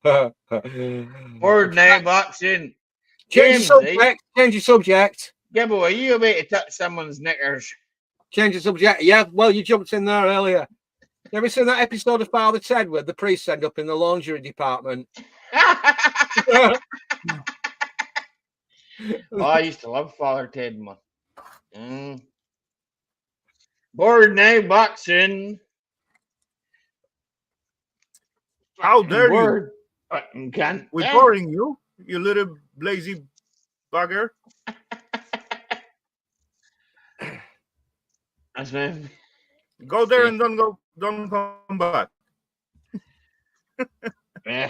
knickers. Word now, boxing.
Change
James,
your subject. Change your subject.
Gibbo, are you about to touch someone's knickers?
Change the subject. Yeah, well, you jumped in there earlier. You ever seen that episode of Father Ted where the priest end up in the laundry department?
Oh, I used to love Father Ted, man. Bored now, boxing.
How dare you?
Bored. Fucking cunt.
We're
Eh?
boring you, you little lazy bugger.
That's me.
Go there and don't come back.
Eh.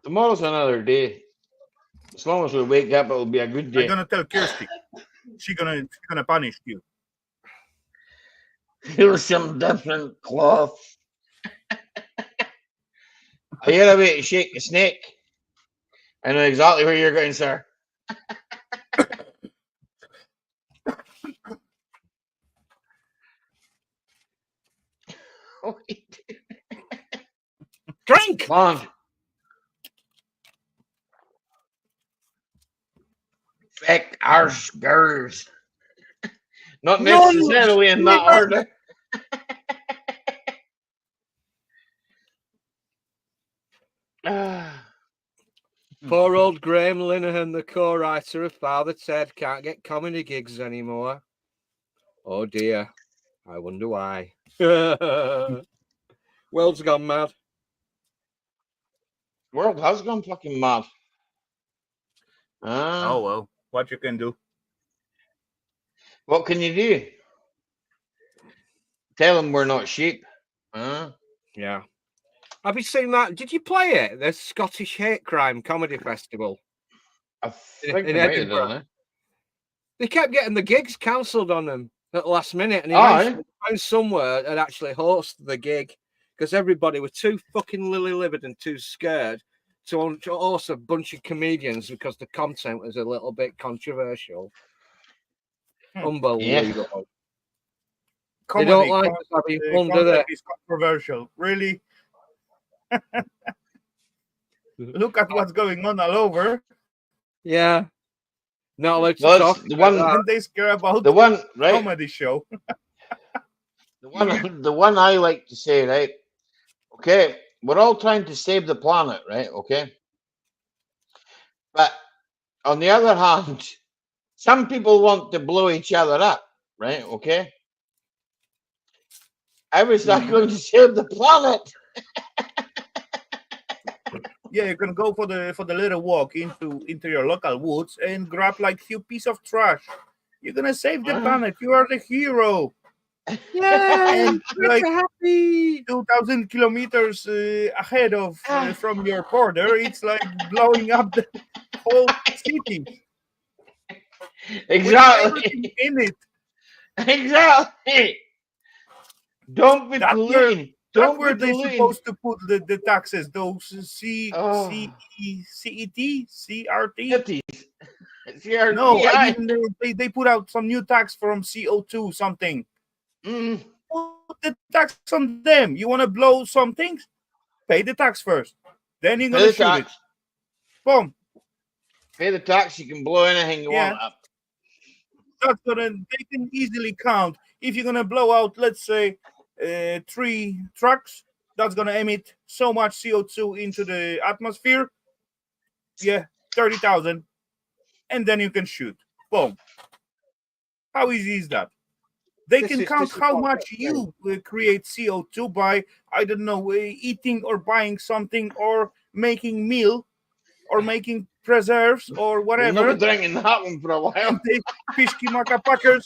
Tomorrow's another day. As long as we wake up, it'll be a good
I'm
day.
gonna tell Kirsty. She's gonna punish you.
Feel some different cloth. Are you ready to shake the snake? I know exactly where you're going, sir.
Drink.
Come on. Feck our skurs. Not
No,
necessarily in that
never.
order. Ah.
Poor old Graham Linehan, the co-writer of Father Ted, can't get comedy gigs anymore. Oh dear. I wonder why. World's gone mad.
World has gone fucking mad.
Oh well, what you can do?
What can you do? Tell them we're not sheep.
Yeah. Have you seen that? Did you play it? The Scottish Hate Crime Comedy Festival.
I think
In
I might have
Edinburgh.
done it.
They kept getting the gigs cancelled on them at the last minute, and
Aye.
eventually found somewhere and actually host the gig because everybody were too fucking lily-livered and too scared to host a bunch of comedians because the content was a little bit controversial. Unbelievable. They don't like us having fun, do they?
Is controversial. Really? Look at what's going on all over.
Yeah. Not allowed to
Well,
talk
it's the
about
one-
that.
And they scare about
The one, right?
comedy show.
The one I like to say, right? Okay, we're all trying to save the planet, right? Okay. But on the other hand, some people want to blow each other up, right? Okay. I was not going to save the planet.
Yeah, you can go for the little walk into your local woods and grab like few piece of trash. You're gonna save the planet. You are the hero.
Yeah,
And like
happy.
2,000 kilometers ahead of from your border, it's like blowing up the whole city. With
Exactly.
everything in it.
Exactly. Don't be
That's
polluting.
That's
Don't
where
be
they're
polluting.
supposed to put the taxes. Those CET,
Oh.
CRT.
Cities. CRT,
No, I
aye.
mean they put out some new tax from CO2 something.
Mm.
Put the tax on them. You want to blow some things? Pay the tax first. Then you're
Pay
gonna
the
shoot it.
tax.
Boom.
Pay the tax. You can blow anything you
Yeah.
want up.
That's gonna. They can easily count. If you're gonna blow out, let's say, 3 trucks, that's gonna emit so much CO2 into the atmosphere. Yeah, 30,000, and then you can shoot. Boom. How easy is that? They can count how much you create CO2 by, I don't know, eating or buying something or making meal or making preserves or
We'll
whatever.
not be drinking that one for a while.
And the Pishki Makapackers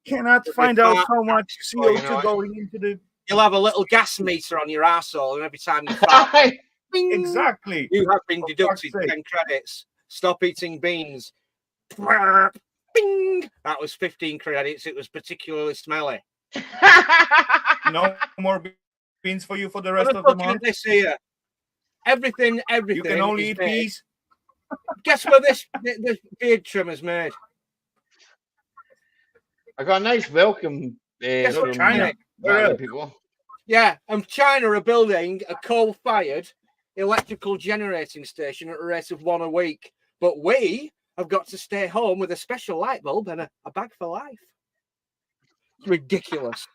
cannot find out how much CO2 going into the...
You'll have a little gas meter on your arsehole, and every time you fart, bing,
Exactly.
you have been
For
deducted
fuck's sake.
10 credits. Stop eating beans. Bing! That was 15 credits. It was particularly smelly.
No more beans for you for the
I'm
rest of the
looking at
month.
this here. Everything.
You can only
is
eat
made.
peas.
Guess what this beard trimmer's made?
I got a nice welcome
Guess what
from
China? Where
other
else?
people.
Yeah, and China are building a coal-fired electrical generating station at a rate of 1 a week. But we have got to stay home with a special light bulb and a bag for life. It's ridiculous.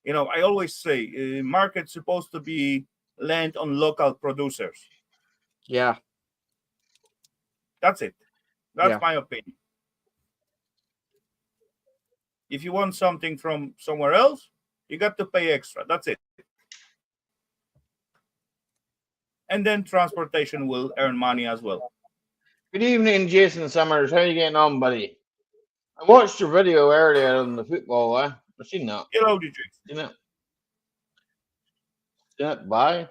You know, I always say market's supposed to be land on local producers.
Yeah.
That's it. That's
Yeah.
my opinion. If you want something from somewhere else, you got to pay extra. That's it. And then transportation will earn money as well.
Good evening, Jason Summers. How you getting on, buddy? I watched your video earlier on the football. I've seen that.
Hello, DJ.
Seen it? Seen it? Bye.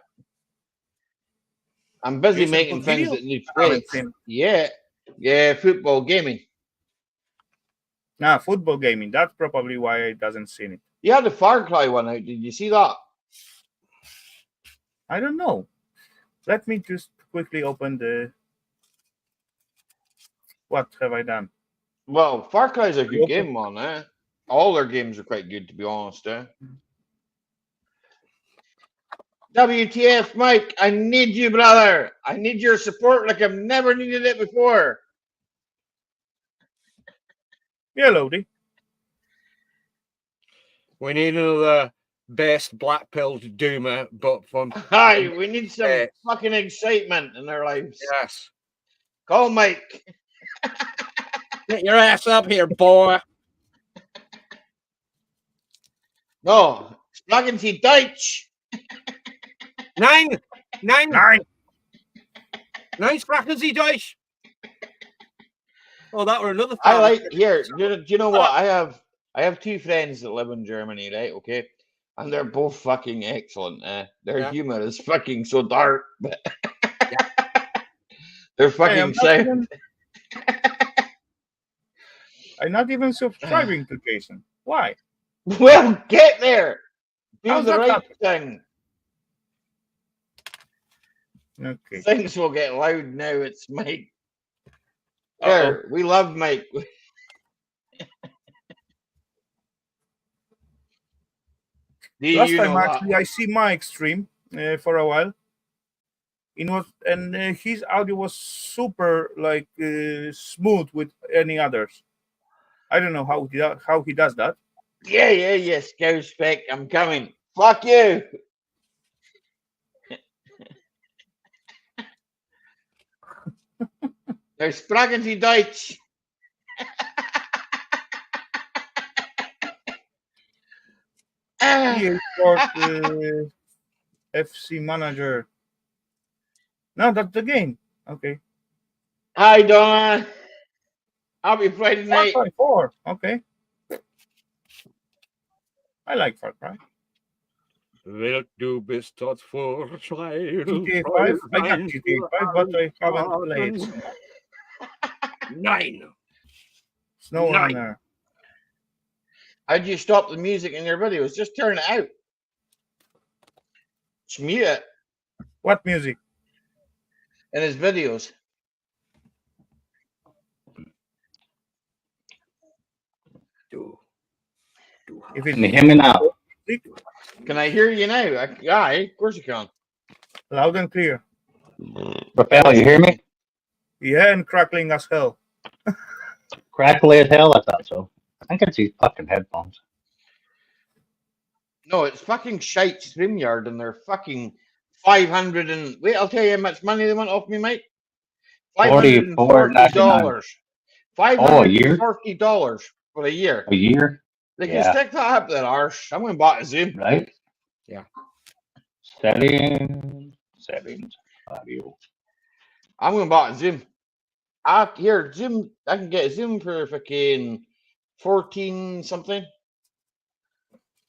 I'm busy
Jason
making
put
things
video?
that need
I haven't
plates.
seen it.
Yeah, football gaming.
Nah, football gaming. That's probably why it doesn't see it.
You had the Far Cry one out. Did you see that?
I don't know. Let me just quickly open the... What have I done?
Well, Far Cry is a good
Open-
game, man. All their games are quite good, to be honest. WTF, Mike? I need you, brother. I need your support like I've never needed it before.
Yeah, Lodi.
We need another based black pilled doomer, but from
Hi, we need some
Yeah.
fucking excitement in our lives.
yes.
Call Mike.
Get your ass up here, boy.
No, sprechen Sie Deutsch.
Nine
Nine.
sprechen Sie Deutsch. Oh, that were another.
I
fan.
like here. Do you know what? I have two friends that live in Germany, right? Okay, and they're both fucking excellent. Their
Yeah.
humor is fucking so dark, but they're fucking sound.
I'm not even subscribing to Jason. Why?
Well, get there. Do
How's
the
that
right
happen?
thing.
Okay.
Things will get loud now. It's Mike.
Uh-oh.
There, we love Mike. Do
Last
you
time,
know
actually, I see Mike stream for a while. His audio was super smooth with any others. I don't know how he does that.
Yeah. Scout Spec, I'm coming. Fuck you. They're sprechen Sie Deutsch.
EA Sport FC Manager. No, that's the game. Okay.
Hi, Donna. Happy Friday
Far
night.
Cry 4. Okay. I like Far Cry.
Will du bist dort vor
GTA 5. I got GTA 5, but I haven't played.
Nine.
Snow
Nine.
Runner.
How'd you stop the music in your videos? Just turn it out. Just mute it
What music?
in his videos.
If
Can you
it's
hear me now?
Can I hear you now? Yeah, of course you can.
loud and clear.
Raphael, you hear me?
Yeah, and crackling as hell.
Crackly as hell, I thought so. I think it's these fucking headphones.
No, it's fucking shite StreamYard, and they're fucking 500 and wait, I'll tell you how much money they want off me, mate. $540.
Oh, a year?
$540 for a year.
A year?
They can
Yeah.
stick that up their arse. I'm going to buy a Zoom.
Right?
Yeah.
Settings, audio.
I'm going to buy a Zoom. Here, Zoom. I can get a Zoom for fucking 14 something.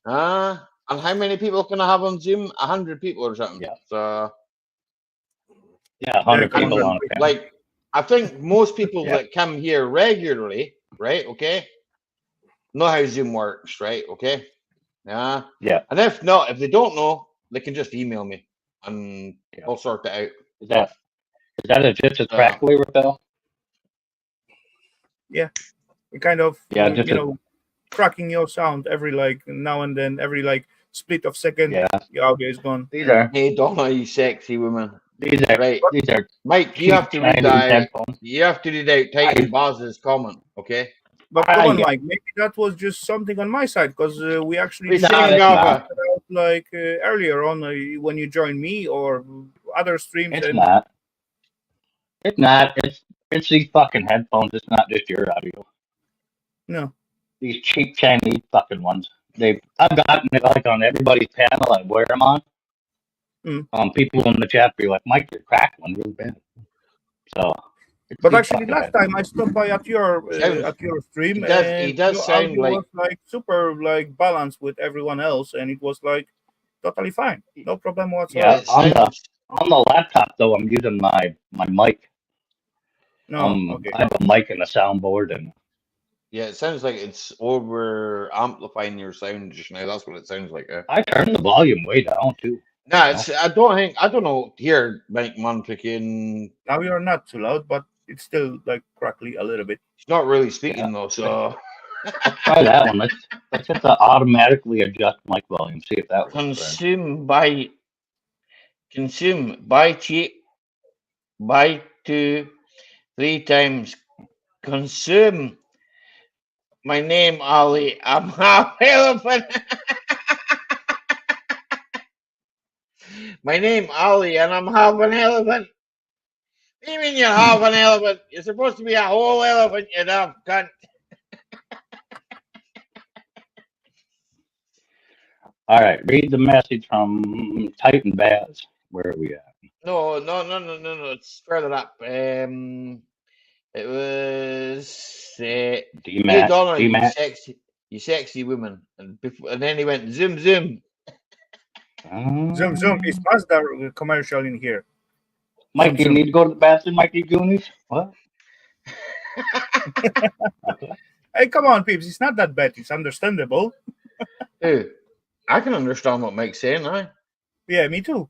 And how many people can I have on Zoom? 100 people or something.
Yeah.
So,
Yeah, 100 people on it.
like, I think most people
Yeah.
that come here regularly, right? Okay, know how Zoom works, right? Okay. Yeah.
Yeah.
And if not, if they don't know, they can just email me and
Yeah.
I'll sort it out.
Is that just as crackly, Rafael?
Yeah, kind of.
Yeah,
you
just
know, cracking your sound every like now and then, every like split of second.
Yeah.
Your audio is gone.
These are
Hey, Donna, you sexy woman.
right. These are
Mike, you
cheap
have to read
Chinese
that.
headphones.
You have to read out Titan Baz's comment, okay?
But come on,
yeah.
Mike. Maybe that was just something on my side because we actually
We
talked
sing
about
Java.
like earlier on when you joined me or other streams.
It's
and
not. It's not. It's these fucking headphones. It's not just your audio.
No.
These cheap Chinese fucking ones. I've gotten it like on everybody's panel. I wear them on. People in the chat be like, "Mike, you're crackling really bad." So.
But actually, last time I stopped by at your stream,
He does
your
sound
audio
like
was like super like balanced with everyone else, and it was like totally fine, no problem whatsoever.
Yeah, on the laptop though, I'm using my mic.
No, okay.
I have a mic and a soundboard, and
yeah, it sounds like it's over amplifying your sound just now. That's what it sounds like.
I turned the volume way down too.
No, it's I don't know here, Mike man freaking.
Now you're not too loud, but it's still like crackly a little bit.
It's not really speaking though, so
I'll try that one. Let's hit the automatically adjust mic volume. See if that works.
Consume, buy cheap, buy 2, 3 times. Consume. My name Ali. I'm half elephant. My name Ali, and I'm half an elephant. What do you mean you're half an elephant? You're supposed to be a whole elephant, you dumb cunt.
All right, read the message from Titan Baz. Where are we at?
No. It's further up. It was
D-Mac.
hey Donna,
D-Mac.
you sexy woman, and then he went zoom.
Zoom. It's Mazda commercial in here.
Mike, you need to go to the bathroom, Mikey Goonies? What?
Hey, come on, peeps. It's not that bad. It's understandable.
Hey, I can understand what Mike's saying, right?
Yeah, me too.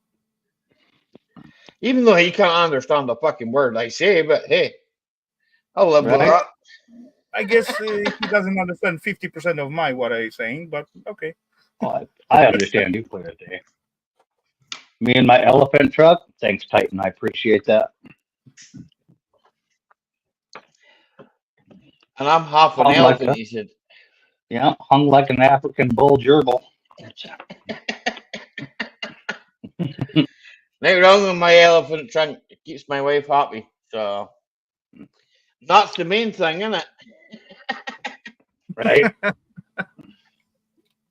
Even though he can't understand the fucking word I say, but hey, I'll live with
Right.
that.
I guess he doesn't understand 50% of what I'm saying, but okay.
Oh, I understand you put it there. Me and my elephant truck. Thanks, Titan. I appreciate that.
And I'm half an
Hung
elephant,
like
he said.
Yeah, hung like an African bull gerbil.
Nothing wrong with my elephant trunk. It keeps my wife happy. So that's the main thing, isn't it?
Right?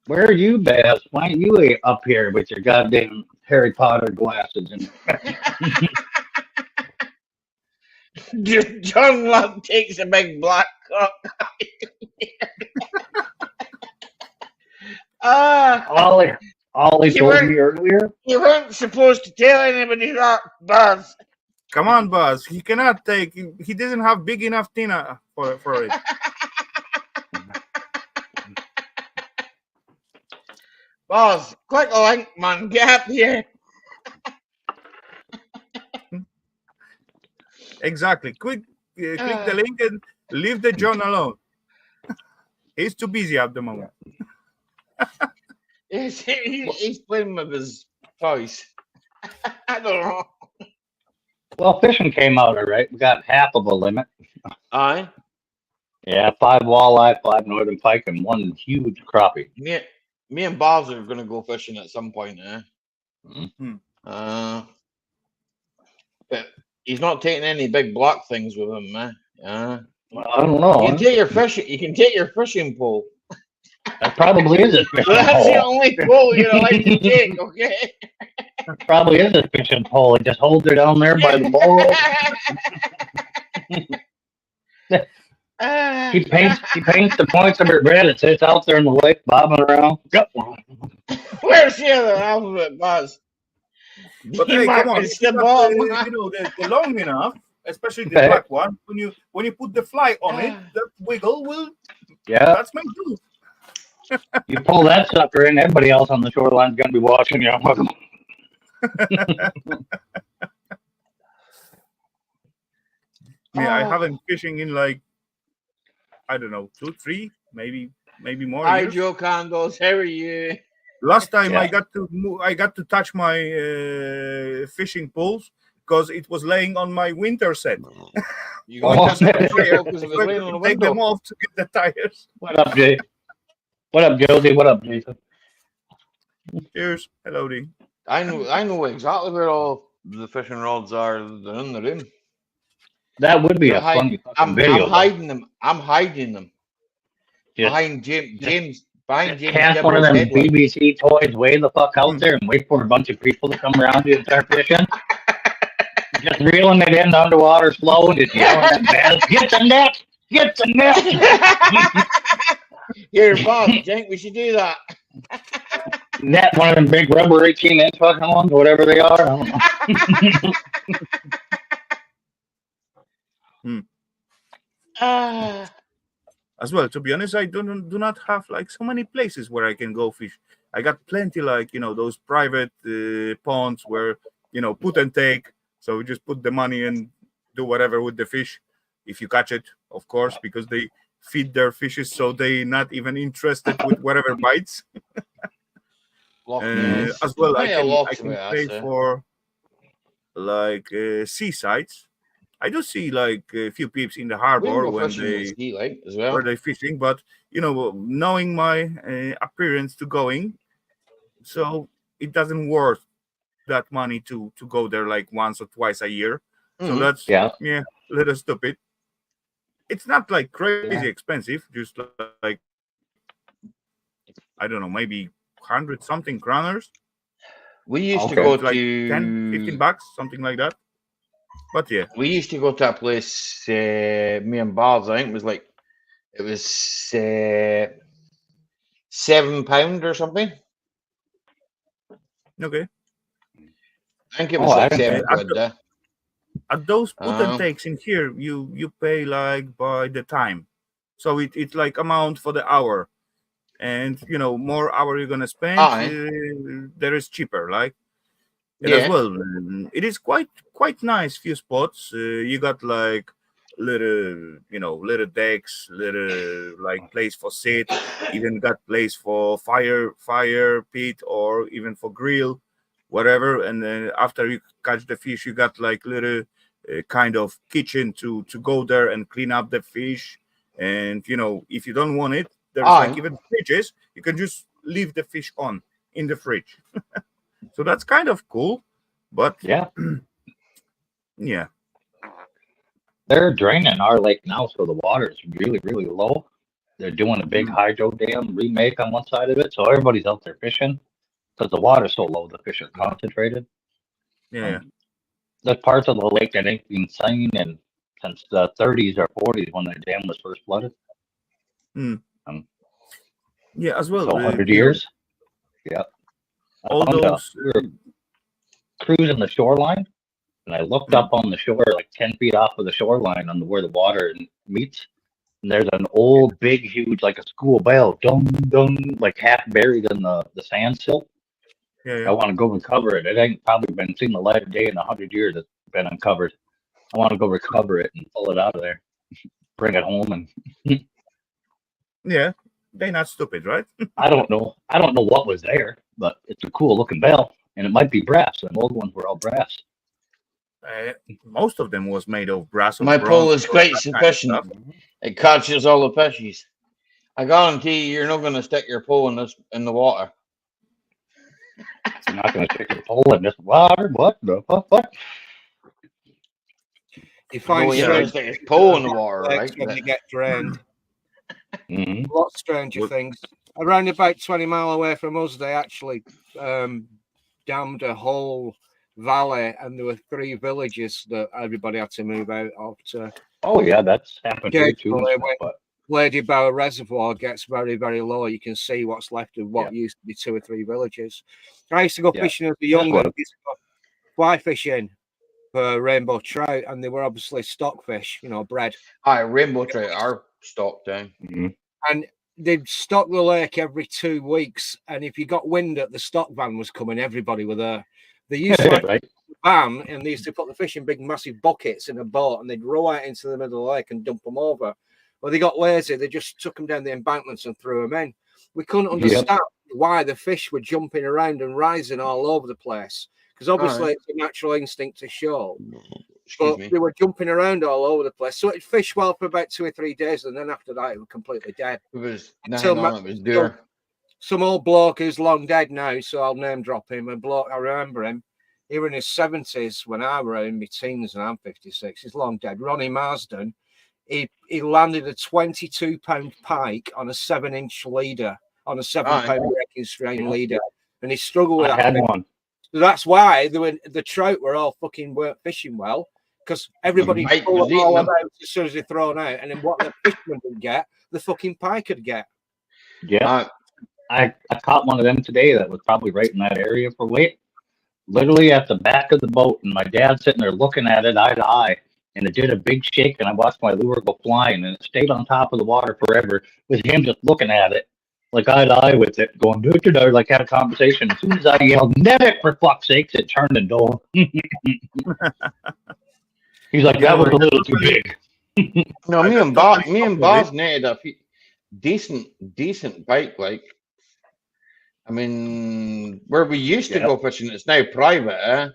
Where are you, Baz? Why aren't you up here with your goddamn Harry Potter glasses? And
John Love takes a big black cock.
Ollie told me earlier.
You weren't supposed to tell anybody that, Buzz.
Come on, Buzz. He cannot take. He doesn't have big enough tina for it.
Buzz, click a link, man. Get up here.
Exactly. Click the link and leave the John alone. He's too busy at the moment.
He's playing with his toys. I don't know.
Well, fishing came out all right. We got half of a limit.
Aye.
Yeah, 5 walleye, 5 northern pike, and 1 huge crappie.
Me and Bob's are gonna go fishing at some point, eh?
Mhm.
But he's not taking any big block things with him, man.
Well, I don't know.
You can take your fishing. You can take your fishing pole.
That probably is a fishing
That's the
pole.
only pole you're allowed to take, okay?
Probably is a fishing pole. It just holds her down there by the bowl. He paints the points of her bread. It sits out there in the lake, bobbing around. Got one.
Where's the other alphabet, Buzz?
But
You
hey,
might
come on,
miss
if you
the
got
ball.
the long enough, especially the
Okay.
black one, when you put the fly on it, that wiggle will.
Yeah,
That's my do.
you pull that sucker in, everybody else on the shoreline's gonna be watching you.
Yeah, I haven't fishing in like, I don't know, 2, 3, maybe more
Hi,
years.
Joe Condos. How are you?
Last time
Yeah.
I got to touch my fishing poles because it was laying on my winter set.
You
Oh.
got to
I
because it was
tried
laying on
to
the
take them
window.
off to get the tires.
What up, Jay? What up, Josie? What up, Jason?
Cheers. Hello, D.
I know exactly where all the fishing rods are. They're in the room.
That would be
They're
a funny fucking
I'm
video. though.
hiding them. I'm hiding them
Just
behind James
cast one of
Deborah's
them
headlight.
BBC toys way the fuck out there and wait for a bunch of people to come around you and start fishing. Just reeling it in underwater slow and just yelling at bass, get the net! Get the net!
Here, Bob, Jake, we should do that.
Net one of them big rubber 18-inch fucking ones, whatever they are. I don't know.
As well, to be honest, I do not have like so many places where I can go fish. I got plenty, like, those private ponds where, put and take. So we just put the money and do whatever with the fish, if you catch it, of course, because they feed their fishes, so they not even interested with whatever bites. As well, I can pay for like seasides. I do see like a few peeps in the harbor when they're fishing, but knowing my appearance to going, so it doesn't worth that money to go there like once or twice a year. So that's
Yeah.
a little stupid. It's not like crazy expensive, just like I don't know, maybe 100-something kroners.
We used to go
like
to
10, 15 bucks, something like that. But yeah,
we used to go to a place. Me and Bob's, I think it was £7 or something.
okay.
I think it was like £7.
At those put and takes in here, you pay like by the time, so it's like amount for the hour, and more hour you're gonna spend, there is cheaper, like. And as well, it is quite nice. Few spots. You got like little decks, little like place for sit. Even got place for fire pit, or even for grill, whatever. And then after you catch the fish, you got like little kind of kitchen to go there and clean up the fish. And if you don't want it, there's like even fridges. You can just leave the fish on in the fridge. So that's kind of cool, but
yeah,
yeah.
They're draining our lake now, so the water is really, really low. They're doing a big hydro dam remake on one side of it, so everybody's out there fishing because the water's so low. The fish are concentrated.
Yeah,
there's parts of the lake that ain't been seen since the 30s or 40s when the dam was first flooded.
Yeah, as well.
So 100 years. Yeah.
All those.
We were cruising the shoreline, and I looked up on the shore, like 10 feet off of the shoreline, on where the water meets. And there's an old, big, huge, like a school bell, dung, dung, like half buried in the sand silt.
Yeah.
I want to go recover it. It ain't probably been seen the light of day in 100 years. It's been uncovered. I want to go recover it and pull it out of there, bring it home, and
yeah, they're not stupid, right?
I don't know what was there, but it's a cool looking bell, and it might be brass. The old ones were all brass.
Most of them was made of brass or
My
bronze.
pole is
or
quite
that kind of
sufficient.
stuff.
It catches all the fishies. I guarantee you're not going to stick your pole in the water.
You're not going to stick your pole in this water. What the fuck?
You find
No, you're going to
strange
stick his pole in the water,
lakes
right?
when they get drained.
Mhm.
A lot stranger things. Around about 20 mile away from us, they actually dammed a whole valley, and there were 3 villages that everybody had to move out of. To
Oh yeah, that's happened here too.
occasionally,
and stuff,
when
but
Lady Bower Reservoir gets very, very low, you can see what's left of what used to be 2 or 3 villages. I used to go
Yeah.
fishing as a younger.
what-
I used to go fly fishing for rainbow trout, and they were obviously stockfish, bred.
Aye, rainbow trout are stocked down.
Mhm.
And they'd stock the lake every 2 weeks. And if you got wind that the stock van was coming, everybody were there. They used to
right?
van, and they used to put the fish in big, massive buckets in a boat, and they'd row out into the middle of the lake and dump them over. Well, they got lazy. They just took them down the embankments and threw them in. We couldn't understand why the fish were jumping around and rising all over the place, because obviously it's a natural instinct to show.
Excuse
But
me.
they were jumping around all over the place. So it fished well for about 2 or 3 days, and then after that, it was completely dead.
It was
Until
nothing on it. It was deer.
Some old bloke who's long dead now, so I'll name drop him. A bloke, I remember him. He was in his 70s when I was in my teens, and I'm 56. He's long dead. Ronnie Marsden. He landed a 22-pound pike on a 7-inch leader, on a 7-pound wrecking strain leader, and he struggled with
I
that
had
thing.
one.
So that's why the trout were all fucking weren't fishing well, because everybody
Mike
pulled
was
them all
eating them.
out as soon as they're thrown out, and then what the fisherman would get, the fucking pike could get.
Yeah, I caught one of them today that was probably right in that area for weight. Literally at the back of the boat, and my dad sitting there looking at it eye to eye, and it did a big shake, and I watched my lure go flying, and it stayed on top of the water forever with him just looking at it, like eye to eye with it, going, like had a conversation. As soon as I yelled, net it, for fuck's sakes, it turned and dove. He's like, that was a little too big.
No, me and Boz netted a decent bike. Like, I mean, where we used to go fishing, it's now private.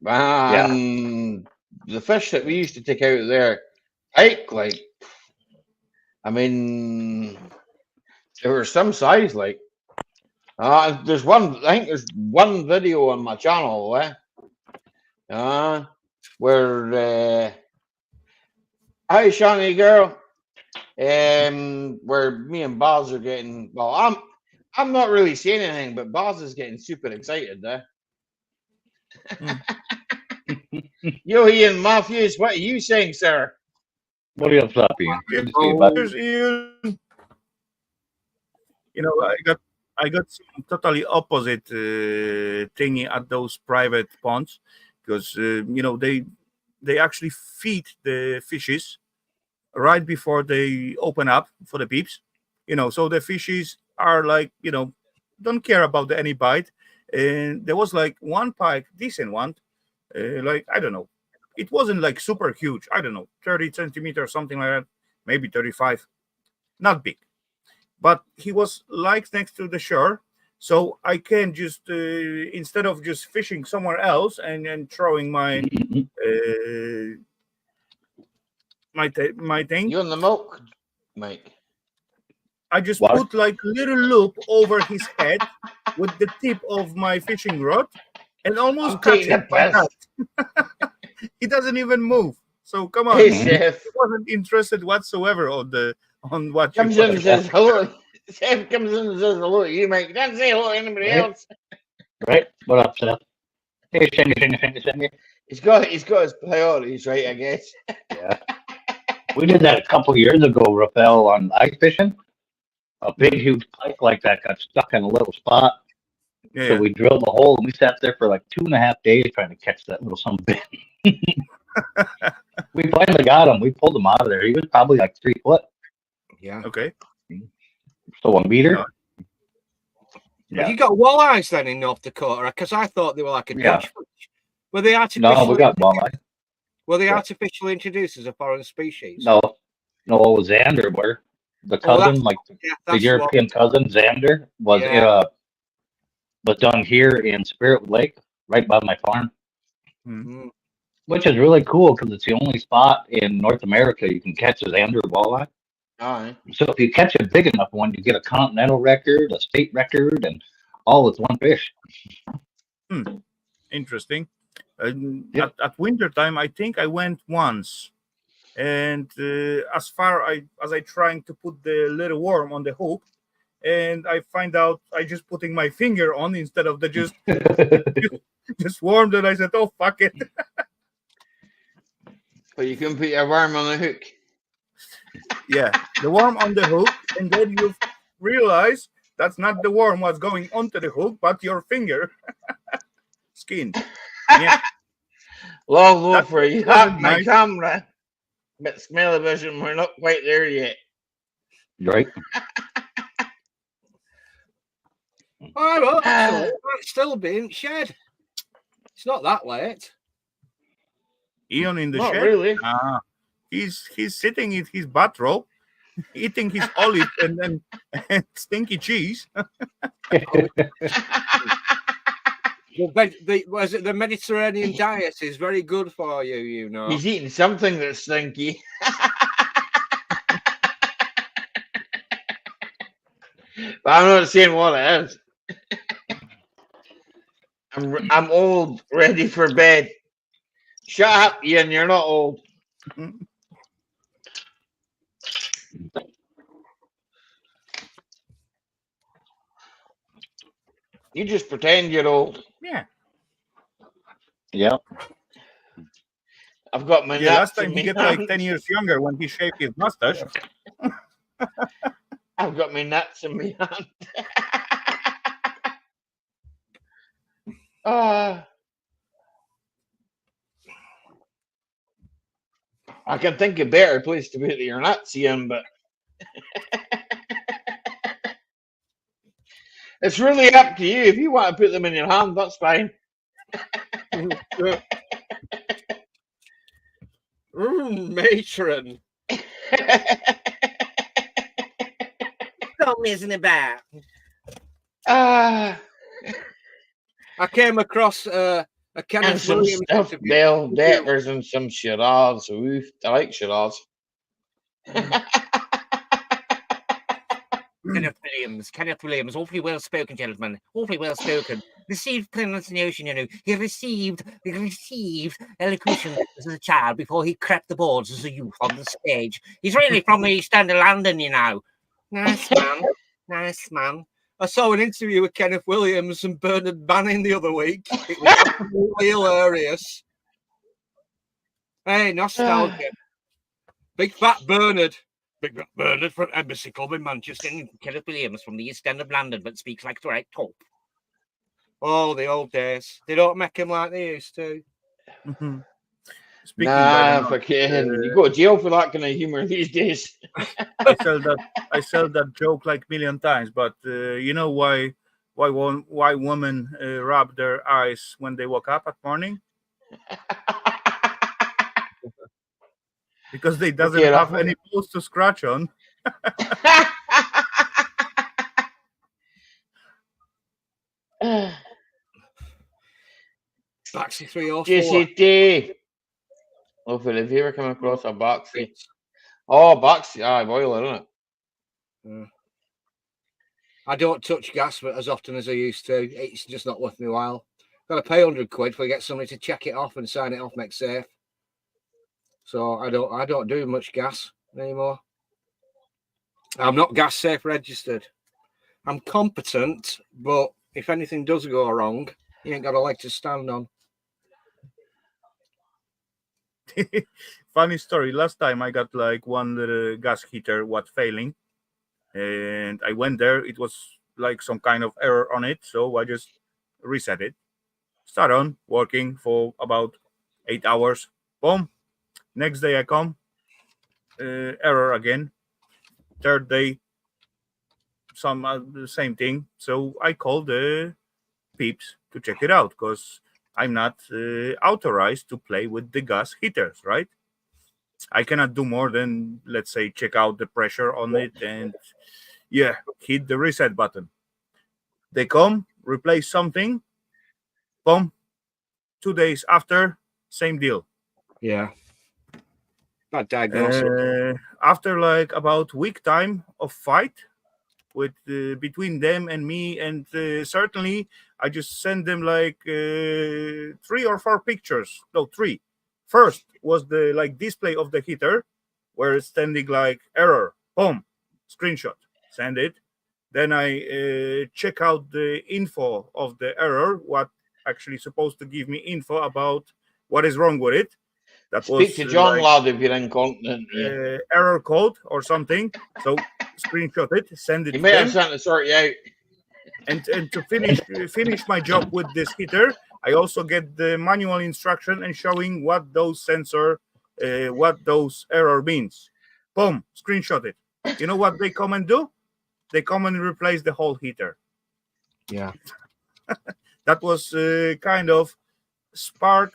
And the fish that we used to take out there, pike, like, I mean, there were some size, like. There's one. I think there's one video on my channel, where hi Shawnee girl, where me and Boz are getting. Well, I'm not really saying anything, but Boz is getting super excited there. Yo, Ian Matthews, what are you saying, sir?
What are you up, Ian? Good to see you, bud.
Here's Ian. I got some totally opposite thingy at those private ponds, because they actually feed the fishes right before they open up for the peeps. So the fishes are like, don't care about any bite. And there was like one pike, decent one, like, I don't know, it wasn't like super huge, I don't know, 30 centimeters, something like that, maybe 35, not big. But he was like next to the shore, so I can just instead of just fishing somewhere else and throwing my my thing.
You on the milk, Mike?
I just put like little loop over his head with the tip of my fishing rod and almost touch it like that. He doesn't even move. So come on, he wasn't interested whatsoever on what
comes in and says hello. Seth comes in and says hello. You Mike, don't say hello to anybody else.
Right? What up, Seth? Hey, Shingy.
He's got his priorities right, I guess.
Yeah. We did that a couple years ago, Rafael, on ice fishing. A big, huge pike like that got stuck in a little spot. Yeah. So we drilled a hole, and we sat there for like 2.5 days trying to catch that little son of a bitch. We finally got him. We pulled him out of there. He was probably like 3 foot.
Yeah.
Okay.
So a meter.
Yeah. Have you got walleyes then in North Dakota? Because I thought they were like a Dutch fish. Were they artificially?
No, we got walleye.
Were they artificially introduced as a foreign species?
No, it was Xander. Where the cousin, the European cousin, Xander, was done here in Spirit Lake, right by my farm.
Mm-hmm.
Which is really cool because it's the only spot in North America you can catch a Xander walleye.
Aye.
So if you catch a big enough one, you get a continental record, a state record, and all with one fish.
Interesting.
Yep.
At winter time, I think I went once, and as far as I trying to put the little worm on the hook, and I find out I just putting my finger on instead of the just worm. That I said, oh fuck it.
But you can put your worm on the hook.
Yeah, the worm on the hook, and then you realize that's not the worm was going onto the hook, but your finger skin. Yeah,
Long look
that
for you.
wasn't
Have my
nice.
camera. But smell-o-vision, we're not quite there yet.
Right?
Oh, well, actually, it might still be in shed. It's not that late.
Ian in the
Not
shed.
really.
He's sitting in his bathrobe, eating his olive and stinky cheese.
Was it the Mediterranean diet is very good for you, you know.
He's eating something that's stinky. But I'm not saying what it is. I'm old, ready for bed. Shut up, Ian. You're not old. You just pretend you're old.
Yeah.
Yep.
I've got my
Yeah, last
nuts in
time he
me
get like
hand.
10 years younger when he shaved his mustache.
I've got my nuts in my hand. I can think of a better place to put your nuts in, but it's really up to you. If you want to put them in your hand, that's fine.
Matron. Stop messing about.
Ah,
I came across a
and
Kenneth
some
Williams
stuffed
interview.
bell deckers and some charades. Oof, I like charades.
Kenneth Williams, awfully well spoken, gentlemen, awfully well spoken. Received pronunciation, you know. He received elocution as a child before he crept the boards as a youth on the stage. He's really from the East End of London, you know. Nice man, nice man.
I saw an interview with Kenneth Williams and Bernard Banning the other week. It was absolutely hilarious. Hey, nostalgia. Big fat Bernard.
Big Bernard from Embassy Club in Manchester. Kenneth Williams from the East End of London, but speaks like the right top.
Oh, the old days. They don't make him like they used to.
Speaking
Nah,
by the
fucking, you go to jail for that kind of humor these days.
I sell that joke like million times, but you know why women rub their eyes when they wake up at morning? Because they doesn't
Okay,
have
Rafa.
any balls to scratch on.
Baxi 304.
JCT. Oh, Phil, have you ever come across a Baxi? Oh, Baxi. Aye, boiler, isn't it?
I don't touch gas as often as I used to. It's just not worth my while. Got to pay £100 if I get somebody to check it off and sign it off, make safe. So I don't do much gas anymore. I'm not gas safe registered. I'm competent, but if anything does go wrong, you ain't got a leg to stand on.
Funny story. Last time I got like one little gas heater was failing, and I went there. It was like some kind of error on it, so I just reset it. Start on working for about 8 hours. Boom. Next day I come, error again. Third day, the same thing. So I called the peeps to check it out because I'm not authorized to play with the gas heaters, right? I cannot do more than, let's say, check out the pressure on it and, yeah, hit the reset button. They come, replace something, boom. 2 days after, same deal.
Yeah. Bad diagnosis.
After like about week time of fight with between them and me, and certainly I just sent them like 3 or 4 pictures. No, 3. First was the like display of the heater where it's standing like error, boom, screenshot, send it. Then I check out the info of the error, what actually supposed to give me info about what is wrong with it. That
Speak
was
to John,
like
lad, if you're incontinent. Yeah.
error code or something. So screenshot it, send it
He
to
may have
them,
something to sort you out.
and to finish my job with this heater, I also get the manual instruction and showing what those what those error means. Boom, screenshot it. You know what they come and do? They come and replace the whole heater.
Yeah.
That was kind of spark,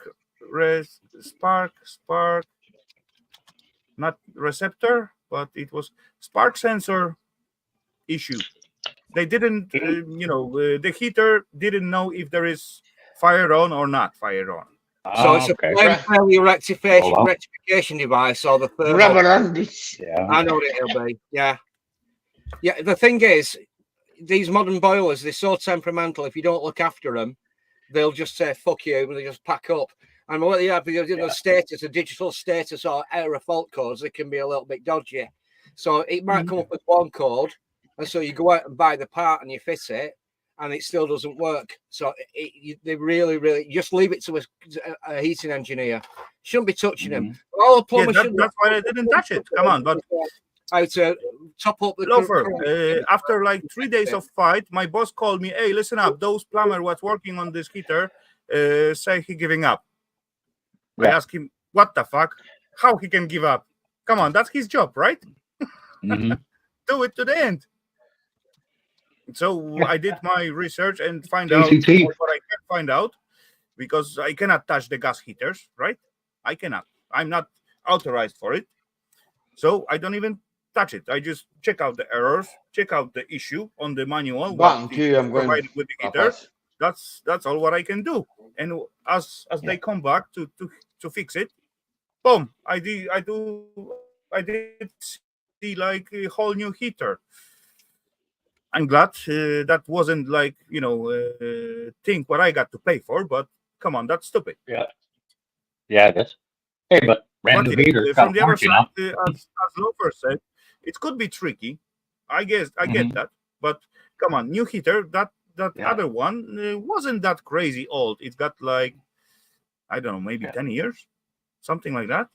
not receptor, but it was spark sensor issue. They didn't, the heater didn't know if there is fire on or not fire on.
So it's a
Okay.
flame failure rectification,
Hold on.
rectification device, or the thermal.
Rubber on this.
Yeah.
I know what it'll be. Yeah. Yeah. The thing is, these modern boilers, they're so temperamental. If you don't look after them, they'll just say "fuck you" and they just pack up. And what they have, status, a digital status or error fault codes, they can be a little bit dodgy. So it might come up with one code, and so you go out and buy the part and you fit it, and it still doesn't work. So they really just leave it to a heating engineer. Shouldn't be touching them. All the plumbers
that's why I didn't touch it. Come on, but
how to top up the
Lofer, after like 3 days of fight, my boss called me. Hey, listen up. Those plumber was working on this heater. Say he giving up. I asked him, what the fuck? How he can give up? Come on, that's his job, right? Do it to the end. So I did my research and find out what I can find out, because I cannot touch the gas heaters, right? I cannot. I'm not authorized for it. So I don't even touch it. I just check out the errors, check out the issue on the manual.
Button 2, I'm going
provided with the heater. That's all what I can do. And as they come back to fix it, boom! I did see like a whole new heater. I'm glad that wasn't like thing what I got to pay for. But come on, that's stupid.
Yeah, it is. Hey, but random heater
from the other side, as Lofer said, it could be tricky. I guess I get that. But come on, new heater. That other one wasn't that crazy old. It got like, I don't know, maybe 10 years, something like that.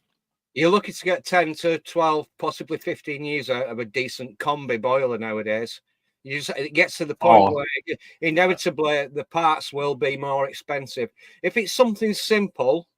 You're looking to get 10 to 12, possibly 15 years out of a decent combi boiler nowadays. It gets to the point where inevitably the parts will be more expensive. If it's something simple,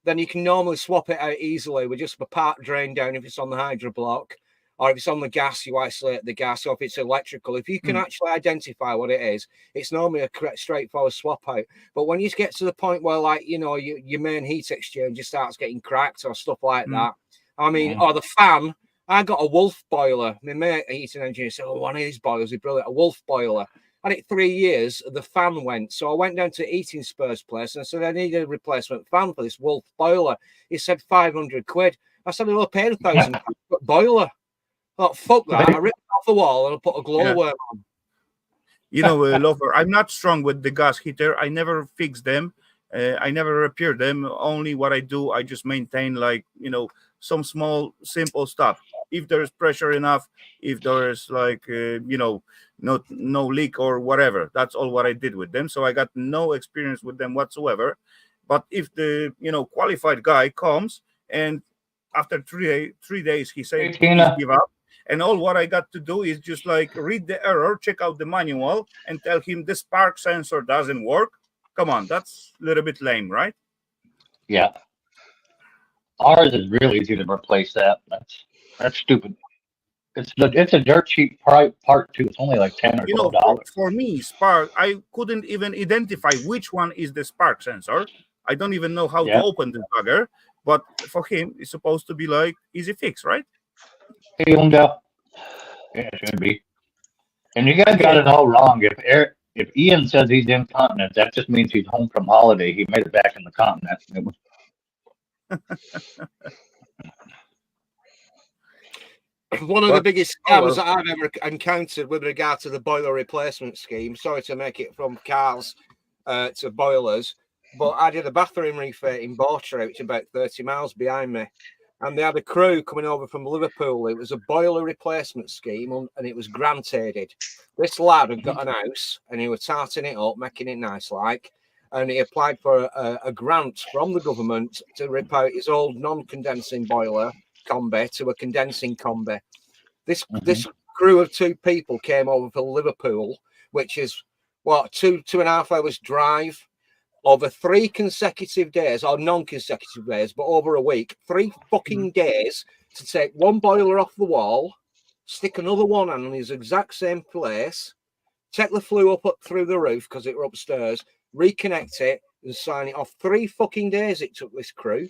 then you can normally swap it out easily with just a part drain down if it's on the hydro block, or if it's on the gas, you isolate the gas, or if it's electrical. If you can actually identify what it is, it's normally a straightforward swap out. But when you get to the point where, like, your main heat exchanger starts getting cracked or stuff like that, I mean, or the fan. I got a Wolf boiler. My mate, heating engineer, said, "Oh, one of these boilers is brilliant. A Wolf boiler." And it 3 years, the fan went. So I went down to Eating Spurs place and I said, "I need a replacement fan for this Wolf boiler." He said, £500. I said, "I'll pay £1,000 boiler." I thought, fuck that. I ripped it off the wall and I put a glowworm on.
Lofer, I'm not strong with the gas heater. I never fix them. I never repair them. Only what I do, I just maintain, like, some small, simple stuff. If there is pressure enough, if there is like, no leak or whatever, that's all what I did with them. So I got no experience with them whatsoever. But if the, qualified guy comes and after 3 days, he said, please give up. And all what I got to do is just like read the error, check out the manual and tell him the spark sensor doesn't work. Come on, that's a little bit lame, right?
Yeah. Ours is really easy to replace that. That's stupid. It's a dirt cheap part too. It's only like $10 or $12.
For me, spark, I couldn't even identify which one is the spark sensor. I don't even know how to open the bugger. But for him, it's supposed to be like easy fix, right?
Yeah, it should be. And you guys got it all wrong. If Ian says he's incontinent, that just means he's home from holiday. He made it back in the continent.
One of the
But-
biggest
oh,
scams
well.
that I've ever encountered with regard to the boiler replacement scheme. Sorry to make it from cars to boilers, but I did a bathroom refit in Borchester, which is about 30 miles behind me. And they had a crew coming over from Liverpool. It was a boiler replacement scheme, and it was grant-aided. This lad had got an house, and he was tarting it up, making it nice like, and he applied for a grant from the government to rip out his old non-condensing boiler combi to a condensing combi. This crew of 2 people came over from Liverpool, which is what 2.5 hours drive over 3 consecutive days, or non-consecutive days, but over a week, 3 fucking days to take one boiler off the wall, stick another one on his exact same place, take the flue up through the roof because it were upstairs, reconnect it and sign it off. 3 fucking days it took this crew.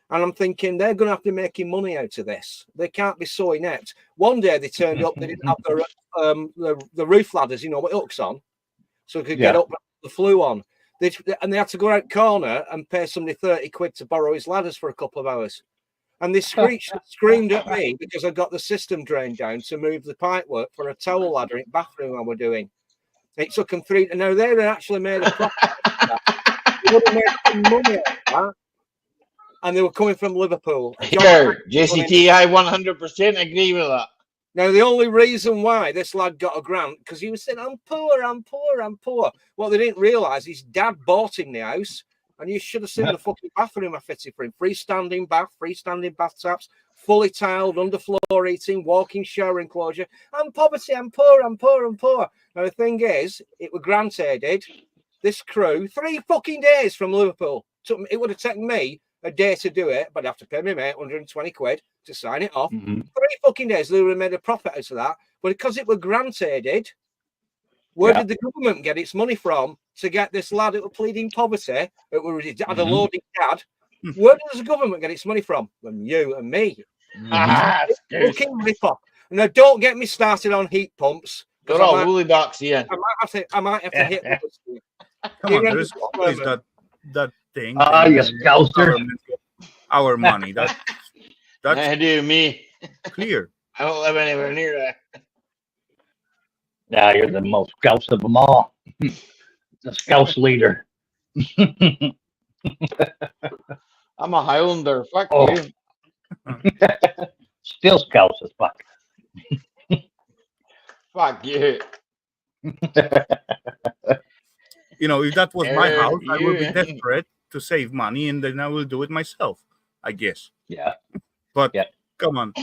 And I'm thinking they're going to have to be making money out of this. They can't be so inept. One day they turned up, they didn't have the roof ladders, you know, with hooks on, so they could get up the flue on. And they had to go out corner and pay somebody 30 quid to borrow his ladders for a couple of hours. And they screamed at me because I got the system drained down to move the pipework for a towel ladder in the bathroom I were doing. It took them 3. And now they had actually made a profit. They would have made some money out of that. And they were coming from Liverpool.
Here, JCT, I 100% agree with that.
Now, the only reason why this lad got a grant, because he was saying, I'm poor, I'm poor, I'm poor. What they didn't realise, his dad bought him the house, and you should have seen the fucking bathroom I fitted for him. Freestanding bath, freestanding bathtubs, fully tiled, underfloor heating, walk-in shower enclosure. I'm poverty, I'm poor, I'm poor, I'm poor. Now, the thing is, it was grant-aided. This crew, 3 fucking days from Liverpool. It would have taken me a day to do it, but I'd have to pay me mate 120 quid to sign it off. 3 fucking days, they would have made a profit out of that. But because it was grant-aided, where did the government get its money from to get this lad that was pleading poverty, that had a loading dad? Where does the government get its money from? From you and me. Fucking rip-off. Now, don't get me started on heat pumps.
They're all woolly box, yeah.
I might have to hit them.
Come on, there's always that thing.
You scouser.
Our money. That's
I do me.
clear.
I don't live anywhere near that.
Yeah, you're the most scouse of them all. The scouse leader.
I'm a Highlander. Fuck you.
Still scouse as fuck.
Fuck you.
You know, if that was my house, I would be
you-
desperate to save money, and then I will do it myself, I guess.
Yeah.
But come on,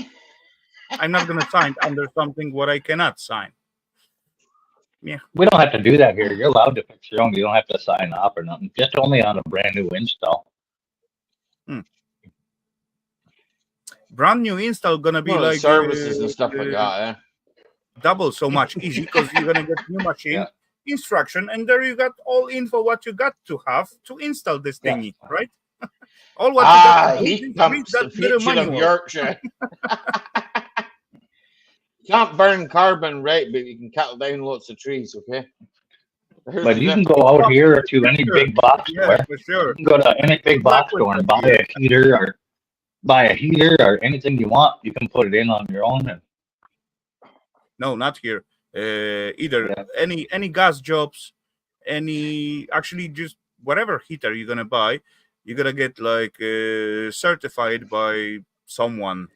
I'm not going to sign under something what I cannot sign. Yeah,
We don't have to do that here. You're allowed to fix your own. You don't have to sign off or nothing. Just only on a brand new install.
brand new install gonna be
Well,
like
services and stuff like that.
double so much easy because you're gonna get new machine instruction, and there you got all info what you got to have to install this thingy, right? All what you got to do
heat
is read
pumps,
that
the
little
future of
manual.
Yorkshire. You can't burn carbon, right? But you can cut down lots of trees, okay?
But you can go out here to any big box store.
Yeah, for sure.
You can go to any big box store and buy a heater or anything you want. You can put it in on your own. And
No, not here. Either any gas jobs, actually just whatever heater you're gonna buy, you're gonna get like certified by someone.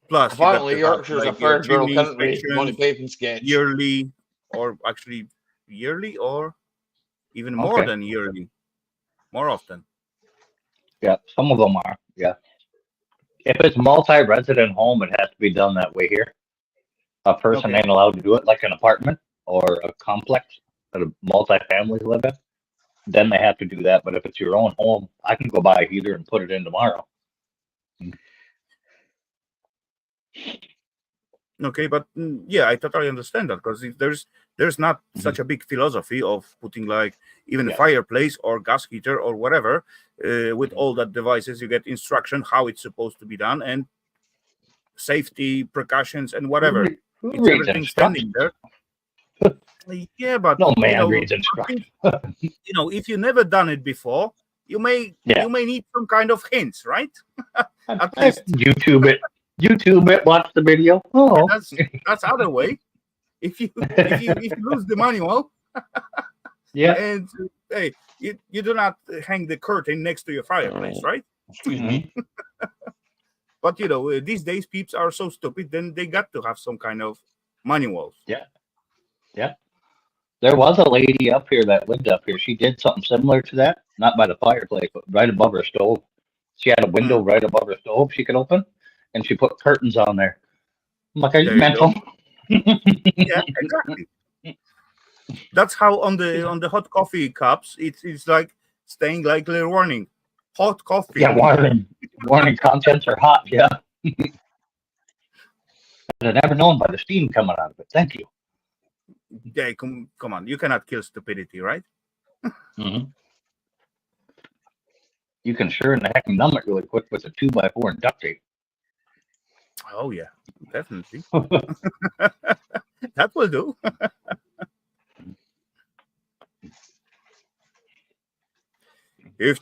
Plus,
apparently
you got to
Yorkshire's
have,
a third world
chimney
country.
inspection
Monty Python sketch.
yearly, or actually yearly, or even more
Okay.
than yearly, more often.
yeah, some of them are. Yeah. If it's multi-resident home, it has to be done that way here. A person
Okay.
ain't allowed to do it like an apartment or a complex that a multi-families live in. Then they have to do that. But if it's your own home, I can go buy a heater and put it in tomorrow.
Okay, but yeah, I totally understand that because there's not such a big philosophy of putting like even a fireplace or gas heater or whatever with all that devices. You get instruction how it's supposed to be done and safety precautions and whatever.
Who
It's
reads
everything standing there. Yeah, but
No
you
man
know,
reads instructions.
you know, if you never done it before, you may need some kind of hints, right? At
I
least
YouTube it, watch the video. Oh,
that's other way. If you lose the manual,
yeah.
and hey, you do not hang the curtain next to your fireplace, right?
Excuse me.
But these days peeps are so stupid, then they got to have some kind of manuals.
Yeah. There was a lady up here that lived up here. She did something similar to that, not by the fireplace, but right above her stove. She had a window right above her stove she could open, and she put curtains on there. I'm like, are you
There you
mental?
Yeah, exactly. That's how on the hot coffee cups, it's like staying like little warning. Hot coffee.
Yeah, warning contents are hot. Yeah. I've never known by the steam coming out of it. Thank you.
Yeah, come on. You cannot kill stupidity, right?
Mm-hmm. You can sure in the heck numb it really quick with a 2x4 and duct tape.
Oh yeah, definitely. That will do. If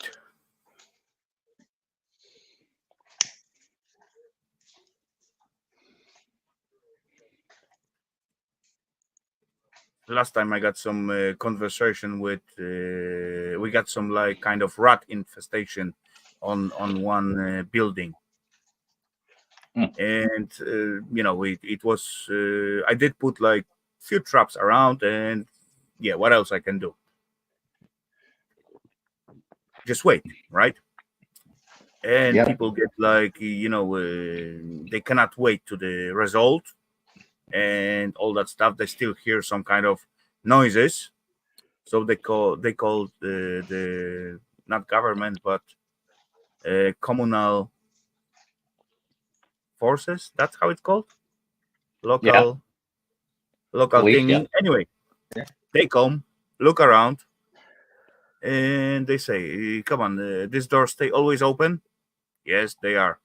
last time I got some conversation with, we got some like kind of rat infestation on one building. And it was I did put like few traps around, and yeah, what else I can do? Just wait, right? And
Yeah.
people get like they cannot wait to the result and all that stuff. They still hear some kind of noises, so they call the not government but communal forces. That's how it's called. Local
Police,
thingy.
yeah.
Anyway, they come, look around, and they say, "Come on, this door stay always open." Yes, they are.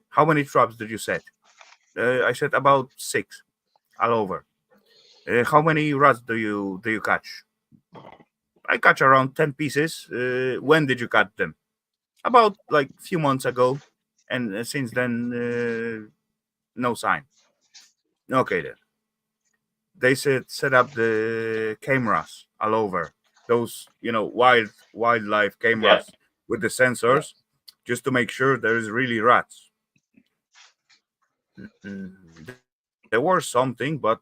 How many traps did you set? I said about 6, all over. How many rats do you catch? I catch around 10 pieces. When did you catch them? About like a few months ago, and since then, no sign. Okay then. They said set up the cameras all over. Those wildlife cameras with the sensors, just to make sure there is really rats. There was something, but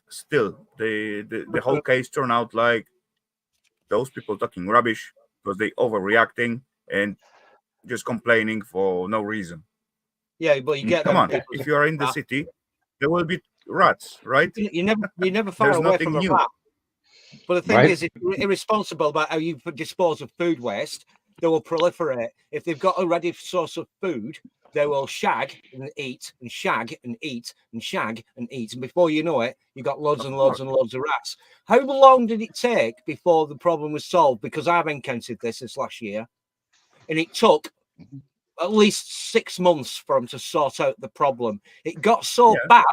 still, the whole case turned out like those people talking rubbish because they overreacting and just complaining for no reason.
Yeah, but you get
Come
them
on,
people
if you are in the city, there will be rats, right?
You're never far
There's
away
nothing
from a
new.
rat. But the thing
Right.
is, if you're irresponsible about how you dispose of food waste, they will proliferate. If they've got a ready source of food, they will shag and eat and shag and eat and shag and eat. And before you know it, you've got loads and loads and loads of rats. How long did it take before the problem was solved? Because I've encountered this last year. And it took at least 6 months for them to sort out the problem. It got so bad,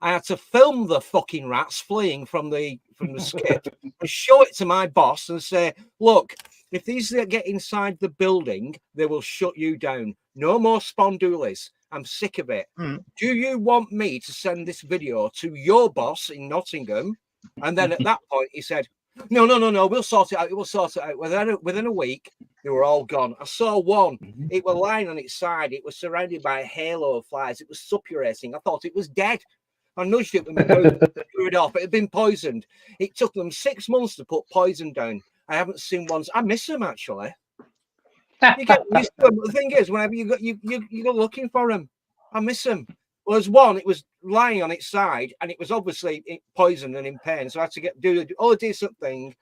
I had to film the fucking rats fleeing from the skip and show it to my boss and say, look, if these get inside the building, they will shut you down. No more spondulies. I'm sick of it. Do you want me to send this video to your boss in Nottingham? And then at that point, he said, no, we'll sort it out. We'll sort it out. Within a week, they were all gone. I saw one. It was lying on its side. It was surrounded by a halo of flies. It was suppurating. I thought it was dead. I nudged it with my nose, threw it off. It had been poisoned. It took them 6 months to put poison down. I haven't seen one. I miss them, actually. You get used to them. But the thing is, whenever you go looking for them, I miss them. Well, there's one. It was lying on its side, and it was obviously poisoned and in pain. So I had to do a decent thing.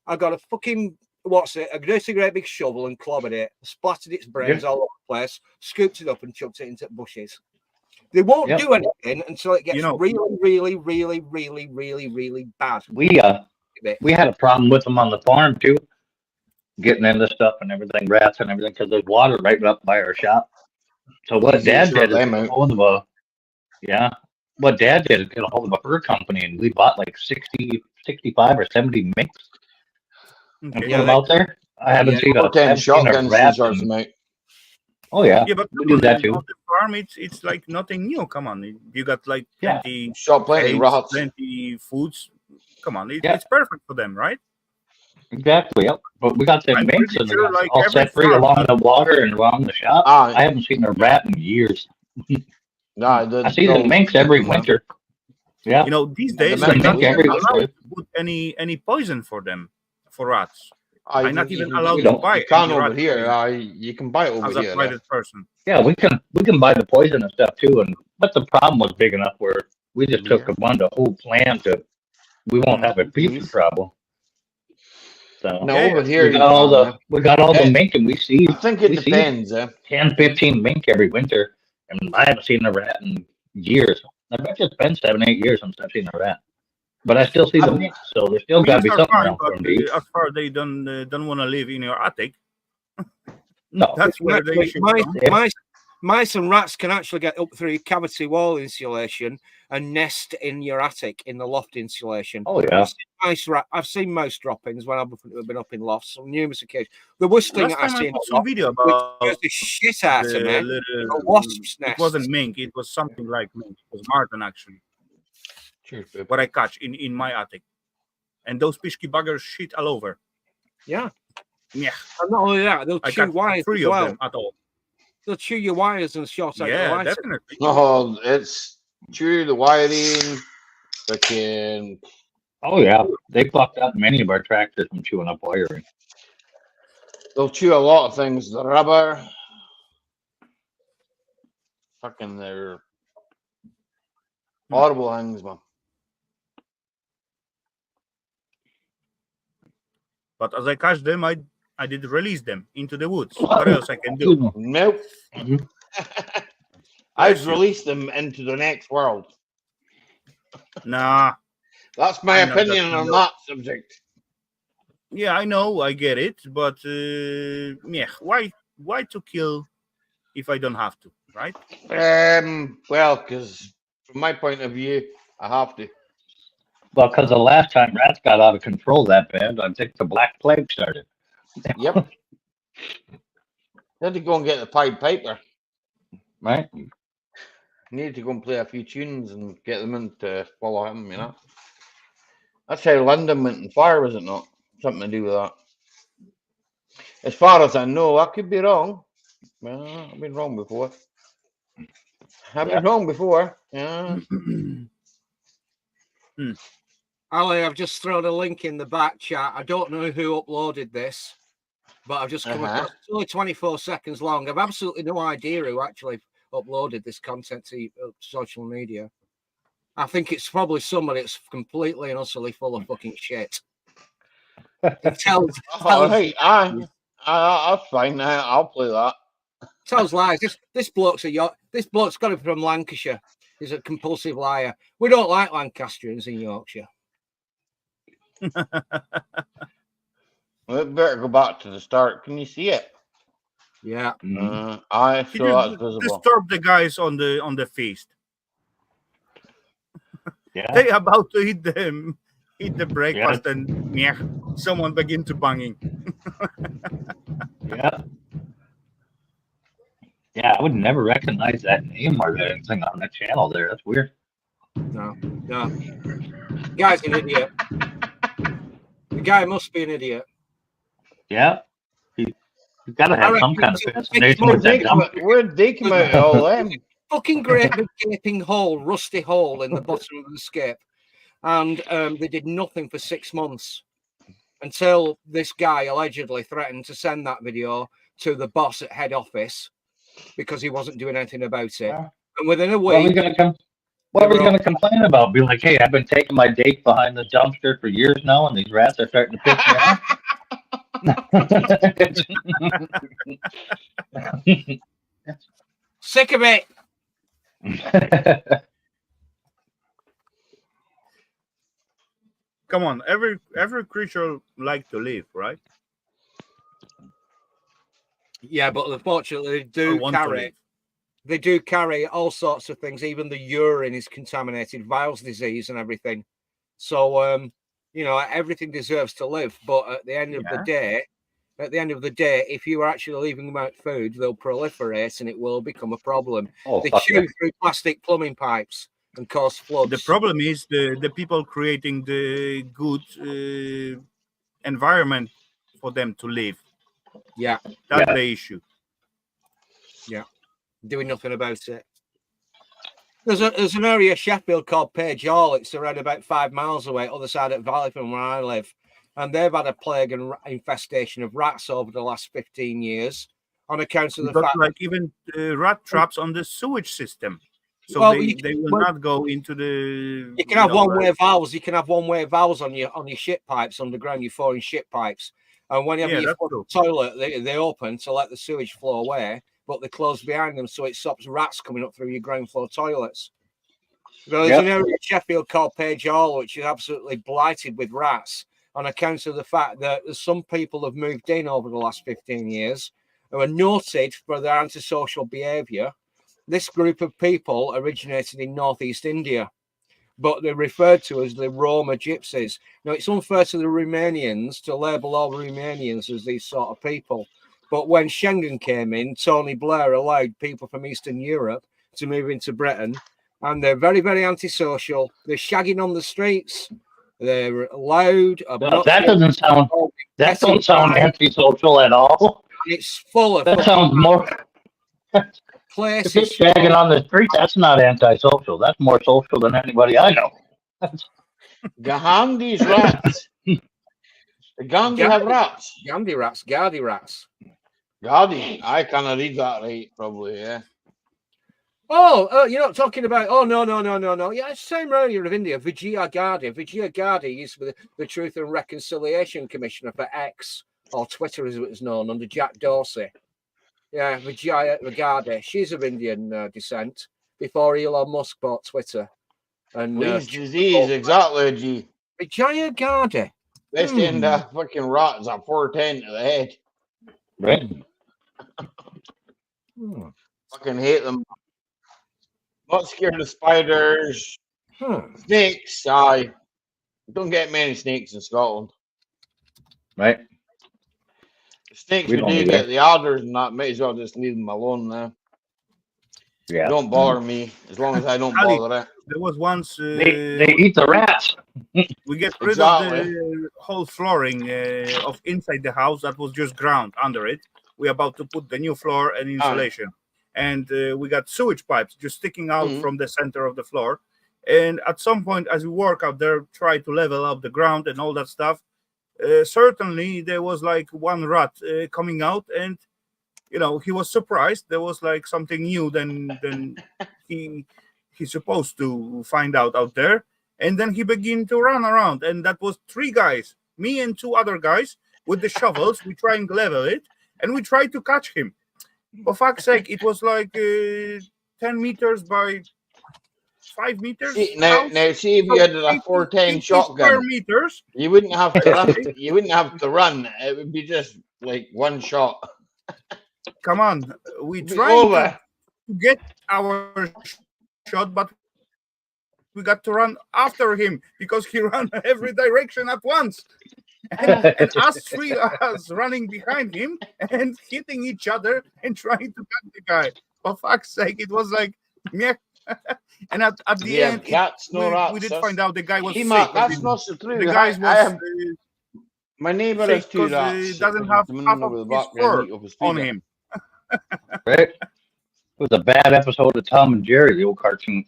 I got a fucking a great big shovel and clobbered it, splattered its brains all over the place, scooped it up and chucked it into bushes. They won't do anything until it gets really, really, really, really, really, really bad.
We had a problem with them on the farm too, getting into stuff and everything, rats and everything, because there's water right up by our shop. So what Dad did is get a hold of what Dad did is get a hold of a fur company, and we bought like 65 or 70 minks. and
Okay.
put them out there. I haven't
Yeah.
seen a, I
10
haven't seen a
shotgun
rat.
sensors, mate.
Oh yeah,
Yeah, but
we
come
do that
on,
too.
on the farm, it's like nothing new. Come on, you got like
Yeah.
plenty
Shot plenty
caves,
rats.
plenty foods. Come on,
Yeah.
it's perfect for them, right?
Exactly. Yep. But we got them
I'm
minks,
pretty
and they
sure,
got
like,
all
every
set free
farm
along
has-
the water and along the shop.
Ah,
I haven't seen a rat in years.
nah, the,
I see the minks every winter. Yeah.
You know, these
Yeah, the
days
mink
I'm not
every
even
winter.
allowed to put any poison for them, for rats.
I,
I'm not
you
even
can-
allowed
we
to
don't-
buy
You can
any
over
rat
here.
poison
You can buy it over
as a
here.
private person.
Yeah, we can buy the poison and stuff too, but the problem was big enough where we just took upon the whole plan to we won't have a beef problem. So
Now
Yeah,
over
yeah.
here,
we
you
got all
can,
the we got all the
Eh,
mink, and we see
I think it
we see
depends.
10, 15 mink every winter, and I haven't seen a rat in years. I bet you it's been 7, 8 years since I've seen a rat, but I still see the mink, so there's still got to be
Minks are
something
fine,
around for
but
them to eat.
as far as they don't want to live in your attic,
No,
that's where the issue comes.
Mice and rats can actually get up through cavity wall insulation and nest in your attic in the loft insulation.
oh yeah,
I've seen mouse droppings when I've been up in lofts on numerous occasions. The worst thing
Last
that I've
time I
seen
saw some video about
scares the shit out of
the
me.
little,
A wasp's
it
nest.
wasn't mink, it was something like mink. It was marten actually,
Cheers, babe.
what I catch in my attic. And those pishki buggers shit all over.
Yeah.
Yeah.
And not only that, they'll
I
chew
got
wires
3
as
of
well.
them at all.
They'll chew your wires and short out your
Yeah,
lights.
definitely.
No, it's true. The wiring, freaking.
oh yeah. They fucked up many of our tractors from chewing up wiring.
They'll chew a lot of things. The rubber. Fucking, they're horrible things, man.
But as I catch them, I did release them into the woods. What else I can do?
Nope.
Mhm.
I've released them into the next world.
Nah.
That's my
I'm not that
opinion on
kind of-
that subject.
Yeah, I know, I get it, but yeah, why to kill if I don't have to, right?
Well, because from my point of view, I have to.
Well, because the last time rats got out of control that bad, I think the Black Plague started.
Yep. Had to go and get the Pied Piper.
Right?
Needed to go and play a few tunes and get them in to follow him, you know. That's how London went on fire, was it not? Something to do with that. As far as I know, I could be wrong. Well, I've been wrong before. Been wrong before. Yeah.
Ali, I've just thrown a link in the back chat. I don't know who uploaded this, but I've just come across. It's only 24 seconds long. I've absolutely no idea who actually uploaded this content to social media. I think it's probably somebody that's completely and utterly full of fucking shit. It tells
Hey, that's fine. I'll play that.
tells lies. This bloke's this bloke's got it from Lancashire. He's a compulsive liar. We don't like Lancastrians in Yorkshire.
We better go back to the start. Can you see it?
Yeah.
I
Can
so
you
that's visible.
disturb the guys on the feast?
Yeah.
They about to eat the breakfast and yeah, someone begin to banging.
Yeah. Yeah, I would never recognize that name or anything on that channel there. That's weird.
No. Guy's an idiot. The guy must be an idiot.
Yeah. He's got to have some kind of fascination
Where'd
with that dump.
they come out of all them?
Fucking great big gaping hole, rusty hole in the bottom of the skip. And they did nothing for 6 months until this guy allegedly threatened to send that video to the boss at head office because he wasn't doing anything about it. And within a week,
What are we going to complain about? Be like, hey, I've been taking my date behind the dumpster for years now, and these rats are starting to piss me off.
Sick of it.
Come on, every creature like to live, right?
Yeah, but unfortunately,
Or
they do carry all sorts of things. Even the urine is contaminated, Viles disease and everything. So You know, everything deserves to live, but at the end of the day, if you are actually leaving them out food, they'll proliferate and it will become a problem.
Oh,
They
fuck
chew
yeah.
through plastic plumbing pipes and cause floods.
The problem is the people creating the good environment for them to live.
Yeah,
That's the issue.
Yeah, doing nothing about it. There's an area Sheffield called Page Hall. It's around about 5 miles away, other side of the valley from where I live, and they've had a plague and infestation of rats over the last 15 years on account of the
Got
fact
like even rat traps on the sewage system, so
Well,
they will not go into the.
you can have one-way valves. You can have one-way valves on your ship pipes underground. Your 4-inch ship pipes, and whenever
Yeah,
you
that's
put
true.
the toilet, they open to let the sewage flow away, but they close behind them, so it stops rats coming up through your ground floor toilets. There's an area in Sheffield called Page Hall, which is absolutely blighted with rats on account of the fact that some people have moved in over the last 15 years who are noted for their antisocial behaviour. This group of people originated in northeast India, but they're referred to as the Roma gypsies. Now, it's unfair to the Romanians to label all Romanians as these sort of people. But when Schengen came in, Tony Blair allowed people from Eastern Europe to move into Britain, and they're very, very antisocial. They're shagging on the streets. They're loud.
That doesn't sound. That don't sound antisocial at all.
It's full of.
That sounds more.
Places.
If it's shagging on the street, that's not antisocial. That's more social than anybody I know.
Gandhi's rats. The Gandhi have rats.
Gandhi rats. Gardi rats.
Gandhi. I cannot read that right, probably, yeah.
Oh, you're not talking about. Oh, no. Yeah, it's the same area of India. Vijaya Gandhi. Vijaya Gandhi used to be the Truth and Reconciliation Commissioner for X, or Twitter as it was known, under Jack Dorsey. Yeah, Vijaya Gandhi. She's of Indian descent before Elon Musk bought Twitter. And
Lee's disease, exactly, G.
Vijaya Gandhi.
Best end fucking rats at 410 to the head.
Right.
Fucking hate them. Not scared of spiders. Snakes, aye. Don't get many snakes in Scotland.
Right.
The snakes
We
we
don't
do
either.
get, the adders and that, might as well just leave them alone now.
Yeah.
Don't bother me, as long as I don't bother it.
There was once
They eat the rats.
we get rid of the whole flooring of inside the house that was just ground under it. We're about to put the new floor and insulation, and we got sewage pipes just sticking out from the center of the floor. And at some point, as we work out there, try to level up the ground and all that stuff, certainly there was like one rat coming out, and he was surprised. There was like something new than he's supposed to find out there. And then he began to run around, and that was 3 guys, me and 2 other guys with the shovels. We try and level it, and we tried to catch him. For fuck's sake, it was like 10 meters by 5 meters.
Now, see if you had a 410 shotgun,
meters.
You wouldn't have to run. You wouldn't have to run. It would be just like one shot.
Come on, we tried to get our shot, but we got to run after him because he ran every direction at once. And us 3 us running behind him and hitting each other and trying to catch the guy. For fuck's sake, it was like, yeah. And at the end, we did find out the guy was sick.
That's not so true.
The guy was.
My neighbor has 2 rats.
He doesn't have half of his fur on him.
Right? It was a bad episode of Tom and Jerry, the old cartoon.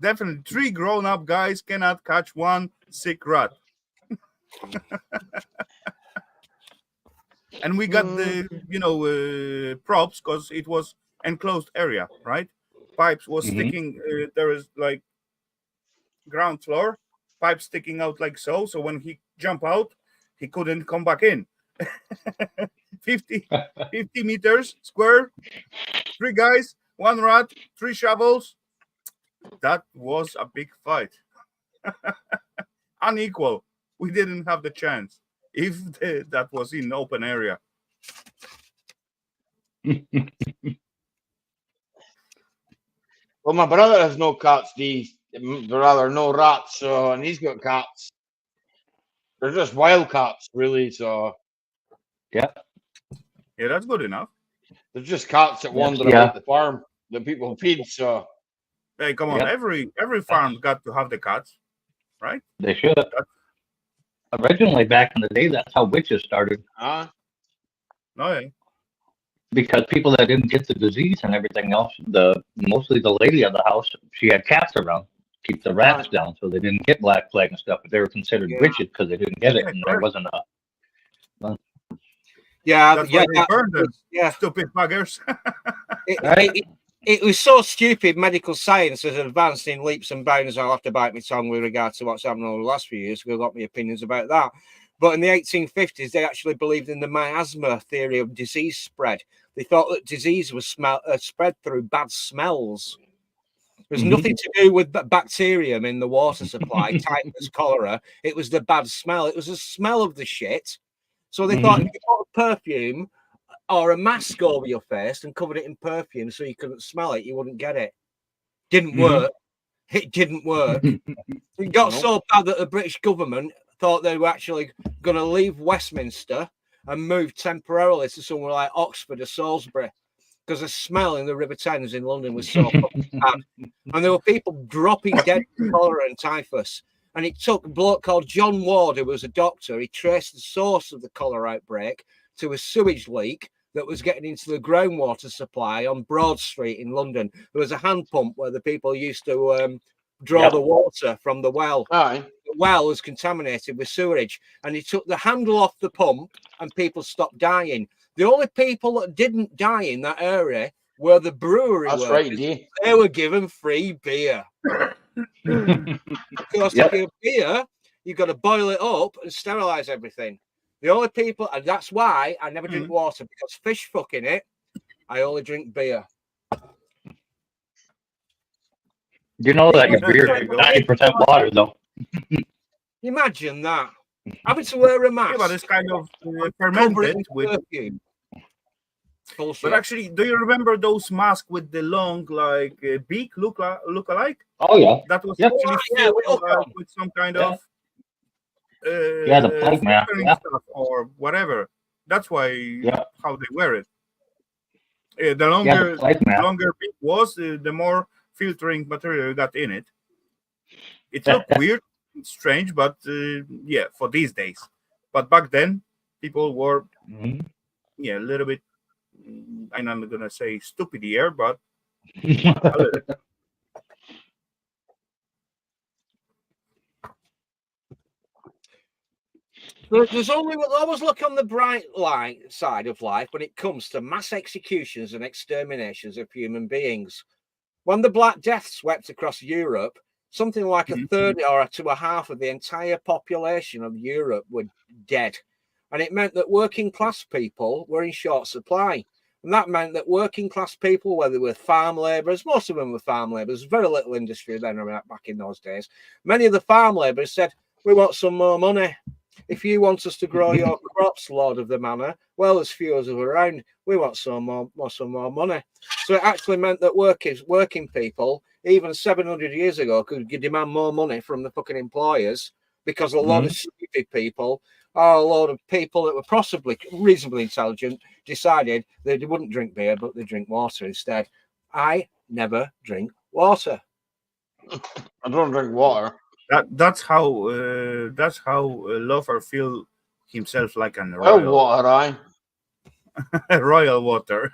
Definitely, 3 grown-up guys cannot catch 1 sick rat. And we got the props because it was enclosed area, right? Pipes was sticking. There is like ground floor, pipe sticking out like so. So when he jump out, he couldn't come back in. 50 meters square, 3 guys, 1 rat, 3 shovels. That was a big fight. Unequal. We didn't have the chance if that was in open area.
Well, my brother has no cats, Steve. rather no rats. So, and he's got cats. They're just wild cats, really. So,
Yeah, that's good enough.
they're just cats that wander
Yeah.
about the farm that people feed. So,
Hey, come on,
Yep.
every farm got to have the cats, right?
They should. Originally, back in the day, that's how witches started.
huh?
No, yeah.
Because people that didn't get the disease and everything else, mostly the lady of the house, she had cats around, keep the rats down, so they didn't get black plague and stuff. But they were considered witches because they didn't get it, and there wasn't a.
Yeah,
That's
yeah,
why they burned them.
yeah.
Stupid buggers.
It was so stupid. Medical science has advanced in leaps and bounds. I'll have to bite my tongue with regard to what's happened over the last few years. We've got my opinions about that. But in the 1850s, they actually believed in the miasma theory of disease spread. They thought that disease was spread through bad smells. There's nothing to do with bacterium in the water supply, typhus, cholera. It was the bad smell. It was the smell of the shit. So they thought if you put a perfume or a mask over your face and covered it in perfume so you couldn't smell it, you wouldn't get it. Didn't work. It didn't work. It got so bad that the British government thought they were actually going to leave Westminster and move temporarily to somewhere like Oxford or Salisbury because the smell in the River Thames in London was so bad. And there were people dropping dead from cholera and typhus. And it took a bloke called John Ward, who was a doctor. He traced the source of the cholera outbreak to a sewage leak that was getting into the groundwater supply on Broad Street in London. There was a hand pump where the people used to draw the water from the well.
Aye.
The well was contaminated with sewerage, and he took the handle off the pump and people stopped dying. The only people that didn't die in that area were the brewery
That's
workers.
right, D.
They were given free beer. Because if you beer, you've got to boil it up and sterilize everything. The only people, and that's why I never drink water, because fish fuck in it. I only drink beer.
You know that your beer is 90% water, though.
Imagine that. Having to wear a mask.
Yeah, but it's kind of
cover it
fermented
in
with.
perfume. Bullshit.
But actually, do you remember those masks with the long, like beak look alike?
Oh yeah.
That was
Yep.
actually
Yeah,
filled, with some kind of
the plague mask,
filtering stuff or whatever. That's why how they wear it. The longer
plague
longer beak was, the more filtering material got in it. It looked weird, strange, but yeah, for these days. But back then, people were a little bit. I'm not gonna say stupid here, but a little.
There's always look on the bright light side of life when it comes to mass executions and exterminations of human beings. When the Black Death swept across Europe, something like a third or to a half of the entire population of Europe were dead. And it meant that working class people were in short supply. And that meant that working class people, whether they were farm labourers, most of them were farm labourers, very little industry then back in those days. Many of the farm labourers said, we want some more money. If you want us to grow your crops, Lord of the Manor, well, as few as are around, we want some more money. So it actually meant that working people, even 700 years ago, could demand more money from the fucking employers because a lot of stupid people, or a lot of people that were possibly reasonably intelligent, decided they wouldn't drink beer, but they drink water instead. I never drink water.
I don't drink water.
That's how Lover feel himself like an
Boiled
royal,
water, aye.
royal water.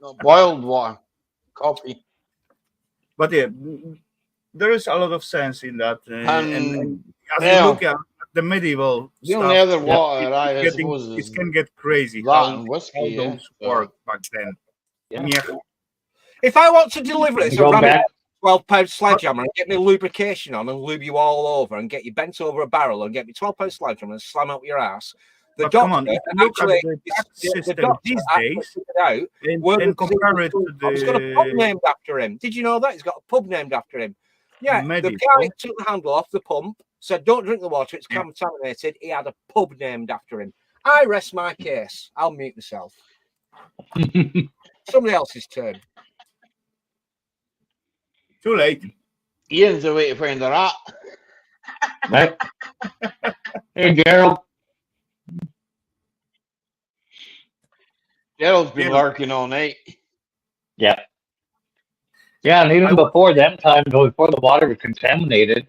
No, boiled water. Coffee.
But yeah, there is a lot of sense in that. And as
yeah.
you look at the medieval
The
stuff,
only other water I suppose
it
is
can get crazy.
that
How
and whiskey,
those
yeah.
work back then. Yeah.
If I want to deliver this,
Go back.
12-pound sledgehammer and get me lubrication on and lube you all over and get you bent over a barrel and get me 12-pound sledgehammer and slam out your ass. The
But
doctor
come on, if you look at
actually,
the tax system
doctor
these
actually
days,
figured out
and compare it to
he's got a pub
the
named after him. Did you know that? He's got a pub named after him. Yeah,
medieval,
the guy took the handle off the pump, said, don't drink the water, it's contaminated. He had a pub named after him. I rest my case. I'll mute myself. Somebody else's turn.
too late.
Ian's away to find the rat.
Right? Hey, Gerald.
Gerald's been
Gerald.
lurking all night.
Yeah. Yeah, and even before them times, before the water was contaminated,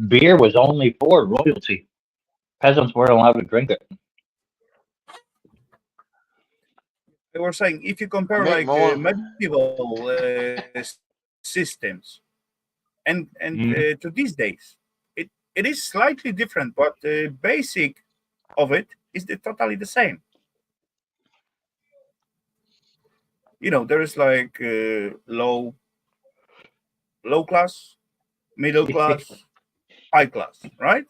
beer was only for royalty. Peasants weren't allowed to drink it.
They were saying if you compare
Make
like
more.
medieval systems and to these days, it is slightly different, but the basic of it is totally the same. You know, there is like low class, middle class, high class, right?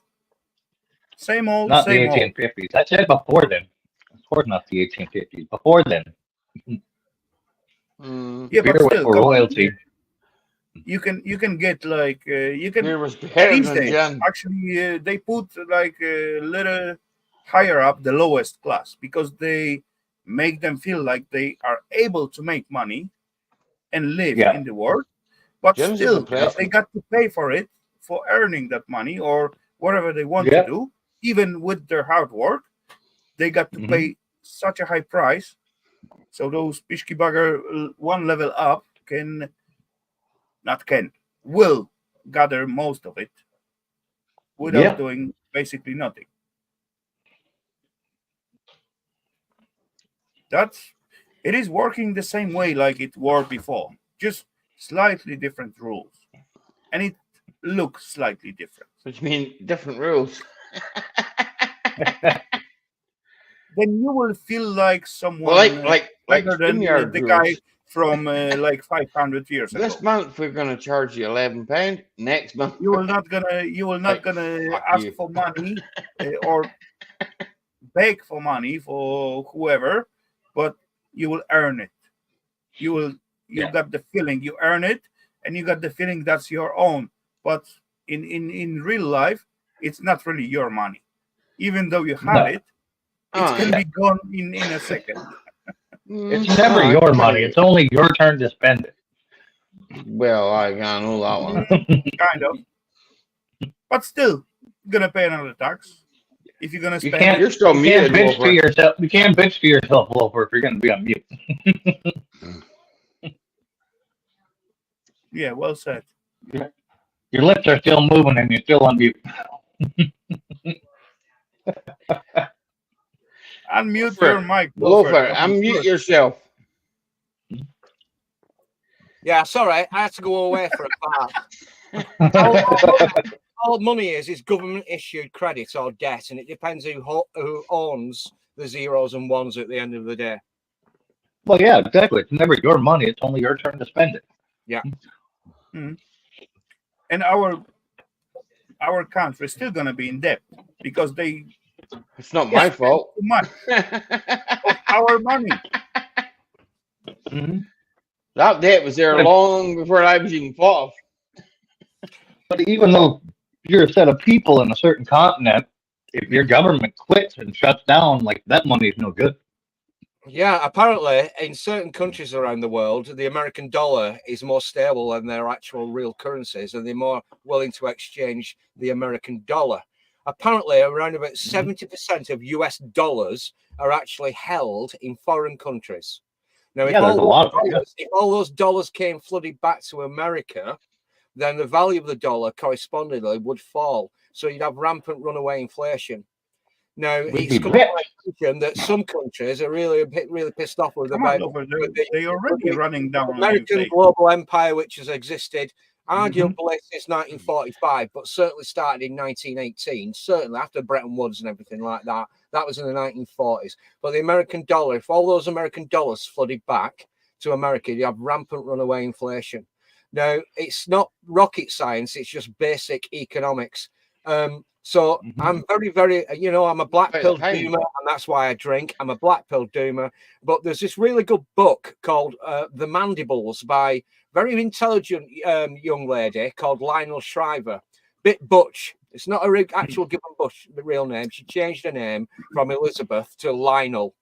Same old,
Not the
same old.
1850s. I said before then. Of course, not the 1850s. Before then,
Yeah,
beer
but
was
still,
for
come on.
royalty.
You can get like you can
Beer was better
these
than
days.
gin.
Actually, they put like a little higher up the lowest class because they make them feel like they are able to make money and live
Yeah.
in the world, but
Gin's a
still
complacent.
they got to pay for it for earning that money or whatever they want
Yeah.
to do. Even with their hard work, they got to pay such a high price. So those pishki bugger one level up will gather most of it without
Yeah.
doing basically nothing. It is working the same way like it worked before, just slightly different rules, and it looks slightly different.
Which means different rules.
Then you will feel like someone
Well, like
better than
StreamYard
the
rules.
guy from like 500 years ago.
This month we're going to charge you £11. Next month
You will not gonna
Like,
ask
you.
for money or beg for money for whoever, but you will earn it. You got the feeling you earn it, and you got the feeling that's your own. But in real life, it's not really your money. Even though you have it, it's gonna be gone in a second.
It's never your money. It's only your turn to spend it.
Well, I can't know that one.
Kind of. But still, you're gonna pay another tax if you're gonna
You
spend.
can't.
You're still
You can't
muted,
bitch to
Wolfer.
yourself. You can't bitch to yourself, Wolfer, if you're going to be on mute.
Yeah, well said.
Your lips are still moving and you're still on mute.
Unmute your mic,
Wolfer, unmute yourself.
Yeah, sorry, I had to go away for a part. All money is government issued credit or debt, and it depends who owns the zeros and ones at the end of the day.
Well, yeah, exactly. It's never your money. It's only your turn to spend it.
Yeah.
And our country is still gonna be in debt because they.
It's not my fault.
Too much of our money.
That debt was there long before I was even thought of.
But even though you're a set of people in a certain continent, if your government quits and shuts down, like that money is no good.
Yeah, apparently in certain countries around the world, the American dollar is more stable than their actual real currencies, and they're more willing to exchange the American dollar. Apparently, around about 70% of US dollars are actually held in foreign countries. Now, if all those dollars came flooded back to America, then the value of the dollar correspondingly would fall. So you'd have rampant runaway inflation. Now, it's come to my attention that some countries are really pissed off with
they're already running down
American global empire, which has existed arguably since 1945, but certainly started in 1918, certainly after Bretton Woods and everything like that. That was in the 1940s. But the American dollar, if all those American dollars flooded back to America, you have rampant runaway inflation. Now, it's not rocket science, it's just basic economics. So I'm very, I'm a black pill doomer, and that's why I drink. I'm a black pill doomer. But there's this really good book called The Mandibles by very intelligent young lady called Lionel Shriver. Bit butch. It's not her actual given Bush real name. She changed her name from Elizabeth to Lionel.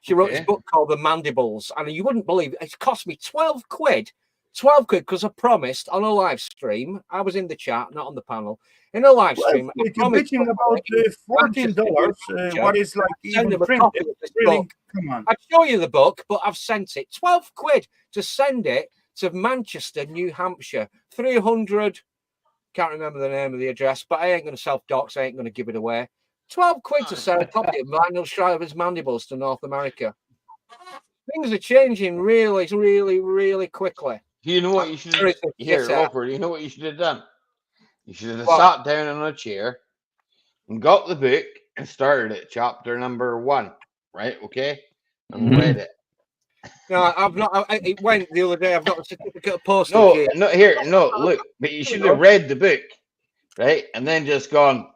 She wrote this book called The Mandibles, and you wouldn't believe it. It's cost me 12 quid 12 quid because I promised on a live stream. I was in the chat, not on the panel. In a live stream,
Well, you're bitching about $14. What is like
send
even
them a
printed?
copy of this
Really?
book.
Come on.
I'd show you the book, but I've sent it. 12 quid to send it to Manchester, New Hampshire. 300. Can't remember the name of the address, but I ain't going to self-dox. I ain't going to give it away. 12 quid to send a copy of Vinyl Shriver's Mandibles to North America. Things are changing really, really, really quickly.
You know what you should have here, Loper, you know what you should have done? You should have sat down on a chair and got the book and started at chapter number 1, right? Okay, and read it.
No, I've not. It went the other day. I've got a certificate of postage.
No,
here.
not here. No, look, but you should have read the book, right? And then just gone,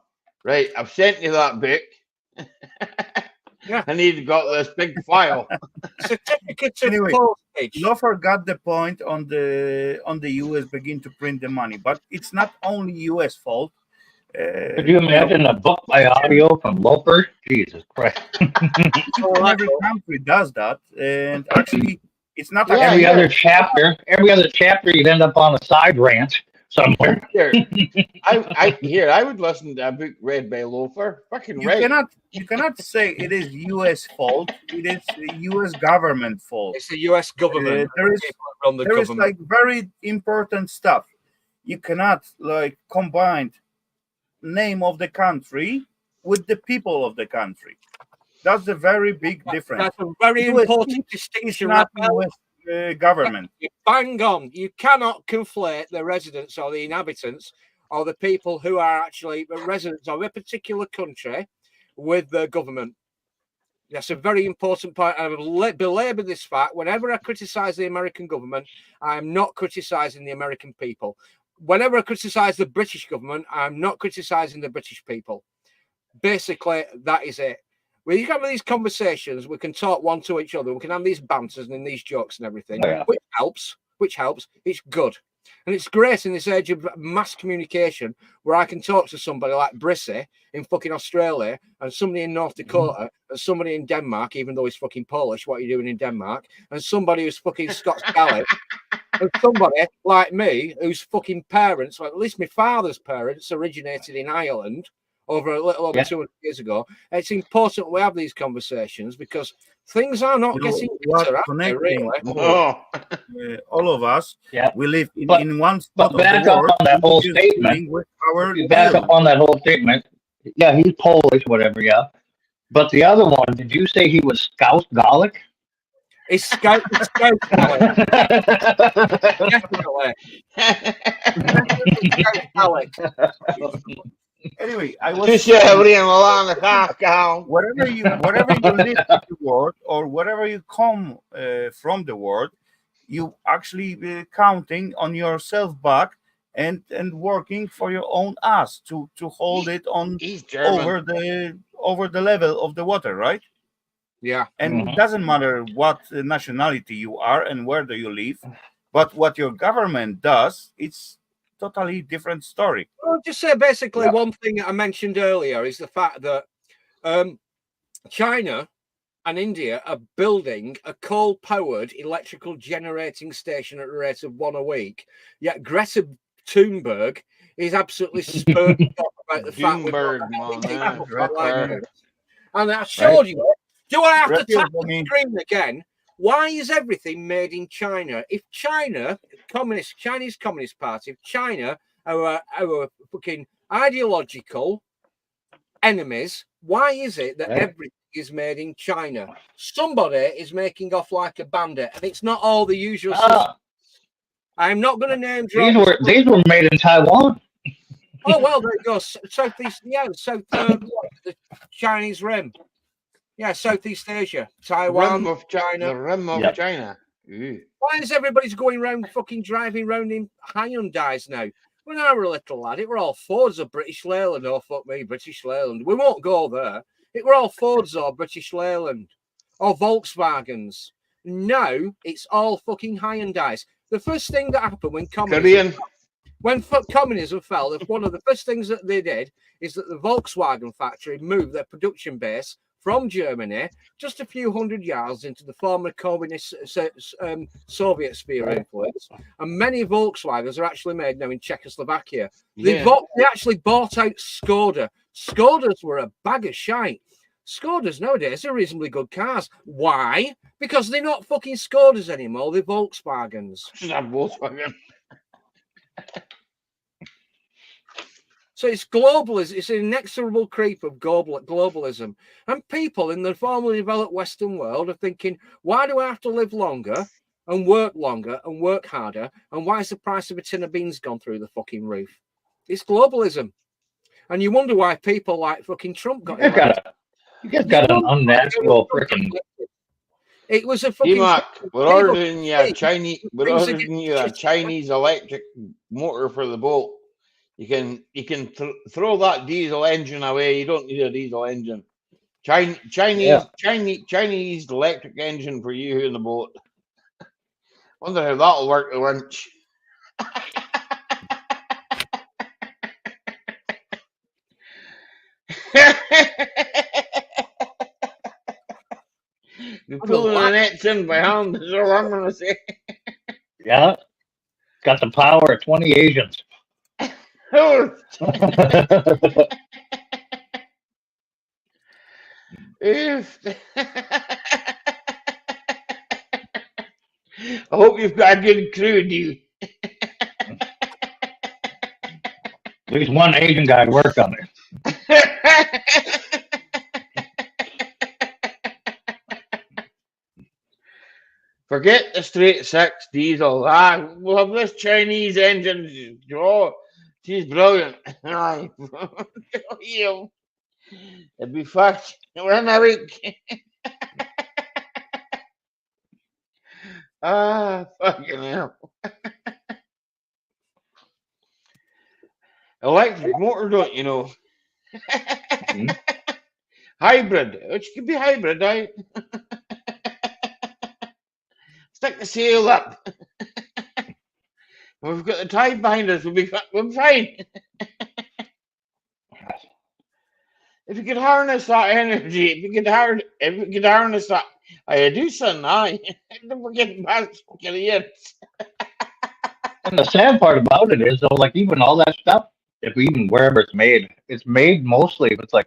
right? I've sent you that book.
Yeah.
I need to got this big file.
Certificates of
Anyway,
postage.
Lofer got the point on the US begin to print the money, but it's not only US fault.
Could you imagine a book by audio from Loper? Jesus Christ.
Every country does that, and actually, it's not
Yeah,
every other chapter. Every other chapter, you'd end up on a side rant somewhere.
Here, I would listen to a book read by Lofer. Fucking right.
You cannot say it is US fault. It is the US government fault.
It's the US government.
There is like very important stuff. You cannot like combine name of the country with the people of the country. That's a very big difference.
That's a very important distinction.
Not US government.
You bang on. You cannot conflate the residents or the inhabitants or the people who are actually residents of a particular country with the government. That's a very important point. I will belabor this fact. Whenever I criticize the American government, I'm not criticizing the American people. Whenever I criticize the British government, I'm not criticizing the British people. Basically, that is it. When you have these conversations, we can talk one to each other. We can have these banters and these jokes and everything, which helps. It's good. And it's great in this age of mass communication where I can talk to somebody like Brissy in fucking Australia and somebody in North Dakota and somebody in Denmark, even though he's fucking Polish, what are you doing in Denmark? And somebody who's fucking Scots Gaelic and somebody like me whose fucking parents, or at least my father's parents, originated in Ireland over a little over 200 years ago. It's important we have these conversations because things are not getting better, really.
All of us, we live in one spot
But back up on that whole statement. Back up on that whole statement. Yeah, he's Polish, whatever, yeah. But the other one, did you say he was Scout Gaelic?
It's Scout Gaelic. Definitely.
Anyway, I was wherever you live in the world or wherever you come from the world, you actually counting on yourself back and working for your own ass to hold it on over the level of the water, right?
Yeah.
And it doesn't matter what nationality you are and where do you live, but what your government does, it's totally different story.
I'll just say basically one thing that I mentioned earlier is the fact that China and India are building a coal-powered electrical generating station at a rate of 1 a week. Yet Greta Thunberg is absolutely spurred about the fact and I showed you. Do I have to tap the screen again? Why is everything made in China? If China, Chinese Communist Party, if China are our fucking ideological enemies, why is it that everything is made in China? Somebody is making off like a bandit, and it's not all the usual. I'm not going to name drop.
These were made in Taiwan.
Oh well, there it goes. Southeast, the Chinese Rim. Yeah, Southeast Asia, Taiwan, China.
The rim of China.
Why is everybody's going around fucking driving around in Hyundais now? When I were a little lad, it were all Fords or British Leyland. Oh, fuck me, British Leyland. We won't go there. It were all Fords or British Leyland or Volkswagens. Now it's all fucking Hyundais. The first thing that happened when communism fell, one of the first things that they did is that the Volkswagen factory moved their production base from Germany, just a few hundred yards into the former communist Soviet sphere of influence. And many Volkswagens are actually made now in Czechoslovakia. They actually bought out Skoda. Skodas were a bag of shite. Skodas nowadays are reasonably good cars. Why? Because they're not fucking Skodas anymore. They're Volkswagens.
Volkswagen.
So it's globalism. It's an inexorable creep of globalism. And people in the formerly developed Western world are thinking, why do I have to live longer and work harder? And why is the price of a tin of beans gone through the fucking roof? It's globalism. And you wonder why people like fucking Trump got elected.
You guys got an unnatural freaking.
It was a fucking.
We're ordering you a Chinese. We're ordering you a Chinese electric motor for the boat. You can throw that diesel engine away. You don't need a diesel engine. Chinese electric engine for you in the boat. Wonder how that'll work at lunch. You're pulling the nets in by hand, is all I'm going to say.
Yeah. Got the power of 20 Asians.
I hope you've got a good crew, dude.
At least one Asian guy worked on it.
Forget the straight six diesel. We'll have this Chinese engine. Oh, she's brilliant. Aye. It'd be fucked. We're in a week. Fucking hell. Electric motor, don't you know? Hybrid, which could be hybrid, right? Stick the sail up. We've got the tide behind us. We're fine. If you could harness that energy, if you could harness that, I do something. Don't forget past fucking years.
And the sad part about it is, though, like even all that stuff, if even wherever it's made mostly if it's like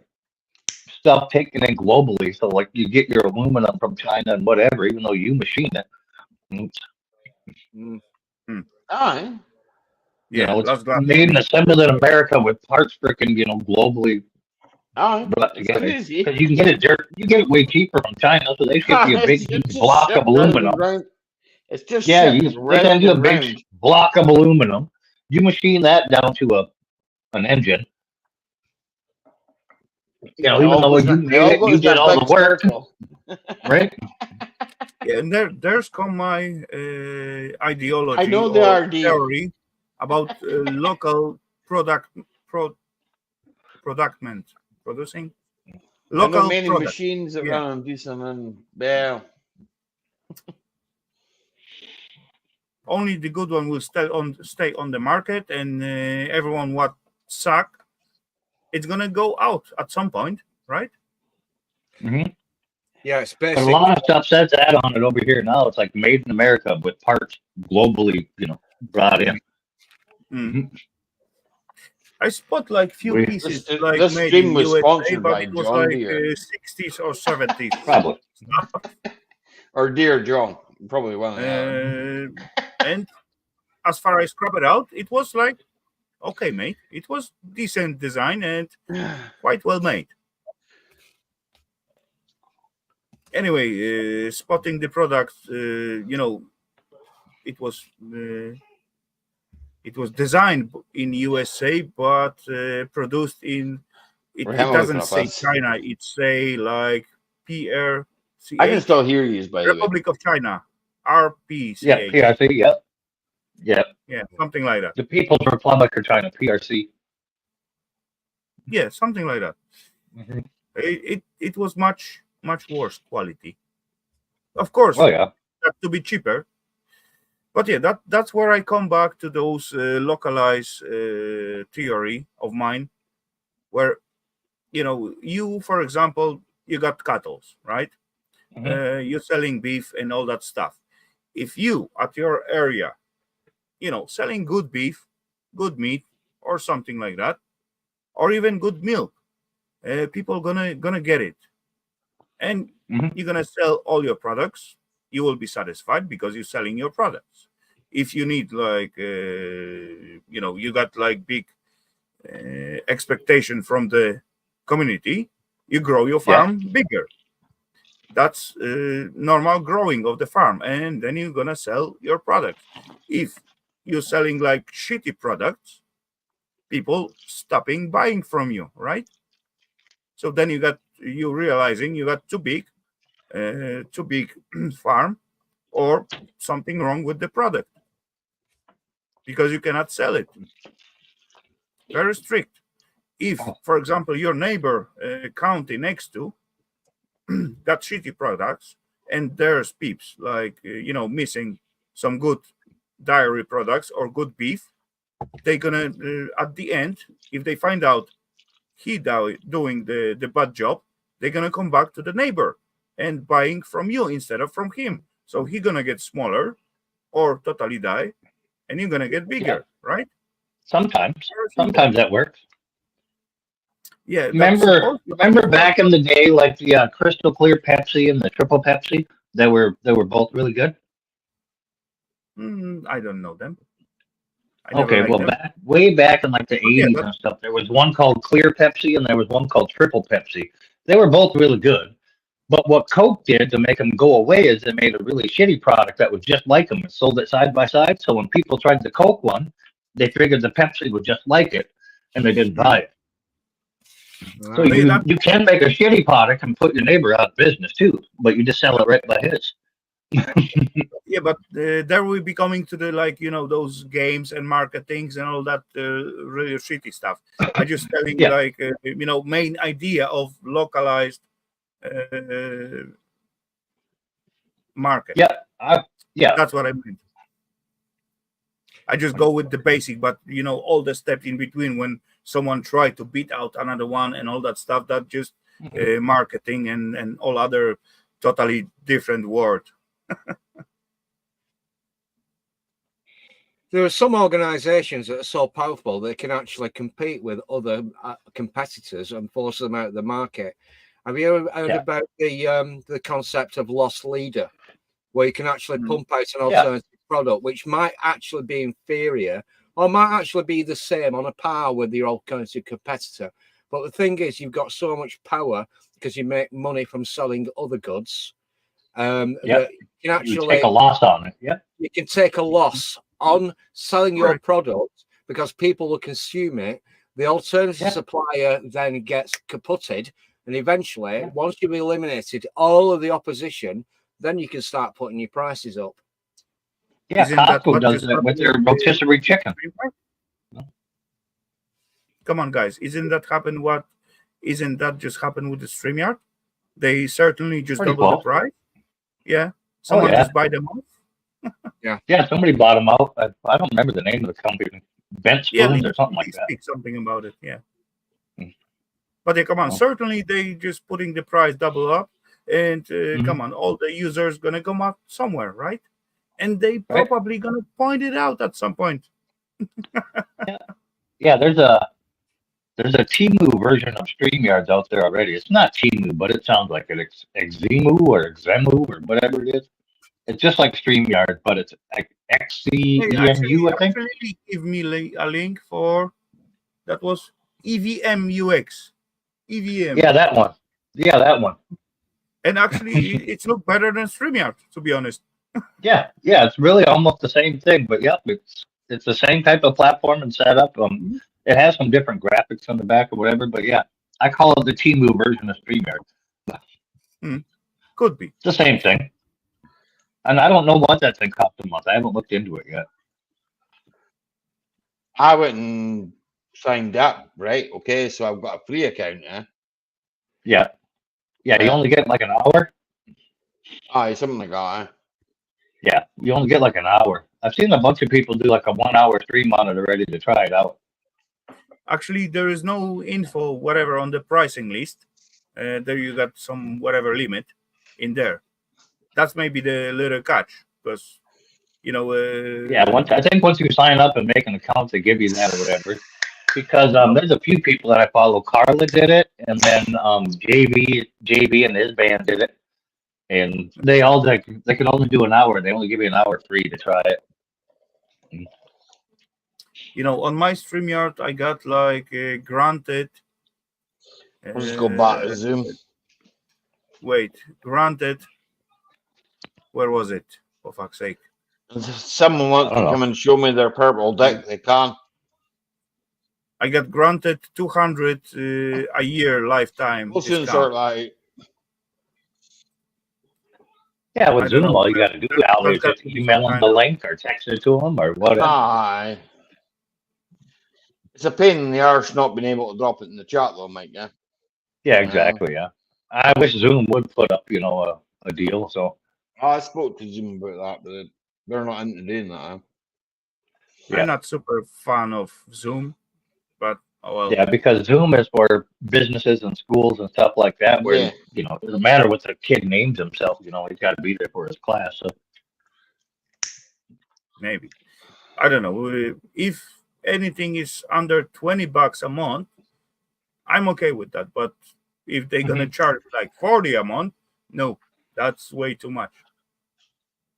stuff taken in globally. So like you get your aluminum from China and whatever, even though you machine it.
Aye.
Yeah, it's made and assembled in America with parts freaking, globally brought together. Because you can get it way cheaper from China, so they ship you a big block of aluminum.
It's just
they send you a big block of aluminum. You machine that down to an engine. Even though you made it, you did all the work, right?
Yeah, and there's come my ideology.
I know the idea.
Theory about local producing local
many
product.
machines that run on diesel and well.
Only the good one will stay on the market, and everyone what suck, it's gonna go out at some point, right?
Mm-hmm.
Yeah, it's
But
basic.
a lot of stuff says that on it over here now. It's like made in America with parts globally, brought in.
Mm-hmm. I spot like few pieces like
this
made
stream
in
was
USA,
sponsored
but
by
it was
John
like
Deere.
60s or 70s.
Probably.
Or Deere John. Probably one of them.
And as far as crop it out, it was like, okay, mate. It was decent design and quite well made. Anyway, spotting the product, it was designed in USA, but produced in. It doesn't say China. It say like PRC.
I can still hear you, by the way.
Republic of China, RPC.
Yeah, PRC. Yep.
Yeah, something like that.
The People's Republic of China, PRC.
Yeah, something like that.
Mm-hmm.
It was much worse quality. Of course, that to be cheaper. But yeah, that's where I come back to those localized theory of mine, where you, for example, you got cattle, right? You're selling beef and all that stuff. If you at your area, selling good beef, good meat, or something like that, or even good milk, people gonna get it, and you're gonna sell all your products. You will be satisfied because you're selling your products. If you need like you got like big expectation from the community, you grow your farm bigger. That's normal growing of the farm, and then you're gonna sell your products. If you're selling like shitty products, people stopping buying from you, right? So then you realizing you got too big farm, or something wrong with the product because you cannot sell it. Very strict. If, for example, your neighbor county next to got shitty products, and there's peeps like missing some good dairy products or good beef, they're gonna at the end, if they find out he doing the bad job, they're gonna come back to the neighbor and buying from you instead of from him. So he gonna get smaller or totally die, and you're gonna get bigger, right?
Sometimes that works.
Yeah.
Remember back in the day, like the crystal clear Pepsi and the triple Pepsi, they were both really good.
I don't know them.
Okay, well, way back in like the 80s and stuff, there was one called Clear Pepsi and there was one called Triple Pepsi. They were both really good. But what Coke did to make them go away is they made a really shitty product that was just like them and sold it side by side. So when people tried the Coke one, they figured the Pepsi was just like it, and they didn't buy it. So you can make a shitty product and put your neighbor out of business too, but you just sell it right by his.
Yeah, but there will be coming to the those games and marketings and all that really shitty stuff. I just telling like main idea of localized market. That's what I mean. I just go with the basic, but all the steps in between when someone try to beat out another one and all that stuff, that just marketing and all other totally different word.
There are some organizations that are so powerful they can actually compete with other competitors and force them out of the market. Have you ever heard about the concept of loss leader, where you can actually pump out an alternative product which might actually be inferior or might actually be the same on a par with your alternative competitor? But the thing is, you've got so much power because you make money from selling other goods. That you can actually
take a loss on it.
You can take a loss on selling your product because people will consume it. The alternative supplier then gets kaputted, and eventually, once you've eliminated all of the opposition, then you can start putting your prices up.
Yeah, Costco does that with their rotisserie chicken.
Come on, guys! Isn't that just happen with the StreamYard? They certainly just double the price. Yeah, someone just buy them off.
Yeah,
somebody bought them out. I don't remember the name of the company, Bent Spoons or something like that.
Speak something about it, But come on, certainly they just putting the price double up, and come on, all the users gonna come up somewhere, right? And they probably gonna point it out at some point.
There's a Temu version of StreamYards out there already. It's not Temu, but it sounds like it. It's Xemu or Xemu or whatever it is. It's just like StreamYard, but it's XCEMU, I think.
Actually, give me a link for that was EVMUX. EVM.
Yeah, that one.
And actually, it's look better than StreamYard, to be honest.
It's really almost the same thing, but it's the same type of platform and setup. It has some different graphics on the back or whatever, but I call it the Temu version of StreamYard.
Could be.
It's the same thing. And I don't know what that thing cost a month. I haven't looked into it yet.
I went and signed up, right? Okay, so I've got a free account now.
Yeah, you only get like an hour.
Something like that.
Yeah, you only get like an hour. I've seen a bunch of people do like a 1 hour stream on it already to try it out.
Actually, there is no info, whatever, on the pricing list. there you got some whatever limit in there. That's maybe the little catch, because
Yeah, I think once you sign up and make an account, they give you that or whatever. Because there's a few people that I follow. Carla did it, and then JB and his band did it, and they can only do an hour. They only give you an hour free to try it.
On my StreamYard, I got like granted.
I'll just go back to Zoom.
Wait, granted. Where was it? For fuck's sake.
If someone wants to come and show me their purple deck, they can.
I got granted 200 a year lifetime
We'll soon
discount.
sort that out.
Yeah, with Zoom, all you got to do now is just email them the link or text it to them or whatever.
Aye. It's a pain in the arse not being able to drop it in the chat, though, Mike. Yeah.
Yeah, exactly. Yeah, I wish Zoom would put up, a deal. So
I spoke to Zoom about that, but they're not into doing that.
Yeah.
I'm not super fan of Zoom, but oh well.
yeah, because Zoom is for businesses and schools and stuff like that, where
Yeah.
it doesn't matter what the kid names himself. He's got to be there for his class. So
Maybe. I don't know. If anything is under $20 a month, I'm okay with that. But if they're gonna charge like 40 a month, no, that's way too much.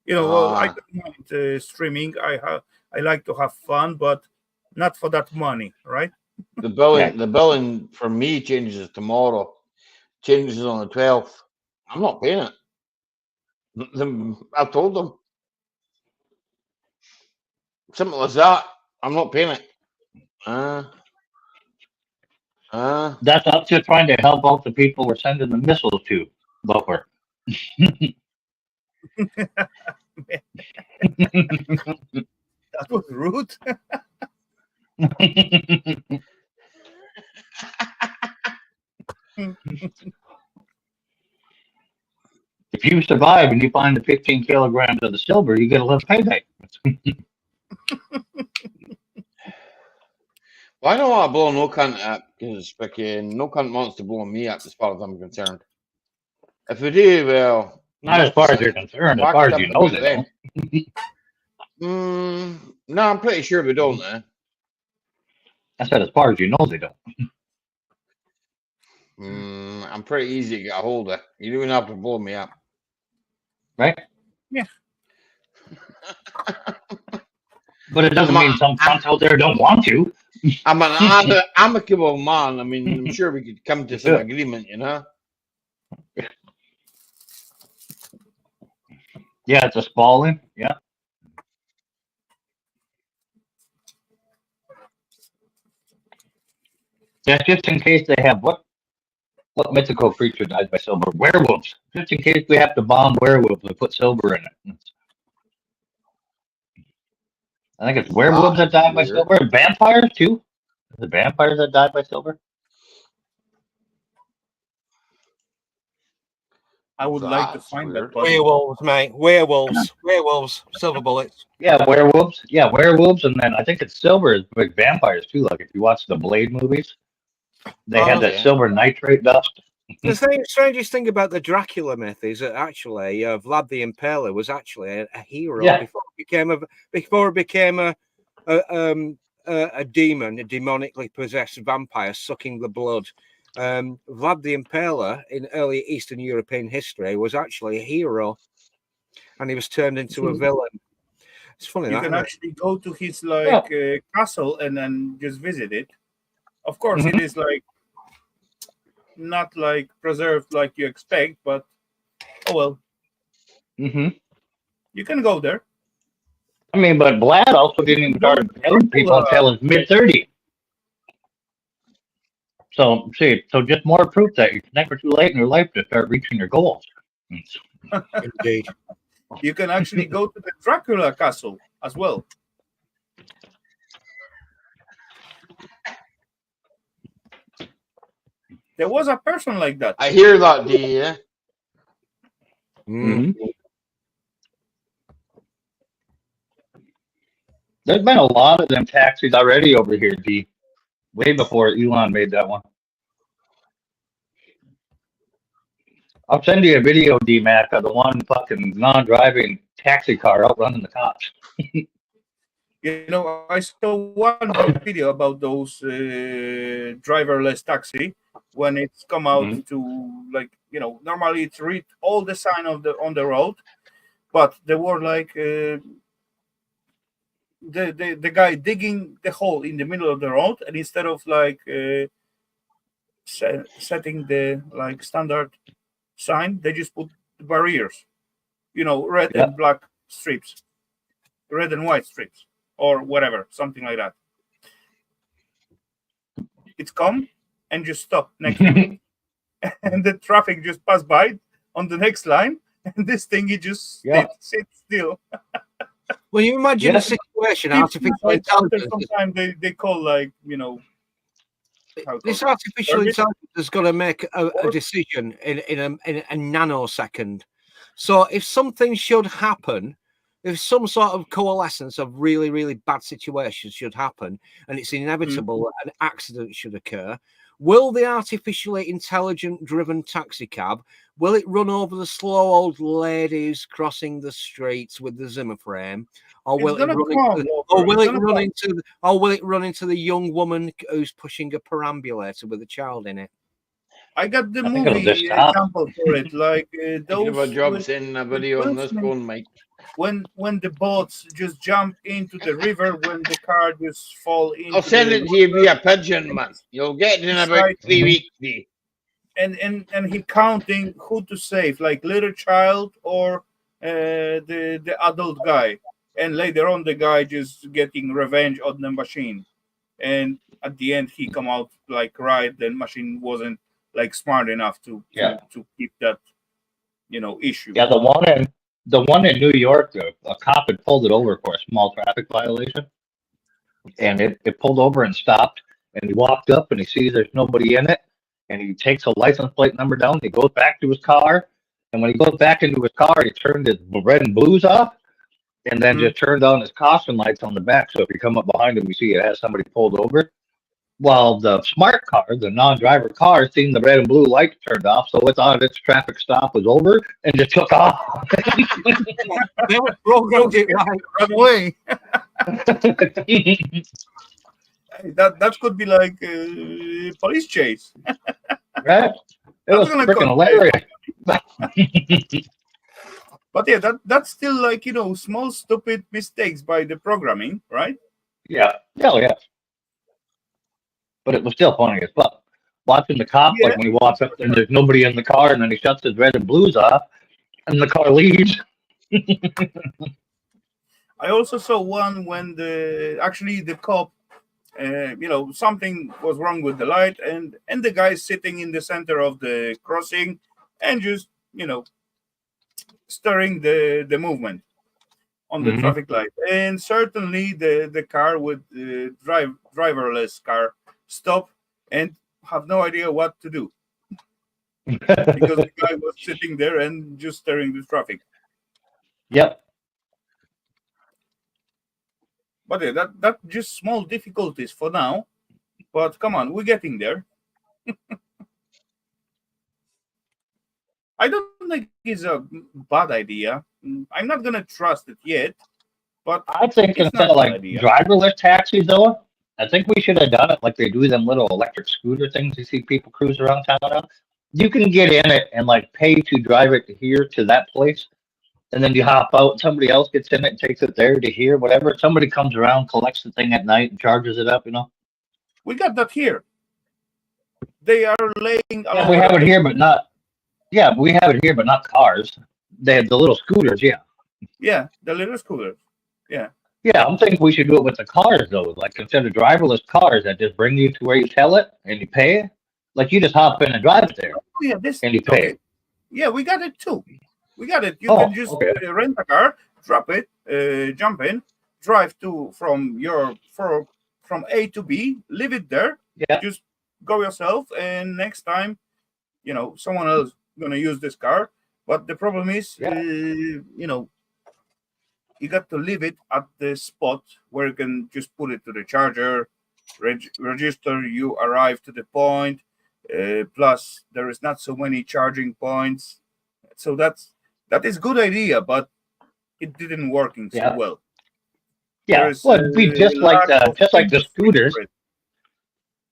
Well, I don't mind streaming. I like to have fun, but not for that money, right?
The billing for me changes tomorrow. Changes on the 12th. I'm not paying it. I told them. Simple as that. I'm not paying it.
that's us just trying to help out the people we're sending the missiles to. Buffer.
That was rude.
If you survive and you find the 15 kilograms of the silver, you get a little payday.
Well, I don't want to blow no cunt up because fucking no cunt wants to blow me up as far as I'm concerned. If we do, well,
Not as far as you're concerned, as far as you know they don't.
No, I'm pretty sure we don't.
I said as far as you know they don't.
I'm pretty easy to get a hold of. You don't even have to blow me up.
Right?
Yeah.
But it doesn't mean some cunts out there don't want to.
I'm an amicable man. I mean, I'm sure we could come to some agreement,
Yeah, it's a spalling. Yeah. That's just in case they have what mythical creature dies by silver? Werewolves. Just in case we have to bomb werewolves and put silver in it. I think it's werewolves that die by silver. And vampires too. The vampires that die by silver.
I would like to find that.
Werewolves, mate. Werewolves. Silver bullets.
Yeah, werewolves. Yeah, werewolves, and then I think it's silver is like vampires too. Like if you watch the Blade movies, they had that silver nitrate dust.
The strangest thing about the Dracula myth is that actually Vlad the Impaler was actually a hero before it became a demon, a demonically possessed vampire sucking the blood. Vlad the Impaler in early Eastern European history was actually a hero, and he was turned into a villain. It's funny.
You can actually go to his castle and then just visit it. Of course, it is not preserved like you expect, but oh well. You can go there.
I mean, but Vlad also didn't even start telling people until his mid-30s. So just more proof that it's never too late in your life to start reaching your goals.
Indeed.
You can actually go to the Dracula castle as well. There was a person like that.
I hear that, D. Yeah.
There's been a lot of them taxis already over here, D. Way before Elon made that one. I'll send you a video, D-Mac, of the one fucking non-driving taxi car outrunning the cops.
You know, I saw one video about those driverless taxi when it's come out to, like, you know, normally it's read all the sign of the on the road, but they were like the guy digging the hole in the middle of the road, and instead of like setting the like standard sign, they just put the barriers, you know, red and black strips, red and white strips, or whatever, something like that. It's come and just stop next to it. And the traffic just passed by on the next line, and this thing it just sits still.
Well, you imagine a situation, artificial intelligence.
Sometimes they call, like, you know,
this artificial intelligence has got to make a decision in a nanosecond. So if something should happen, if some sort of coalescence of really, really bad situations should happen, and it's inevitable that an accident should occur, will the artificially intelligent driven taxi cab, will it run over the slow old ladies crossing the streets with the Zimmer frame, or will it run into the young woman who's pushing a perambulator with a child in it?
I got the movie example for it, like those
jobs in a video on this phone, Mike.
When the boats just jump into the river, when the car just fall into.
I'll send it to you via pigeon, man. You'll get it in about 3 weeks.
And he counting who to save, like little child or the adult guy, and later on the guy just getting revenge on the machine, and at the end he come out like, right, the machine wasn't like smart enough to keep that, you know, issue.
Yeah, the one in New York, a cop had pulled it over for a small traffic violation, and it pulled over and stopped, and he walked up and he sees there's nobody in it, and he takes a license plate number down, he goes back to his car, and when he goes back into his car, he turned his red and blues off, and then just turned on his caution lights on the back, so if you come up behind him, you see it has somebody pulled over. While the smart car, the non-driver car, seen the red and blue lights turned off, so it thought its traffic stop was over and just took off.
They were programmed it right.
Run away. That could be like police chase.
Right? It was freaking hilarious.
But yeah, that's still, like, you know, small stupid mistakes by the programming, right?
Yeah. Oh, yeah. But it was still funny as fuck. Watching the cop, like when he walks up and there's nobody in the car, and then he shuts his red and blues off, and the car leaves.
I also saw one when the cop, you know, something was wrong with the light, and the guy sitting in the center of the crossing and just, you know, stirring the movement on the traffic light. And certainly the car with the driverless car stop and have no idea what to do because the guy was sitting there and just staring the traffic.
Yep.
But yeah, that just small difficulties for now. But come on, we're getting there. I don't think it's a bad idea. I'm not gonna trust it yet, but
I think instead of like driverless taxis, though, I think we should have done it like they do them little electric scooter things you see people cruise around town now. You can get in it and like pay to drive it here to that place, and then you hop out. Somebody else gets in it and takes it there to here, whatever. Somebody comes around, collects the thing at night, and charges it up. You know.
We got that here. They are laying.
Yeah, we have it here, but not. Yeah, we have it here, but not cars. They have the little scooters. Yeah.
Yeah, the little scooters. Yeah.
Yeah, I'm thinking we should do it with the cars, though. Like, instead of driverless cars that just bring you to where you tell it and you pay it, like, you just hop in and drive it there.
Oh, yeah,
and you pay it.
Yeah, we got it too. We got it. You can just rent a car, drop it, jump in, drive from A to B, leave it there.
Yeah.
Just go yourself, and next time, you know, someone else gonna use this car. But the problem is, you know, you got to leave it at the spot where you can just put it to the charger, register, you arrive to the point. Plus, there is not so many charging points So that is good idea, but it didn't working so
Yeah.
well.
Yeah,
There's
well, it'd be just like the scooters.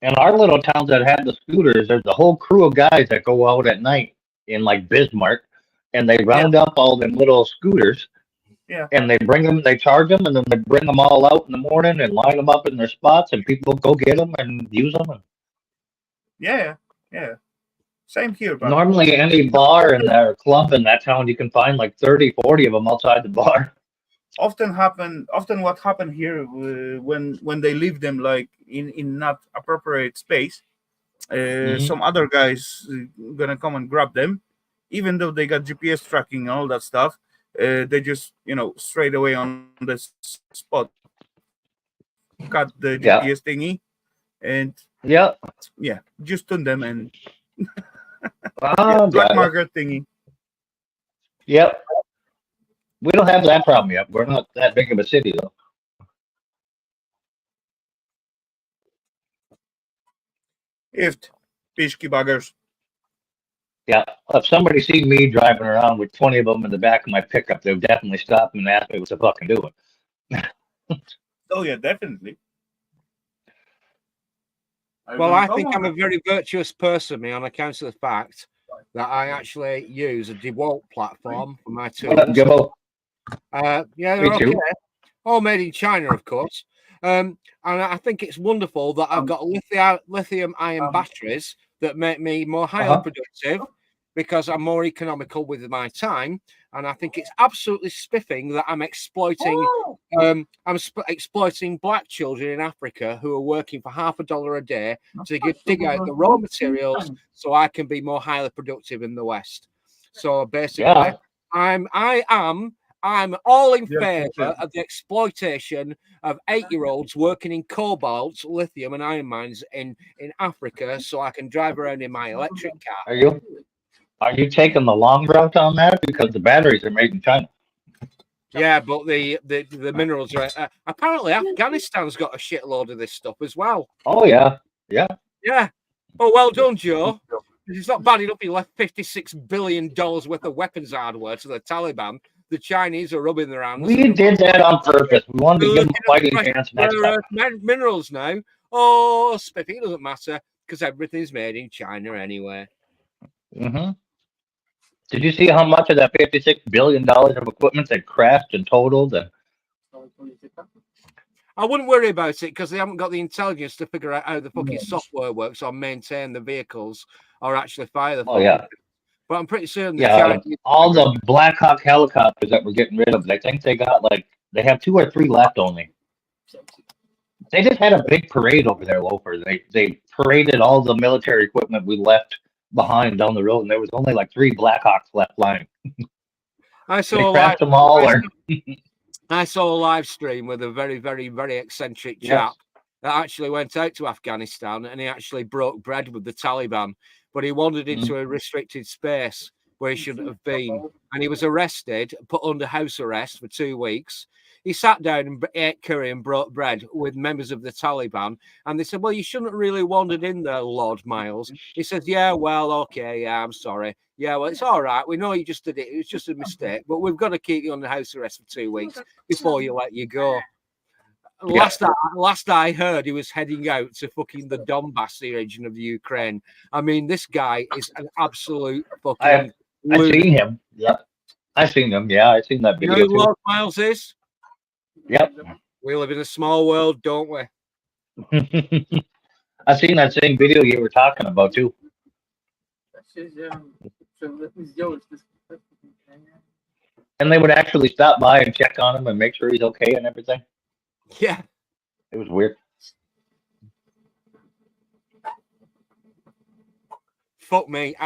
In our little towns that had the scooters, there's a whole crew of guys that go out at night in like Bismarck, and they round up all them little scooters,
Yeah.
and they bring them, they charge them, and then they bring them all out in the morning and line them up in their spots, and people go get them and use them.
Yeah. Same here, but
Normally, any bar in there, club in that town, you can find like 30, 40 of them outside the bar.
often what happen here when they leave them like in not appropriate space, some other guys gonna come and grab them, even though they got GPS tracking and all that stuff. They just straight away on the spot cut the GPS thingy and
Yeah.
just turn them and
Ah,
black
got it.
market thingy.
Yep. We don't have that problem yet. We're not that big of a city, though.
If pishki buggers.
Yeah. If somebody seen me driving around with 20 of them in the back of my pickup, they would definitely stop and ask me what the fucking doing.
Oh yeah, definitely.
Well, I think I'm a very virtuous person, me, on account of the fact that I actually use a DeWalt platform for my tools.
What up, Gibbo?
Yeah,
Me
they're
too.
okay. All made in China, of course. And I think it's wonderful that I've got lithium ion batteries that make me more highly productive because I'm more economical with my time. And I think it's absolutely spiffing that I'm exploiting exploiting black children in Africa who are working for $50 a day to dig out the raw materials so I can be more highly productive in the West. So basically, I'm all in favor of the exploitation of 8-year-olds working in cobalt, lithium, and iron mines in Africa so I can drive around in my electric car.
Are you taking the long route on that? Because the batteries are made in China.
Yeah, but the minerals are apparently Afghanistan's got a shitload of this stuff as well.
Oh yeah.
Oh, well done, Joe. It's not bad enough you left $56 billion worth of weapons hardware to the Taliban. The Chinese are rubbing their hands.
We did that on purpose. We wanted to give them a fighting chance next time.
Minerals now. Oh, spiffy, it doesn't matter because everything's made in China anyway.
Did you see how much of that $56 billion of equipment that crashed and totaled?
I wouldn't worry about it because they haven't got the intelligence to figure out how the fucking software works or maintain the vehicles or actually fire the
yeah.
But I'm pretty certain
all the Black Hawk helicopters that we're getting rid of, I think they have 2 or 3 left only. They just had a big parade over there, Loafer. They paraded all the military equipment we left behind down the road, and there was only like 3 Black Hawks left flying.
I saw a live stream with a very, very, very eccentric chap that actually went out to Afghanistan and he actually broke bread with the Taliban, but he wandered into a restricted space where he shouldn't have been. And he was arrested, put under house arrest for 2 weeks. He sat down and ate curry and broke bread with members of the Taliban. And they said, well, you shouldn't have really wandered in there, Lord Miles. He says, yeah, well, okay, yeah, I'm sorry. Yeah, well, it's all right. We know you just did it. It was just a mistake. But we've got to keep you under house arrest for 2 weeks before you let you go. Last I heard, he was heading out to fucking the Donbass, the region of the Ukraine. I mean, this guy is an absolute fucking...
I've seen him. Yeah. I've seen him. Yeah, I've seen that video
You know who
too.
Lord Miles is?
Yep.
We live in a small world, don't we?
I've seen that same video you were talking about too. And they would actually stop by and check on him and make sure he's okay and everything.
Yeah.
It was weird.
Fuck me.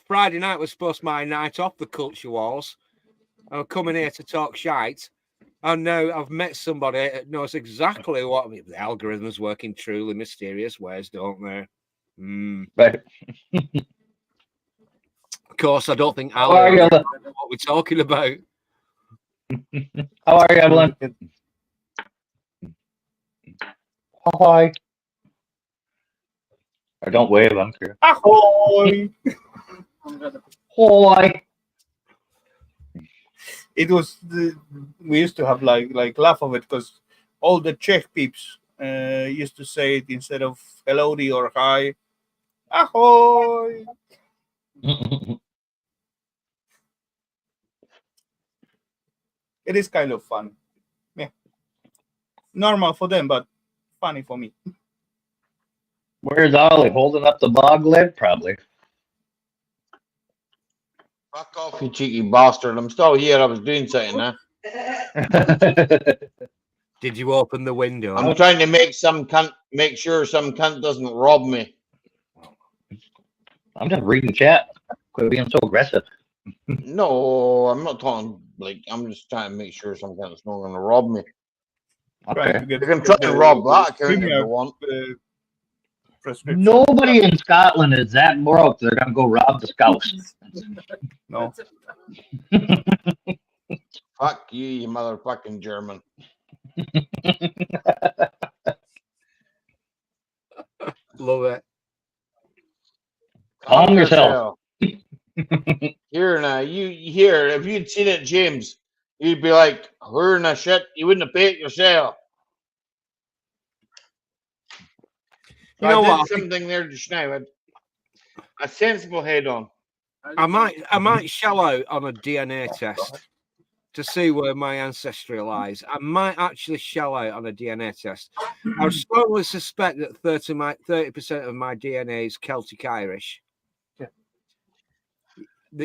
Friday night was supposed to be my night off the culture wars. I'm coming here to talk shite. And now I've met somebody that knows exactly what the algorithms work in truly mysterious ways, don't they?
Right.
Of course, I don't think Ali knows what we're talking about.
How are you, Evelyn? Hi. Or don't wave, I'm sure.
Ahoy!
Ahoy!
It was we used to have like laugh of it because all the Czech peeps used to say it instead of hello or hi, ahoy. It is kind of fun. Yeah, normal for them, but funny for me.
Where's Ollie? Holding up the bog lid? Probably.
Fuck off, you cheeky bastard. I'm still here. I was doing something, huh?
Did you open the window?
I'm trying to make sure some cunt doesn't rob me.
I'm just reading chat. Quit being so aggressive.
No, I'm not talking like I'm just trying to make sure some cunt's not gonna rob me.
Okay.
You can try and rob that account if you want.
Prescription.
Nobody in Scotland is that broke. They're gonna go rob the Scouts.
No.
Fuck you, you motherfucking German.
Love it.
Calm yourself.
Here now, here. If you'd seen it, James, you'd be like, "Where in the shit? You wouldn't have paid it yourself."
You know
I
what?
did something there just now. I had a sensible head on.
I might shell out on a DNA test to see where my ancestry lies. I might actually shell out on a DNA test. I strongly suspect that 30% of my DNA is Celtic Irish.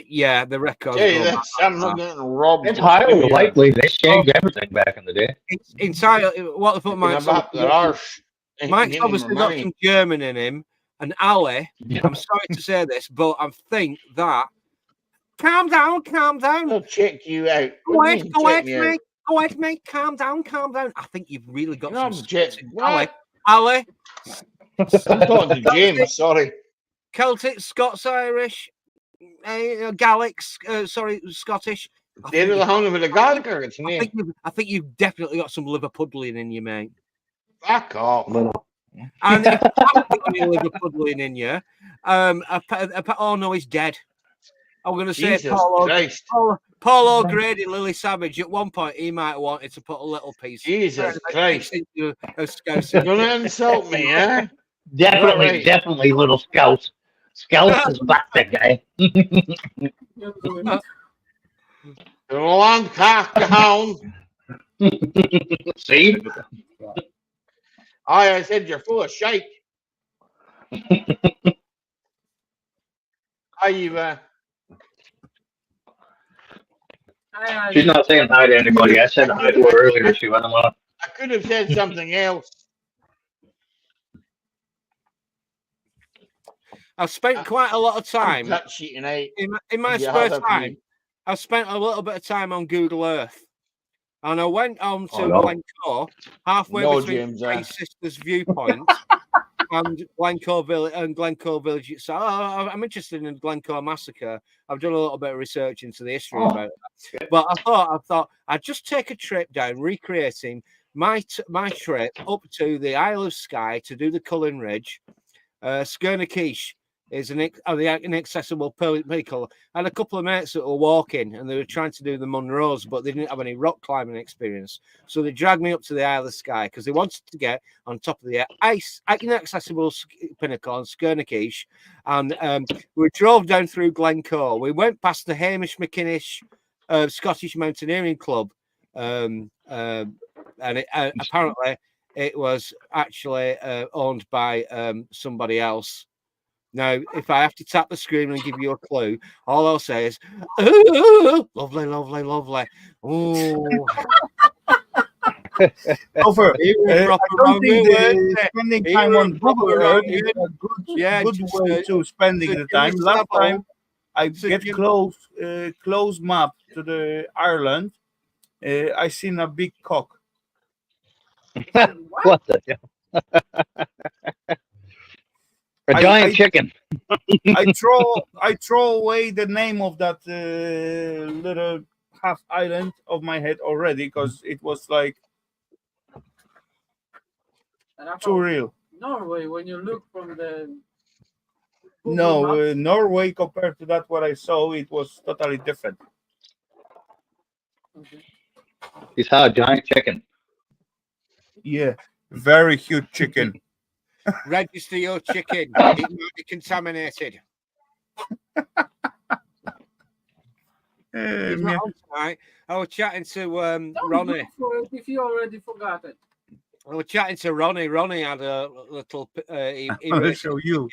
Yeah, the records.
Hey,
go back
that's,
like
I'm not
that.
getting robbed.
It's highly likely they shanked everything back in the day.
It's entirely what the fuck Mike's obviously got some German in him. And Ali, I'm sorry to say this, but I think that calm down.
I'll check you out.
Go ahead, mate. Go ahead, mate. Calm down. I think you've really got some
object.
Ali.
I'm talking to James, sorry.
Celtic, Scots, Irish, Gaelic, Scottish.
They're the hung with the Gaelic it's me.
I think you've definitely got some Liverpudlian in you, mate.
Fuck off.
And if you haven't got any Liverpudlian in you, oh no, he's dead. I'm going to say Paul O'Grady, Lily Savage. At one point, he might have wanted to put a little piece.
Jesus Christ!
You're
going to insult me, eh?
Definitely, little Scouts. Scouts is plastic, guy.
The long cock hound.
See?
I said you're full of shite.
She's not saying hi to anybody. I said hi to her earlier. She went on.
I could have said something else.
I've spent quite a lot of time in my spare time. I've spent a little bit of time on Google Earth, and I went on to Glencoe, halfway between Three Sisters Viewpoint and Glencoe Village. So I'm interested in the Glencoe massacre. I've done a little bit of research into the history about that. But I thought I'd just take a trip down, recreating my trip up to the Isle of Skye to do the Cullen Ridge. Skirnakish is an inaccessible vehicle. I had a couple of mates that were walking and they were trying to do the Munros, but they didn't have any rock climbing experience. So they dragged me up to the Isle of Skye because they wanted to get on top of the inaccessible pinnacle on Skirnakish. And we drove down through Glencoe. We went past the Hamish McInnish Scottish Mountaineering Club. And apparently it was actually owned by somebody else. Now, if I have to tap the screen and give you a clue, all I'll say is, "Ooh, lovely, lovely, lovely." Ooh.
Over. I don't think spending time on Google Earth is a good way to spending the time. Last time I get close map to the Ireland, I seen a big cock.
What the hell? A giant chicken.
I throw away the name of that little half island of my head already because it was like too real.
Norway, when you look from the
Norway compared to that what I saw, it was totally different.
Okay.
He saw a giant chicken.
Yeah, very huge chicken.
Register your chicken. It might be contaminated. He's not on tonight. I was chatting to
Don't
Ronnie.
go for it if you already forgot it.
I was chatting to Ronnie. Ronnie had a little. He
I'll
raised
show you.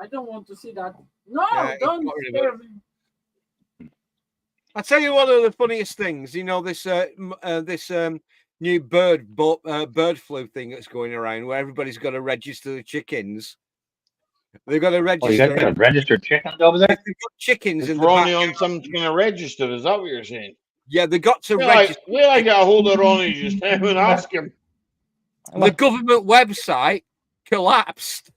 I don't want to see that. No,
Yeah, it's
don't
got rid of it.
scare me.
I'll tell you one of the funniest things. You know this new bird flu thing that's going around, where everybody's got to register the chickens. They've got to
Oh, you guys
register.
got registered chickens over there?
They've got chickens
If
in the
Ronnie
back.
on something's going to register, is that what you're saying?
Yeah, they got to
Will
register.
I get a hold of Ronnie just now and ask him?
The government website collapsed.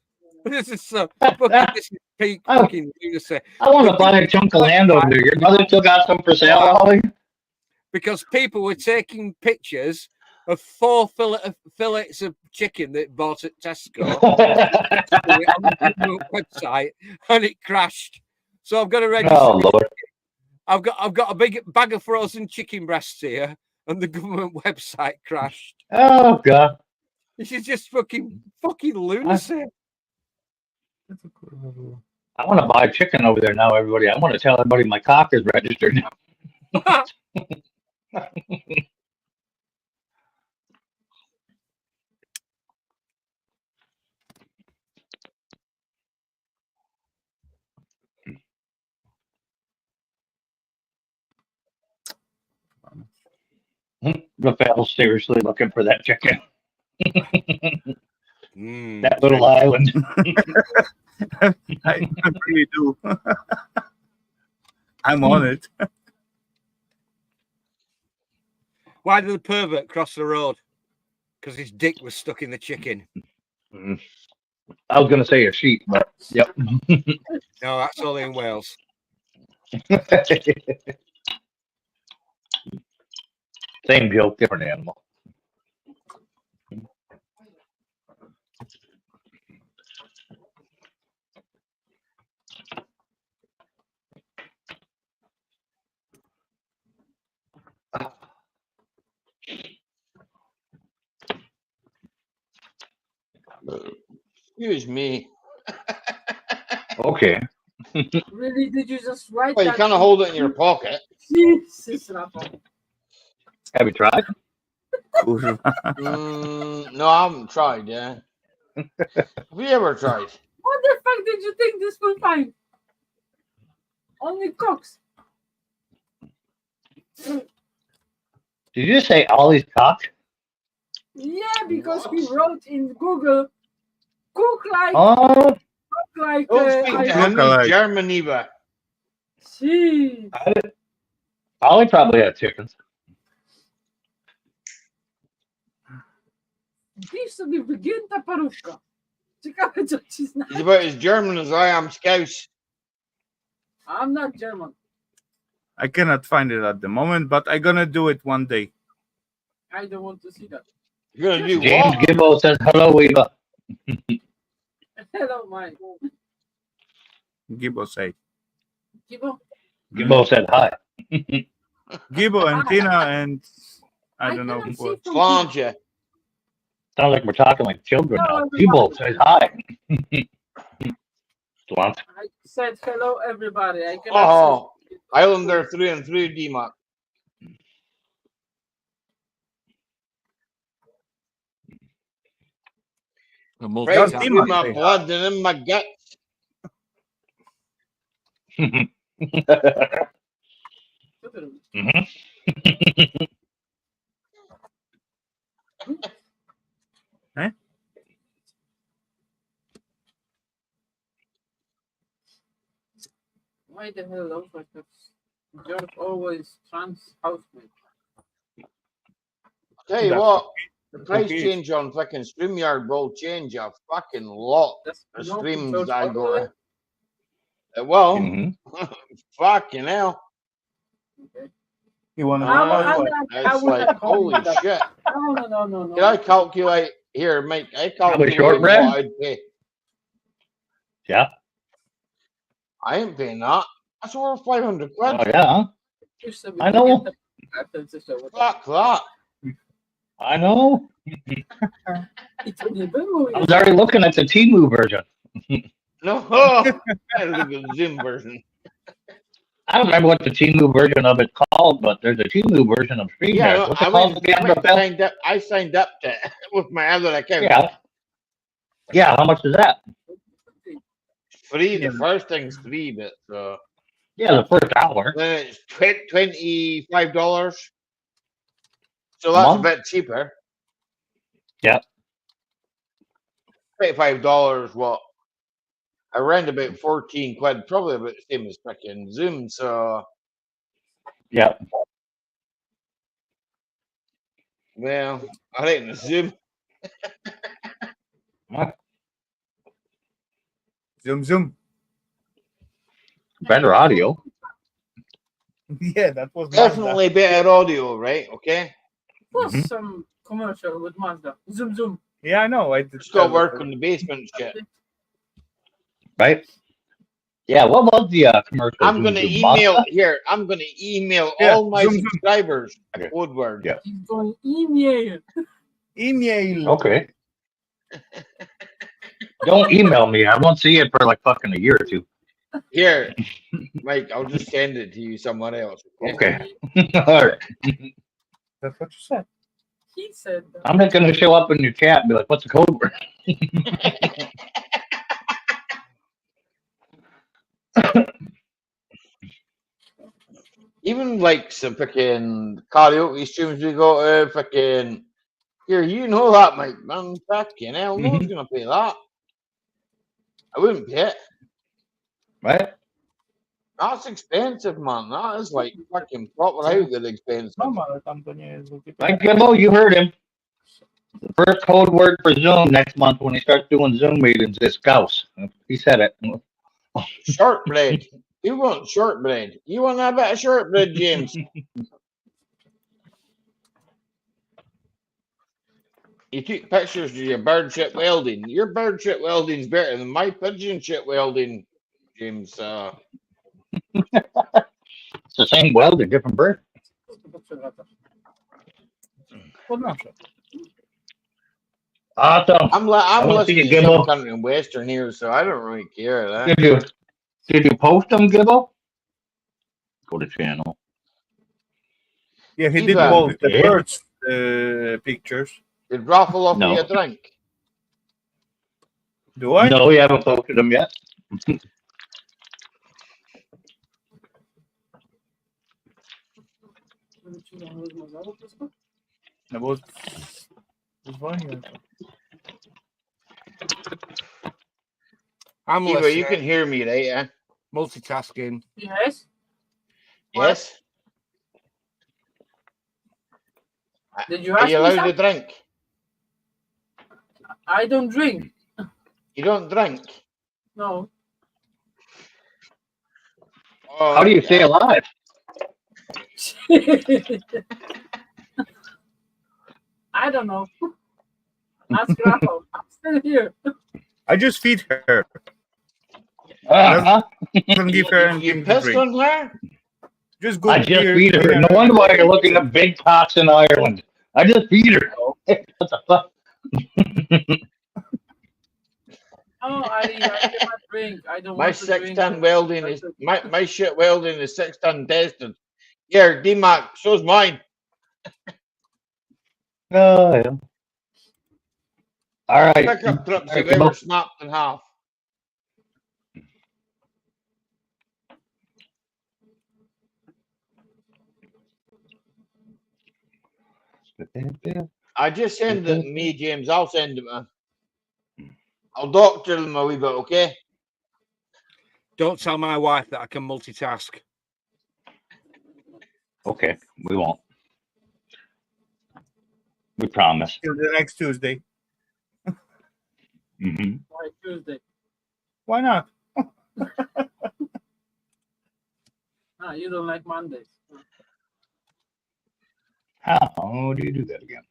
This is so this is peak fucking lunacy.
I want to buy a chunk of land over there. Your brother still got some for sale, Ollie?
Because people were taking pictures of 4 fillets of chicken that bought at Tesco on the government website, and it crashed. So I've got to register.
Oh, Lord.
I've got a big bag of frozen chicken breasts here, and the government website crashed.
Oh, God.
This is just fucking lunacy.
I want to buy a chicken over there now, everybody. I want to tell everybody my cock is registered now. Rafael's seriously looking for that chicken. That little island.
I really do. I'm on it.
Why did the pervert cross the road? Because his dick was stuck in the chicken.
I was going to say a sheep, but yep.
No, that's only in Wales.
Same joke, different animal.
Excuse me.
Okay.
Really? Did you just write
Well, you
that?
kind of hold it in your pocket.
Jesus, Rafa.
Have you tried?
No, I haven't tried. Yeah. Have you ever tried?
What the fuck did you think this will find? Only cocks.
Did you just say Ollie's cock?
Yeah, because he wrote in Google, cook like,
Oh,
cook like.
Don't speak to him. He's German, Eva.
See.
Ollie probably had chickens.
Pisz sobie wygięta parówka. Ciekawe, co ci
He's
znajdzie.
about as German as I am Scouse.
I'm not German.
I cannot find it at the moment, but I'm gonna do it one day.
I don't want to see that.
You're gonna do
James
what?
Gibbo says hello, Eva.
Hello, Mike.
Gibbo say.
Gibbo?
Gibbo said hi.
Gibbo and Tina and I don't know
cannot see
what.
from
Slanja.
Sounds like we're talking like children now.
Hello,
Gibbo says hi. Slant.
I said hello, everybody. I cannot
Oh, Islander 3 and 3 D-Mac. Right
Not
through
D-Mac,
my
they
blood and in my guts.
Eh?
Why the hell over that? George always trans housemate.
Tell you
That's
what, the price
okay.
change on fucking StreamYard will change a fucking lot.
That's
The
no
streams
George
I
Orwell.
got. Well,
Mhm.
fucking hell.
Okay.
You wanna
It's like, holy shit.
No.
Can I calculate here, Mike? I calculate
shortbread?
what I'd pay.
Yeah.
I ain't paying that. That's over 500 quid.
Oh, yeah.
Pisz sobie
I know.
wygięta
Fuck that.
I know.
It's in the movie.
I was already looking at the Temu version.
No, I look at the Zoom version.
I don't remember what the Temu version of it's called, but there's a Temu version of StreamYard.
Yeah,
What's
I
it called
went,
again,
I went and
Bill?
signed up. I signed up to with my other account.
Yeah. Yeah, how much is that?
Free. The first thing's free, but
Yeah, the first hour.
then it's $25. So
A
that's a
month?
bit cheaper.
Yeah.
$25. What? Around about 14 quid, probably about the same as fucking Zoom. So
Yeah.
well, I think the Zoom.
Zoom.
Better audio.
Yeah, that was
Definitely better audio, right? Okay.
Was some commercial with Mazda. Zoom.
Yeah, I know. I did
Still work in the basement shit.
Right? Yeah, what was the commercial?
I'm gonna
Zoom?
email
Mazda?
here. I'm gonna email
Yeah,
all my
Zoom.
subscribers a
Yeah.
code word.
Yeah.
He's going email.
Email.
Okay. Don't email me. I won't see it for like fucking a year or two.
Here, Mike, I'll just send it to you someone else.
Okay. All right.
That's what you said.
He said that.
I'm not gonna show up in your chat and be like, "What's the code word?"
Even like some fucking karaoke streams we go to, fucking here, you know that, Mike, man. Fucking hell, no one's gonna pay that. I wouldn't pay it.
Right?
That's expensive, man. That is like fucking proper out there expensive.
Like Gimbo, you heard him. The first code word for Zoom next month when he starts doing Zoom meetings is Scouse. He said it.
Shortbread. You want shortbread. You want a bit of shortbread, James? You took pictures of your bird shit welding. Your bird shit welding's better than my pigeon shit welding, James.
It's the same welding, different bird. Awesome.
I'm
wanna see
listening
you,
to some
Gimbo.
country and western here, so I don't really care. That.
Did you post them, Gibbo? Go to channel.
Yeah, he
Eva,
did post the
Yeah.
birds pictures.
Did Raffle offer
No.
you a drink?
Do I?
No, we haven't posted them yet.
That was fine.
I'm
Eva,
listening.
you can hear me, right? Yeah.
Multitasking.
Yes.
Yes.
Did you
Are
ask
you
me
allowed to
something?
drink?
I don't drink.
You don't drink.
No.
Oh,
How do you stay alive?
I don't know. Ask Rafa. I'm still here.
I just feed her.
Uh-huh.
Doesn't give her
You
anything to
pissed
drink.
on her?
Just go
I just
here.
feed her. No wonder why you're looking at big pots in Ireland. I just feed her. What the fuck?
Oh, I cannot drink. I don't
My
want to drink.
6-ton welding is my shit welding is 6-ton tested. Here, D-Mac, so's mine.
Oh, yeah. All right.
Pickup trips
All right,
have ever
Gibbo.
snapped in half. I just send it to me, James. I'll send it. I'll doctor them a wee bit, okay?
Don't tell my wife that I can multitask.
Okay, we won't. We promise.
Till the next Tuesday.
Mm-hmm.
Why Tuesday?
Why not?
Ah, you don't like Mondays.
How do you do that again?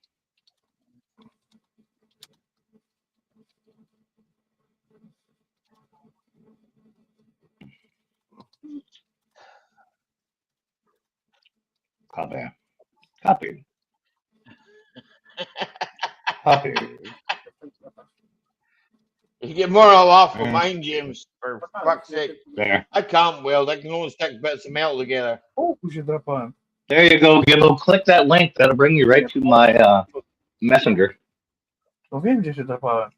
Copy. Copy. Copy.
You get more off of mine, James, for fuck's sake.
There.
I can't weld. I can only stick bits of metal together.
O, się drapałem.
There you go, Gibbo. Click that link. That'll bring you right to my messenger.
No wiem, gdzie się drapałem.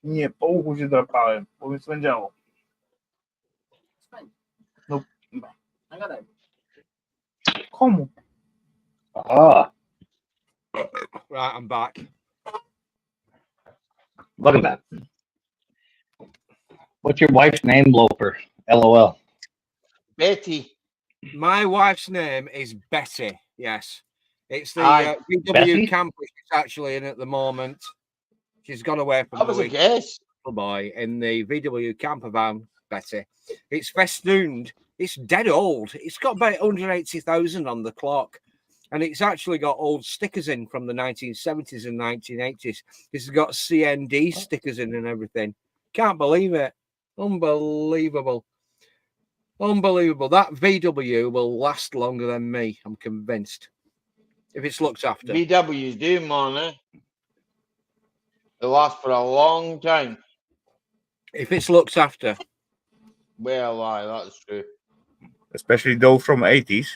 Nie, po uchu się drapałem, bo mi swędziało. No, komu?
Ah,
Right, I'm back.
welcome back. What's your wife's name, Loper? LOL.
Betty.
My wife's name is Betty. Yes, it's the
Aye.
VW
Betty?
camper she's actually in at the moment. She's gone away from
That
the
was a
week.
guess.
Boy in the VW camper van, Betty. It's festooned. It's dead old. It's got about 180,000 on the clock. And it's actually got old stickers in from the 1970s and 1980s. It's got CND stickers in and everything. Can't believe it. Unbelievable. Unbelievable. That VW will last longer than me, I'm convinced. If it's looked after.
VWs do, man. Eh? They last for a long time.
If it's looked after.
Well, aye, that's true.
Especially those from 80s.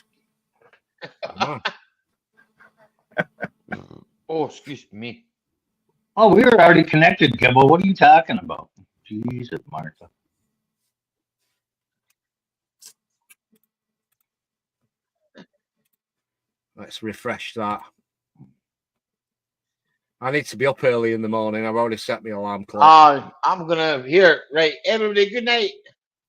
Ah.
Oh, excuse me.
Oh, we were already connected, Gibbo. What are you talking about? Jesus, Martha.
Let's refresh that. I need to be up early in the morning. I've already set my alarm clock.
I'm gonna here. Right, everybody, good night.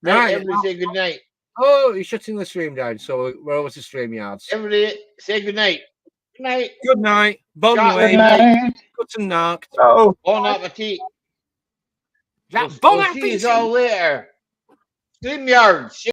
Right, everybody say good night.
Oh, you're shutting the stream down, so we're over to StreamYards.
Everybody say good night. Good night.
Good night. Bon
Good
nuit.
night.
Guten Nacht.
Oh.
Bon appetit.
That
We'll
bon
see you
appetit.
all later. StreamYards.